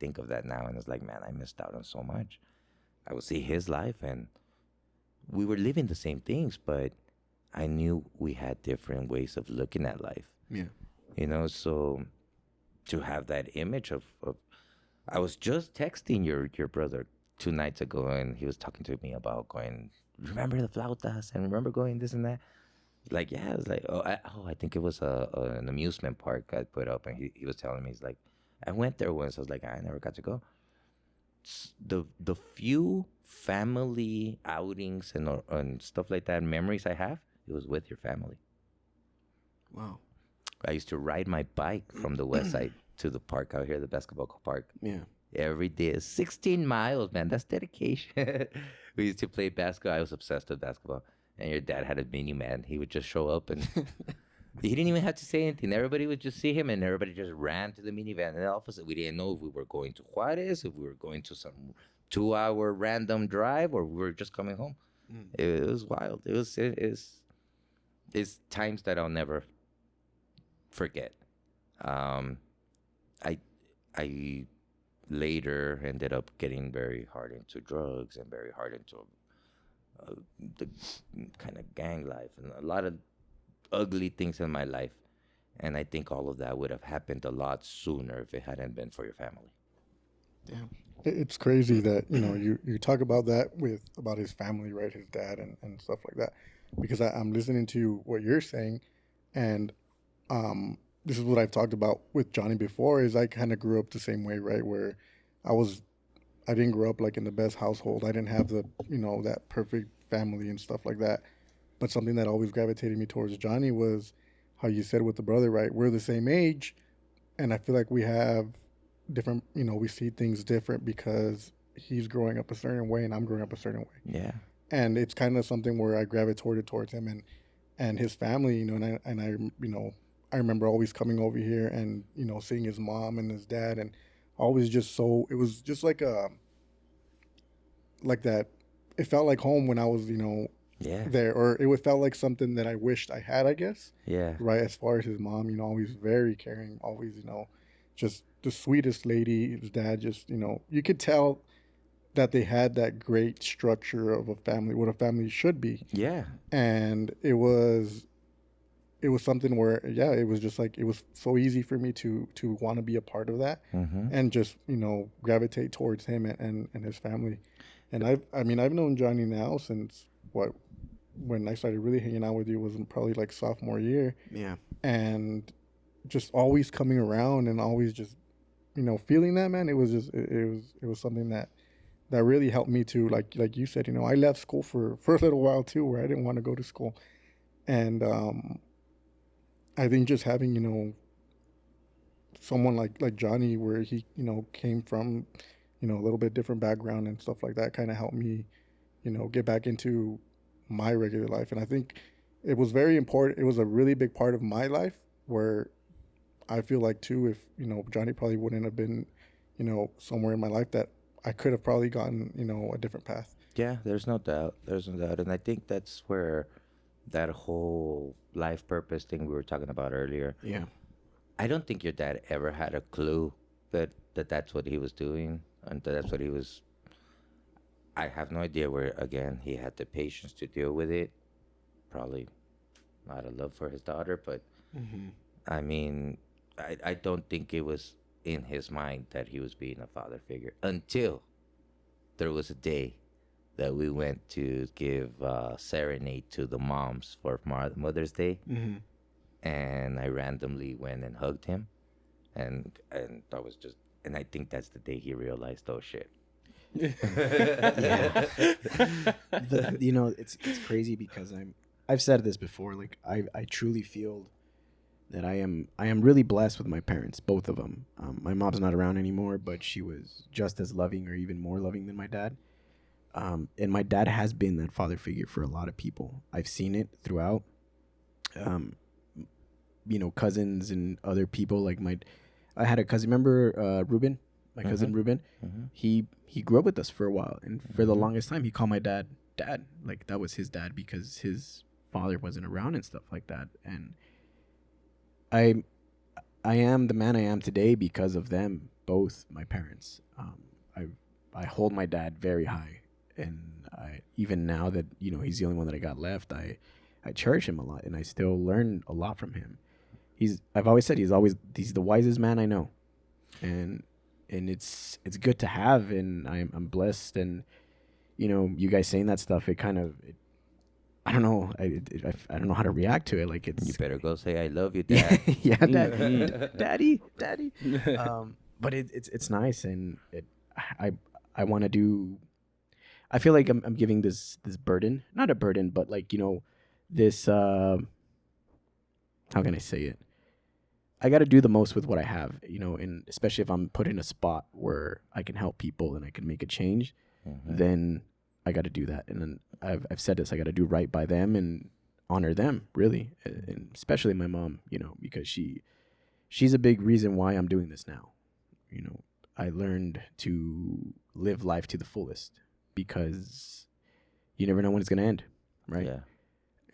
think of that now, and it's like, man, I missed out on so much. I would see his life, and we were living the same things, but I knew we had different ways of looking at life. Yeah. So to have that image of I was just texting your brother 2 nights ago, and he was talking to me about going, remember the flautas, and remember going this and that. Like, yeah, I was like, I think it was an amusement park I put up, and he was telling me, he's like, I went there once. I was like, I never got to go. The few family outings and stuff like that, memories I have, it was with your family. Wow. I used to ride my bike from the west side to the park out here, the basketball park. Yeah. Every day, 16 miles, man. That's dedication. We used to play basketball. I was obsessed with basketball. And your dad had a minivan. He would just show up, and he didn't even have to say anything. Everybody would just see him, and everybody just ran to the minivan. And all of a sudden, we didn't know if we were going to Juarez, if we were going to some 2-hour random drive, or we were just coming home. It was wild. It's times that I'll never forget. I later ended up getting very hard into drugs and very hard into the kind of gang life and a lot of ugly things in my life. And I think all of that would have happened a lot sooner if it hadn't been for your family. Damn. It's crazy that, you talk about that about his family, right? His dad and stuff like that. Because I'm listening to what you're saying, and this is what I've talked about with Johnny before, is I kind of grew up the same way, right? Where I didn't grow up like in the best household. I didn't have the, that perfect family and stuff like that. But something that always gravitated me towards Johnny was how you said with the brother, right? We're the same age, and I feel like we have different, we see things different because he's growing up a certain way and I'm growing up a certain way. Yeah. And it's kind of something where I gravitated towards him and his family, I remember always coming over here and, seeing his mom and his dad, and always it was just like that. It felt like home when I was, there, or it felt like something that I wished I had, I guess. Yeah. Right. As far as his mom, always very caring, always, just the sweetest lady. His dad, just, you could tell that they had that great structure of a family, what a family should be. Yeah. And it was something where, yeah, it was just like, it was so easy for me to want to be a part of that, and just, gravitate towards him and his family. And I've known Johnny now since when I started really hanging out with you was probably like sophomore year. Yeah. And just always coming around and always just, feeling that, man, it was just, it was something that really helped me to, like you said, I left school for a little while too, where I didn't want to go to school. And, I think just having, someone like Johnny, where he, came from, a little bit different background and stuff like that, kind of helped me, get back into my regular life. And I think it was very important. It was a really big part of my life, where I feel like too, if, Johnny probably wouldn't have been, somewhere in my life that I could have probably gotten, a different path. Yeah, there's no doubt. There's no doubt. And I think that's where that whole life purpose thing we were talking about earlier. Yeah. I don't think your dad ever had a clue that that's what he was doing and that that's what he was. I have no idea where, again, he had the patience to deal with it. Probably not a love for his daughter, but I mean, I don't think it was in his mind that he was being a father figure until there was a day that we went to give serenade to the moms for Mother's Day, and I randomly went and hugged him, and that was just, and I think that's the day he realized, oh shit. It's crazy because I've said this before. Like I truly feel that I am really blessed with my parents, both of them. My mom's not around anymore, but she was just as loving or even more loving than my dad. And my dad has been that father figure for a lot of people. I've seen it throughout. Cousins and other people. Like I had a cousin. Remember Ruben? My cousin Ruben. He grew up with us for a while, and for the longest time, he called my dad dad. Like that was his dad because his father wasn't around and stuff like that. And I am the man I am today because of them, both my parents. I hold my dad very high, and even now that he's the only one that I got left, I cherish him a lot, and I still learn a lot from him. I've always said he's the wisest man I know, and it's good to have, and I'm blessed, and you guys saying that stuff, I don't know. I don't know how to react to it. Like You better go say I love you, Dad. yeah, daddy. But it's nice, and I want to do. I feel like I'm giving this burden, not a burden, but like this. How can I say it? I got to do the most with what I have, and especially if I'm put in a spot where I can help people and I can make a change, then I got to do that. And then I've said this, I got to do right by them and honor them, really, and especially my mom, because she's a big reason why I'm doing this now. I learned to live life to the fullest because you never know when it's gonna end, right? Yeah.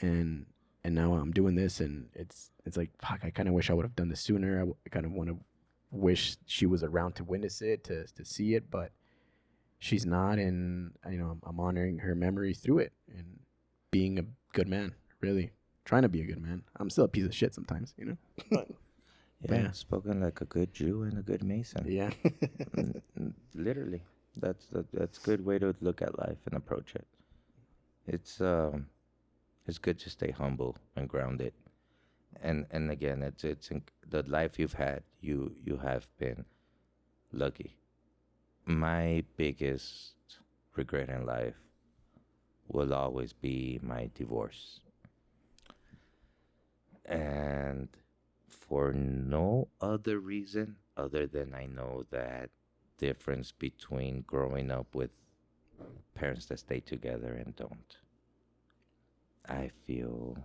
And now I'm doing this, and it's like, fuck, I kind of wish I would have done this sooner. I kind of want to wish she was around to witness it, to see it, but she's not, and I'm honoring her memory through it and being a good man, really trying to be a good man. I'm still a piece of shit sometimes, but Yeah, spoken like a good Jew and a good Mason. yeah. Literally, that's a good way to look at life and approach it. It's good to stay humble and grounded, and again, it's the life you've had. You have been lucky. My biggest regret in life will always be my divorce, and for no other reason other than I know that difference between growing up with parents that stay together and don't. I feel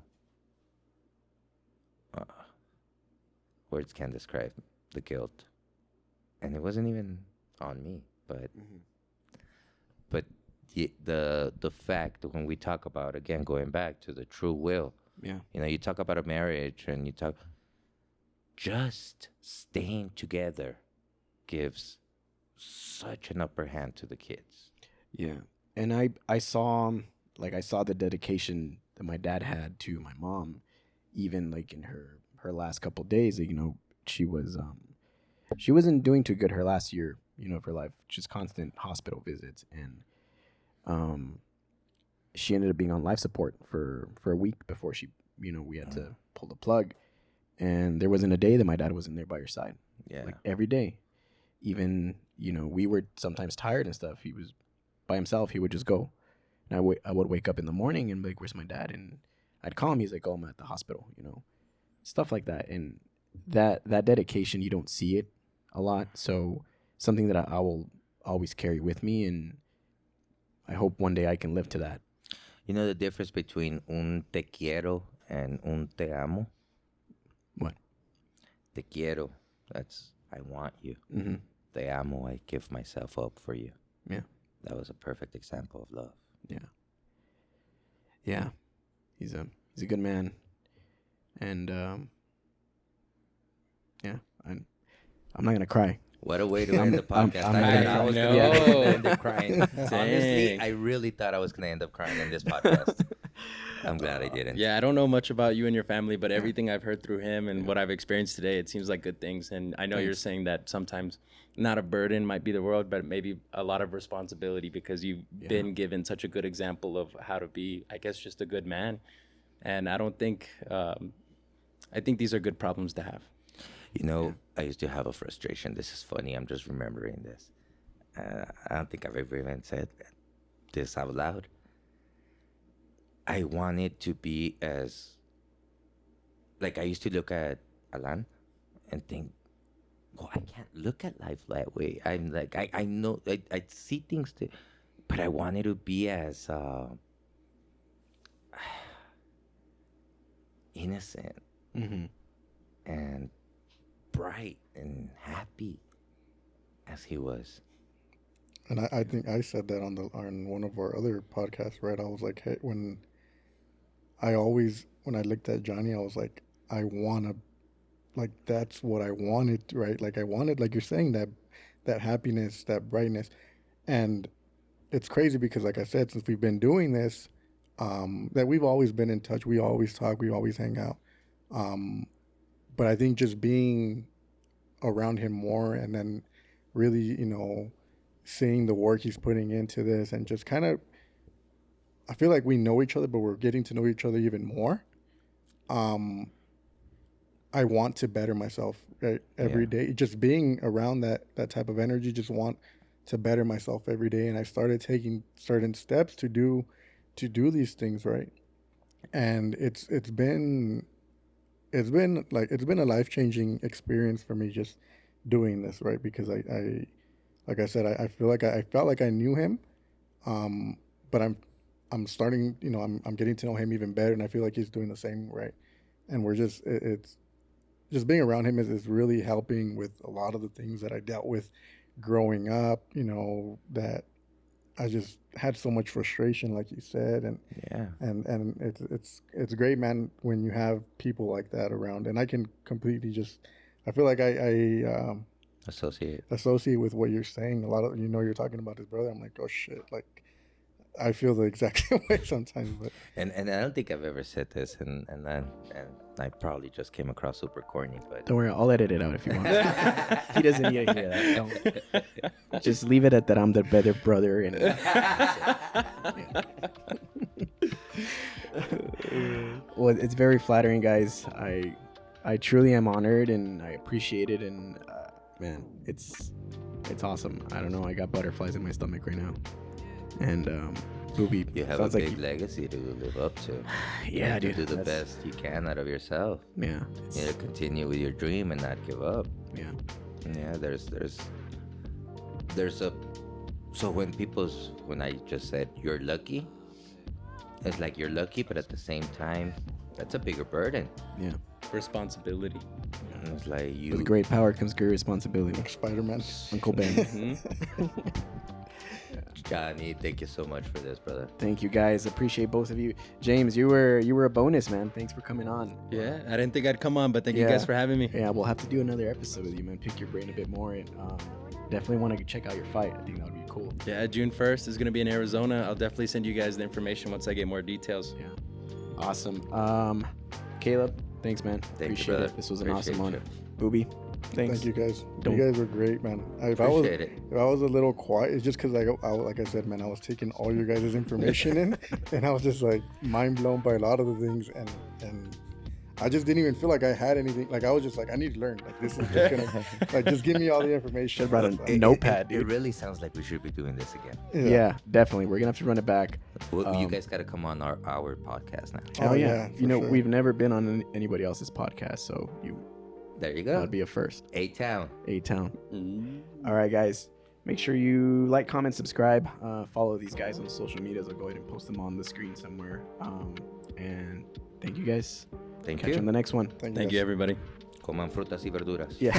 words can't describe the guilt, and it wasn't even on me, but the fact that when we talk about, again, going back to the true will, Yeah. you talk about a marriage and you talk. Just staying together gives such an upper hand to the kids. Yeah. And I saw the dedication that my dad had to my mom, even like in her last couple of days. She wasn't doing too good her last year, of her life, just constant hospital visits, and she ended up being on life support for a week before she, we had to pull the plug. And there wasn't a day that my dad wasn't there by her side. Yeah. Like every day. Even, we were sometimes tired and stuff. He was by himself. He would just go. And I would wake up in the morning and be like, where's my dad? And I'd call him. He's like, oh, I'm at the hospital, stuff like that. And that dedication, you don't see it a lot. So something that I will always carry with me. And I hope one day I can live to that. You know the difference between un te quiero and un te amo? What? Te quiero, that's I want you. Mm-hmm. Te amo, I give myself up for you. Yeah. That was a perfect example of love. Yeah. He's a good man. And I'm not gonna cry. What a way to end the podcast. I'm I not thought gonna I was cry. going No. to end up crying. Honestly, Dang. I really thought I was going to end up crying in this podcast. I'm glad I didn't. Yeah, I don't know much about you and your family, but everything I've heard through him and what I've experienced today, it seems like good things. And I know you're saying that sometimes not a burden might be the word, but maybe a lot of responsibility because you've been given such a good example of how to be, I guess, just a good man. And I don't think, I think these are good problems to have. You know, I used to have a frustration. This is funny. I'm just remembering this. I don't think I've ever even said this out loud. I wanted to be as, like, I used to look at Alan and think, well, I can't look at life that way. I'm like, I know, I see things, but I wanted to be as innocent and bright and happy as he was. And I think I said that on one of our other podcasts, right? I was like, hey, when I looked at Johnny, I was like, I want to, like, that's what I wanted, right? Like, I wanted, like you're saying, that happiness, that brightness. And it's crazy because, like I said, since we've been doing this, that we've always been in touch. We always talk. We always hang out. But I think just being around him more and then really, you know, seeing the work he's putting into this and just kind of, I feel like we know each other, but we're getting to know each other even more. I want to better myself, right, every day. Just being around that type of energy, just want to better myself every day. And I started taking certain steps to do these things, right? And it's been a life-changing experience for me just doing this, right? Because I like I said, I feel like I felt like I knew him, but I'm starting, you know, I'm getting to know him even better, and I feel like he's doing the same, right? And we're it's just being around him is really helping with a lot of the things that I dealt with growing up, you know, that I just had so much frustration, like you said, and it's great, man, when you have people like that around, and I can completely just, I feel like I associate with what you're saying. A lot of, you know, you're talking about his brother. I'm like, oh shit, like I feel the exact same way sometimes. But and I don't think I've ever said this, and I probably just came across super corny, but Don't worry, I'll edit it out if you want. He doesn't need to hear that. Don't. Just leave it at that. I'm the better brother. And well, it's very flattering, guys. I truly am honored and I appreciate it. And man, it's awesome. I don't know. I got butterflies in my stomach right now. And Booby, you have a big legacy to live up to. Yeah, you dude. Do the best you can out of yourself. Yeah. You need to continue with your dream and not give up. Yeah. Yeah. There's a. So when I just said you're lucky, it's like you're lucky, but at the same time, that's a bigger burden. Yeah. Responsibility. And it's like you. With great power comes great responsibility. like Spider-Man. Uncle Ben. Johnny, thank you so much for this, brother. Thank you, guys. Appreciate both of you. James, you were a bonus, man. Thanks for coming on. Yeah, I didn't think I'd come on, but thank you guys for having me. Yeah, we'll have to do another episode with you, man. Pick your brain a bit more, and definitely want to check out your fight. I think that would be cool. Yeah, June 1st is going to be in Arizona. I'll definitely send you guys the information once I get more details. Yeah, awesome. Caleb, thanks, man. Thank Appreciate you, brother. it. This was an Appreciate awesome one. you. Booby, thanks. Thank you, guys. Don't- You guys were great, man. If I was a little quiet, it's just because like I said, man, I was taking all your guys' information in, and I was just like mind blown by a lot of the things, and I just didn't even feel like I had anything. Like I was just like, I need to learn. Like this is just gonna, like, just give me all the information. Should've brought a notepad, It dude. really sounds like we should be doing this again. Yeah, definitely. We're gonna have to run it back. You guys got to come on our podcast now. Oh yeah. yeah, You know, for sure. we've never been on anybody else's podcast, so There you go. that'd be a first. A-Town. A-Town. All right, guys. Make sure you like, comment, subscribe. Follow these guys on the social medias. I'll go ahead and post them on the screen somewhere. And thank you, guys. Thank Catch you you. on the next one. Thank you, everybody. Coman frutas y verduras. Yeah.